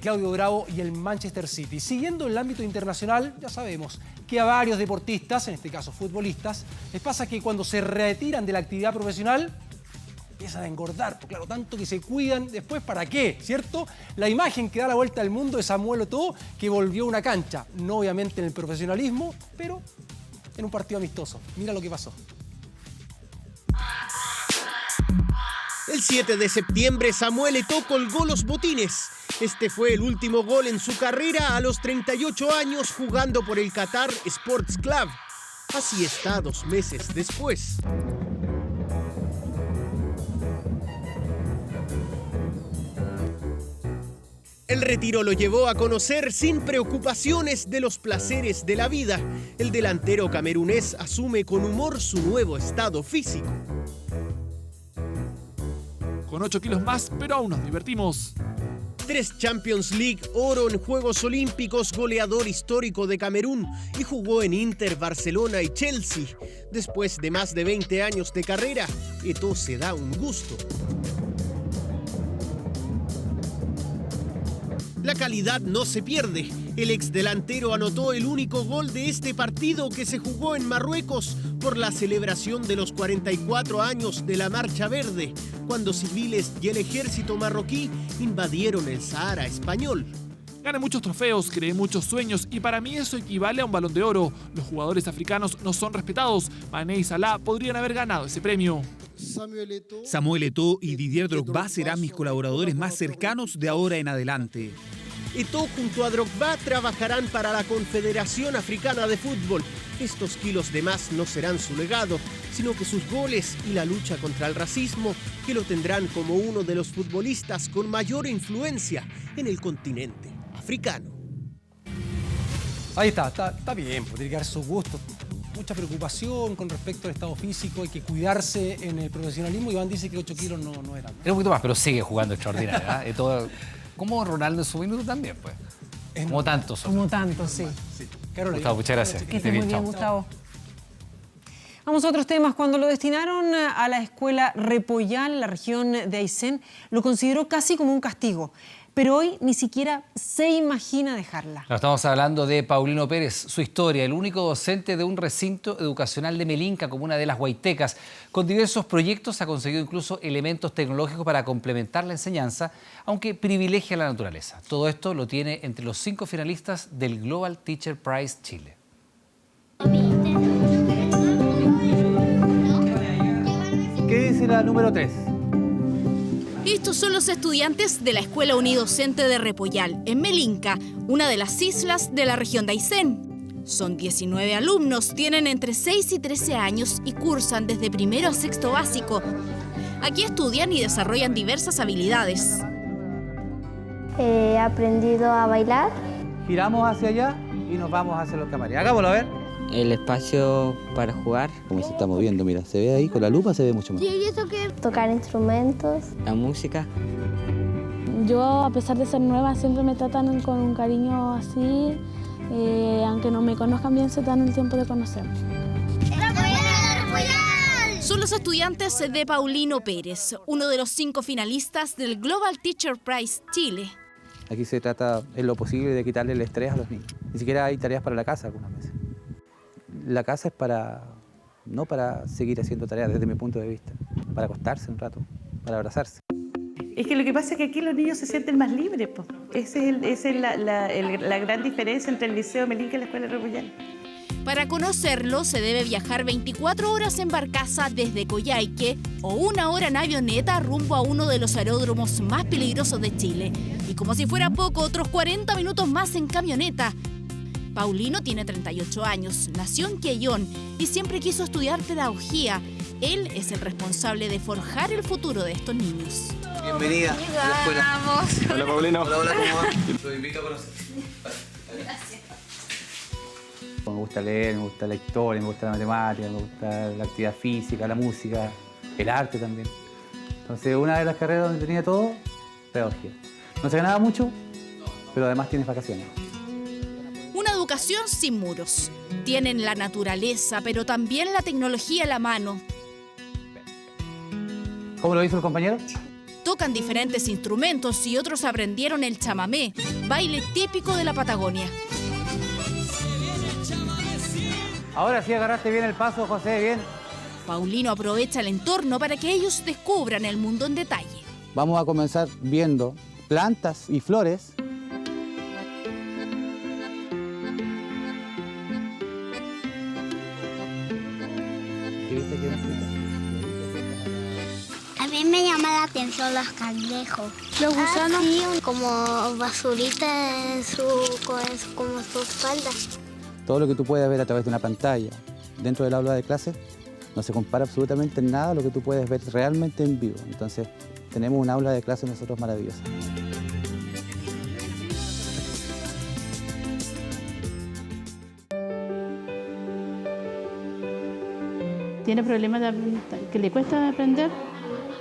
Claudio Bravo y el Manchester City. Siguiendo el ámbito internacional, ya sabemos que a varios deportistas, en este caso futbolistas, les pasa que cuando se retiran de la actividad profesional empiezan a engordar, pues claro, tanto que se cuidan, después ¿para qué? ¿Cierto? La imagen que da la vuelta al mundo es Samuel Eto'o, que volvió a una cancha, no obviamente en el profesionalismo, pero en un partido amistoso. Mira lo que pasó. El 7 de septiembre, Samuel Eto'o colgó los botines. Este fue el último gol en su carrera a los 38 años jugando por el Qatar Sports Club. Así está 2 meses después. El retiro lo llevó a conocer sin preocupaciones de los placeres de la vida. El delantero camerunés asume con humor su nuevo estado físico. Con 8 kilos más, pero aún nos divertimos. 3 Champions League, oro en Juegos Olímpicos, goleador histórico de Camerún y jugó en Inter, Barcelona y Chelsea. Después de más de 20 años de carrera, Eto'o se da un gusto. La calidad no se pierde. El exdelantero anotó el único gol de este partido que se jugó en Marruecos por la celebración de los 44 años de la Marcha Verde, cuando civiles y el ejército marroquí invadieron el Sahara español. Gané muchos trofeos, creé muchos sueños y para mí eso equivale a un Balón de Oro. Los jugadores africanos no son respetados. Mané y Salah podrían haber ganado ese premio. Samuel Eto'o y Didier Drogba serán mis colaboradores más cercanos de ahora en adelante. Eto'o junto a Drogba trabajarán para la Confederación Africana de Fútbol. Estos kilos de más no serán su legado, sino que sus goles y la lucha contra el racismo, que lo tendrán como uno de los futbolistas con mayor influencia en el continente africano. Ahí está bien, tiene que dar su gusto. Mucha preocupación con respecto al estado físico, hay que cuidarse en el profesionalismo. Iván dice que 8 kilos no eran. Era un poquito más, pero sigue jugando extraordinario, ¿eh? Todo, como Ronaldo en su minuto también, pues. Como tantos. Como tantos, sí. Carolina. Gustavo, muchas gracias. Que esté muy bien, Gustavo. Vamos a otros temas. Cuando lo destinaron a la escuela Repollal, en la región de Aysén, lo consideró casi como un castigo. Pero hoy ni siquiera se imagina dejarla. Estamos hablando de Paulino Pérez, su historia, el único docente de un recinto educacional de Melinca, comuna de Las Guaitecas. Con diversos proyectos ha conseguido incluso elementos tecnológicos para complementar la enseñanza, aunque privilegia la naturaleza. Todo esto lo tiene entre los 5 finalistas del Global Teacher Prize Chile. ¿Qué dice la número 3? Estos son los estudiantes de la Escuela Unidocente de Repollal, en Melinca, una de las islas de la región de Aysén. Son 19 alumnos, tienen entre 6 y 13 años y cursan desde primero a sexto básico. Aquí estudian y desarrollan diversas habilidades. He aprendido a bailar. Giramos hacia allá y nos vamos hacia los camarines. Hagámoslo, a ver. El espacio para jugar. Como se está moviendo, mira, se ve ahí con la lupa, se ve mucho más. ¿Y eso qué? Tocar instrumentos. La música. Yo, a pesar de ser nueva, siempre me tratan con un cariño así. Aunque no me conozcan bien, se dan el tiempo de conocer. Son los estudiantes de Paulino Pérez, uno de los 5 finalistas del Global Teacher Prize Chile. Aquí se trata en lo posible de quitarle el estrés a los niños. Ni siquiera hay tareas para la casa algunas veces. La casa es no para seguir haciendo tareas desde mi punto de vista, para acostarse un rato, para abrazarse. Es que lo que pasa es que aquí los niños se sienten más libres, po. Esa es la gran diferencia entre el Liceo Melinca y la Escuela Repollal. Para conocerlo se debe viajar 24 horas en barcaza desde Coyhaique o 1 hora en avioneta rumbo a uno de los aeródromos más peligrosos de Chile. Y como si fuera poco, otros 40 minutos más en camioneta. Paulino tiene 38 años, nació en Quellón y siempre quiso estudiar pedagogía. Él es el responsable de forjar el futuro de estos niños. Bienvenida a la escuela. Hola, Paulino. Hola, ¿cómo va? Lo invito a conocer. Gracias. Me gusta leer, me gusta la historia, me gusta la matemática, me gusta la actividad física, la música, el arte también. Entonces, una de las carreras donde tenía todo, pedagogía. No se ganaba mucho, pero además tienes vacaciones. Una educación sin muros. Tienen la naturaleza, pero también la tecnología a la mano. ¿Cómo lo hizo el compañero? Tocan diferentes instrumentos y otros aprendieron el chamamé, baile típico de la Patagonia. Ahora sí agarraste bien el paso, José, bien. Paulino aprovecha el entorno para que ellos descubran el mundo en detalle. Vamos a comenzar viendo plantas y flores. A mí me llama la atención los cangrejos. Los gusanos. Sí, como basurita en como su espalda. Todo lo que tú puedes ver a través de una pantalla dentro del aula de clase no se compara absolutamente en nada a lo que tú puedes ver realmente en vivo. Entonces, tenemos un aula de clase nosotros maravillosa. Tiene problemas que le cuesta aprender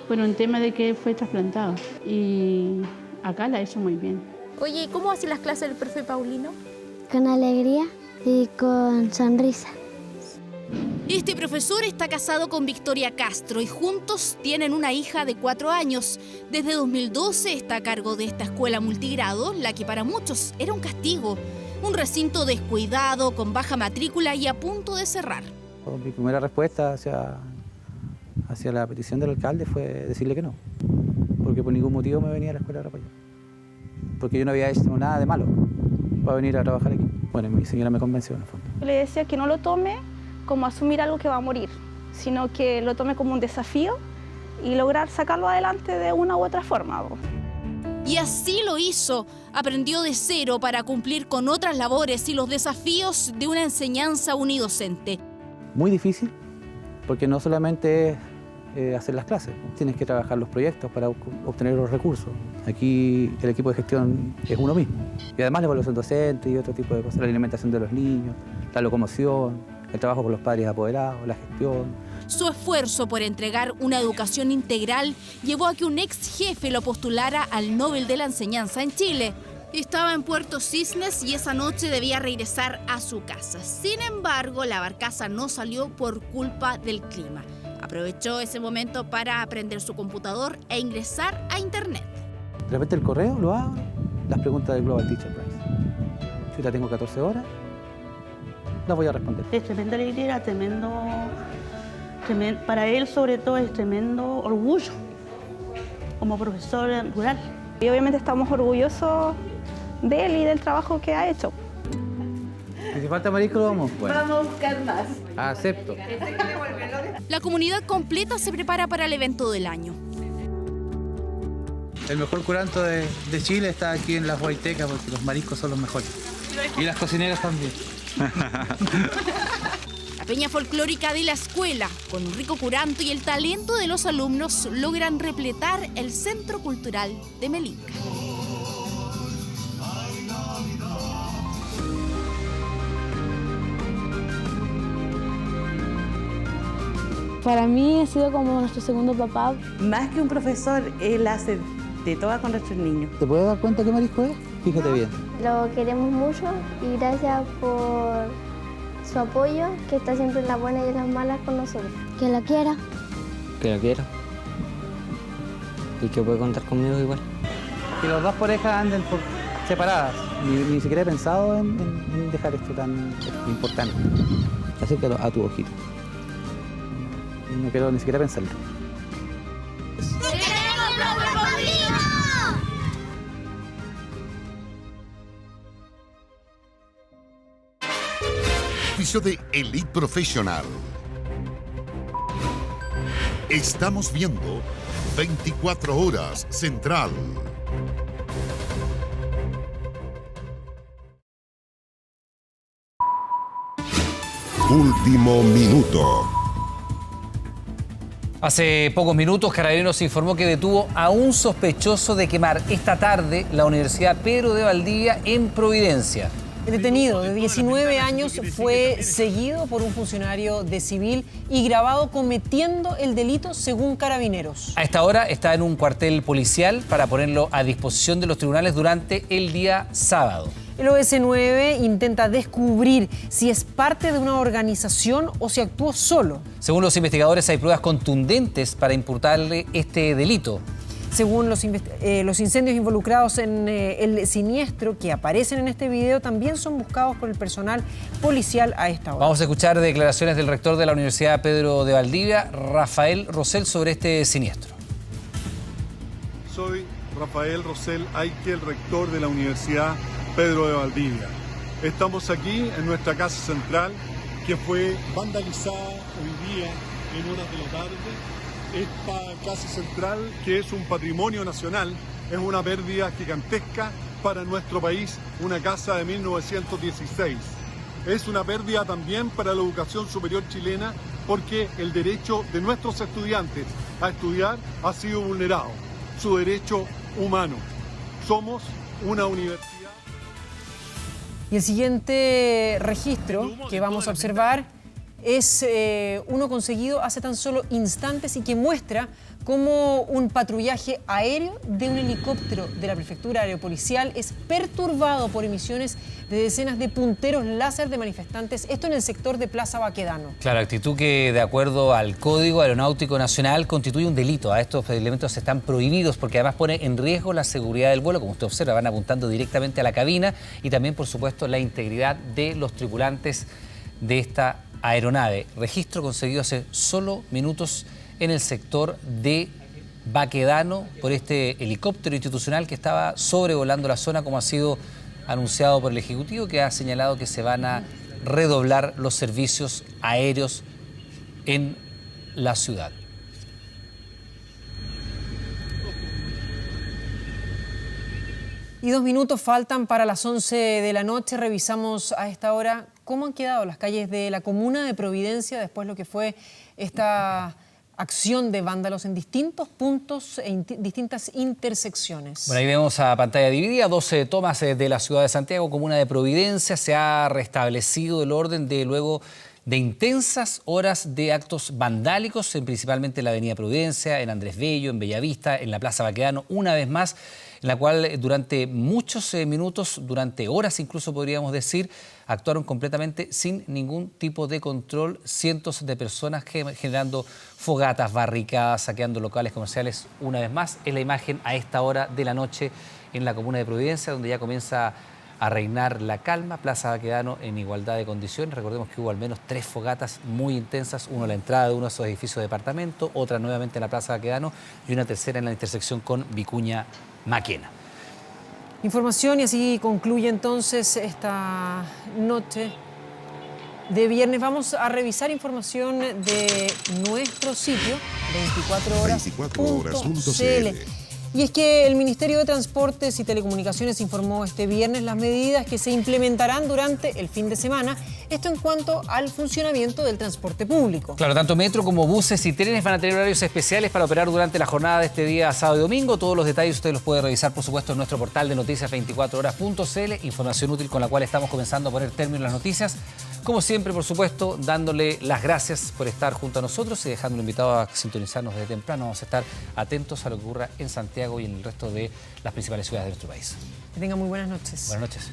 por un tema de que fue trasplantado. Y acá la ha hecho muy bien. Oye, ¿y cómo hacen las clases del profe Paulino? Con alegría y con sonrisa. Este profesor está casado con Victoria Castro y juntos tienen una hija de 4 años. Desde 2012 está a cargo de esta escuela multigrado, la que para muchos era un castigo. Un recinto descuidado, con baja matrícula y a punto de cerrar. Mi primera respuesta hacia la petición del alcalde fue decirle que no, porque por ningún motivo me venía a la escuela de Repollar, porque yo no había hecho nada de malo para venir a trabajar aquí. Bueno, mi señora me convenció en el fondo. Yo le decía que no lo tome como asumir algo que va a morir, sino que lo tome como un desafío y lograr sacarlo adelante de una u otra forma. Y así lo hizo. Aprendió de cero para cumplir con otras labores y los desafíos de una enseñanza unidocente. Muy difícil, porque no solamente es hacer las clases, tienes que trabajar los proyectos para obtener los recursos. Aquí el equipo de gestión es uno mismo. Y además la evaluación docente y otro tipo de cosas, la alimentación de los niños, la locomoción, el trabajo con los padres apoderados, la gestión. Su esfuerzo por entregar una educación integral llevó a que un ex jefe lo postulara al Nobel de la Enseñanza en Chile. Estaba en Puerto Cisnes y esa noche debía regresar a su casa. Sin embargo, la barcaza no salió por culpa del clima. Aprovechó ese momento para aprender su computador e ingresar a internet. De repente el correo lo abro, las preguntas del Global Teacher Prize. Yo ya tengo 14 horas, las voy a responder. Es tremenda alegría, para él sobre todo es tremendo orgullo como profesor rural. Y obviamente estamos orgullosos de él y del trabajo que ha hecho. Y si falta marisco, lo vamos. Bueno. Vamos a buscar más. Acepto. La comunidad completa se prepara para el evento del año. El mejor curanto de Chile está aquí en las Huaytecas porque los mariscos son los mejores. Y las cocineras también. La peña folclórica de la escuela, con un rico curanto y el talento de los alumnos, logran repletar el Centro Cultural de Melinca. Para mí ha sido como nuestro segundo papá. Más que un profesor, él hace de todo con nuestros niños. ¿Te puedes dar cuenta qué marisco es? Fíjate bien. Lo queremos mucho y gracias por su apoyo, que está siempre en las buenas y en las malas con nosotros. Que lo quiera. Que lo quiero. Y que puede contar conmigo igual. Que los dos parejas anden separadas. Ni siquiera he pensado en dejar esto tan importante. Acércalo a tu ojito. No quiero ni siquiera pensarlo. auspicio de Elite Professional. Estamos viendo 24 Horas Central. Último minuto. Hace pocos minutos, Carabineros informó que detuvo a un sospechoso de quemar esta tarde la Universidad Pedro de Valdivia en Providencia. El detenido de 19 años fue seguido por un funcionario de civil y grabado cometiendo el delito según Carabineros. A esta hora está en un cuartel policial para ponerlo a disposición de los tribunales durante el día sábado. El OS9 intenta descubrir si es parte de una organización o si actuó solo. Según los investigadores, hay pruebas contundentes para imputarle este delito. Según los incendios involucrados en el siniestro que aparecen en este video, también son buscados por el personal policial a esta hora. Vamos a escuchar declaraciones del rector de la Universidad Pedro de Valdivia, Rafael Rosell, sobre este siniestro. Soy Rafael Rosell Aike, el rector de la Universidad Pedro de Valdivia. Estamos aquí en nuestra casa central, que fue vandalizada hoy día en horas de la tarde. Esta casa central, que es un patrimonio nacional, es una pérdida gigantesca para nuestro país, una casa de 1916. Es una pérdida también para la educación superior chilena, porque el derecho de nuestros estudiantes a estudiar ha sido vulnerado, su derecho humano. Somos una universidad. Y el siguiente registro que vamos a observar es uno conseguido hace tan solo instantes y que muestra cómo un patrullaje aéreo de un helicóptero de la Prefectura Aeropolicial es perturbado por emisiones de decenas de punteros láser de manifestantes, esto en el sector de Plaza Baquedano. Claro, actitud que de acuerdo al Código Aeronáutico Nacional constituye un delito. A estos elementos están prohibidos porque además pone en riesgo la seguridad del vuelo. Como usted observa, van apuntando directamente a la cabina y también, por supuesto, la integridad de los tripulantes de esta aeronave. Registro conseguido hace solo minutos en el sector de Baquedano por este helicóptero institucional que estaba sobrevolando la zona, como ha sido anunciado por el Ejecutivo, que ha señalado que se van a redoblar los servicios aéreos en la ciudad. Y 2 minutos faltan para las 11 de la noche. Revisamos a esta hora cómo han quedado las calles de la comuna de Providencia después de lo que fue esta acción de vándalos en distintos puntos e distintas intersecciones. Bueno, ahí vemos a pantalla dividida 12 tomas de la ciudad de Santiago, comuna de Providencia. Se ha restablecido el orden luego de intensas horas de actos vandálicos, principalmente en la avenida Providencia, en Andrés Bello, en Bellavista, en la Plaza Baquedano, una vez más, en la cual durante muchos minutos, durante horas incluso podríamos decir, actuaron completamente sin ningún tipo de control, cientos de personas generando fogatas, barricadas, saqueando locales comerciales. Una vez más, es la imagen a esta hora de la noche en la comuna de Providencia, donde ya comienza a reinar la calma. Plaza Baquedano en igualdad de condiciones. Recordemos que hubo al menos 3 fogatas muy intensas, una a la entrada de uno de esos edificios de departamento, otra nuevamente en la Plaza Baquedano y una tercera en la intersección con Vicuña Maquena. Información, y así concluye entonces esta noche de viernes. Vamos a revisar información de nuestro sitio 24horas.cl. Y es que el Ministerio de Transportes y Telecomunicaciones informó este viernes las medidas que se implementarán durante el fin de semana, esto en cuanto al funcionamiento del transporte público. Claro, tanto metro como buses y trenes van a tener horarios especiales para operar durante la jornada de este día sábado y domingo. Todos los detalles usted los puede revisar, por supuesto, en nuestro portal de noticias 24horas.cl. Información útil con la cual estamos comenzando a poner término a las noticias. Como siempre, por supuesto, dándole las gracias por estar junto a nosotros y dejándolo invitado a sintonizarnos desde temprano. Vamos a estar atentos a lo que ocurra en Santiago y en el resto de las principales ciudades de nuestro país. Que tengan muy buenas noches. Buenas noches.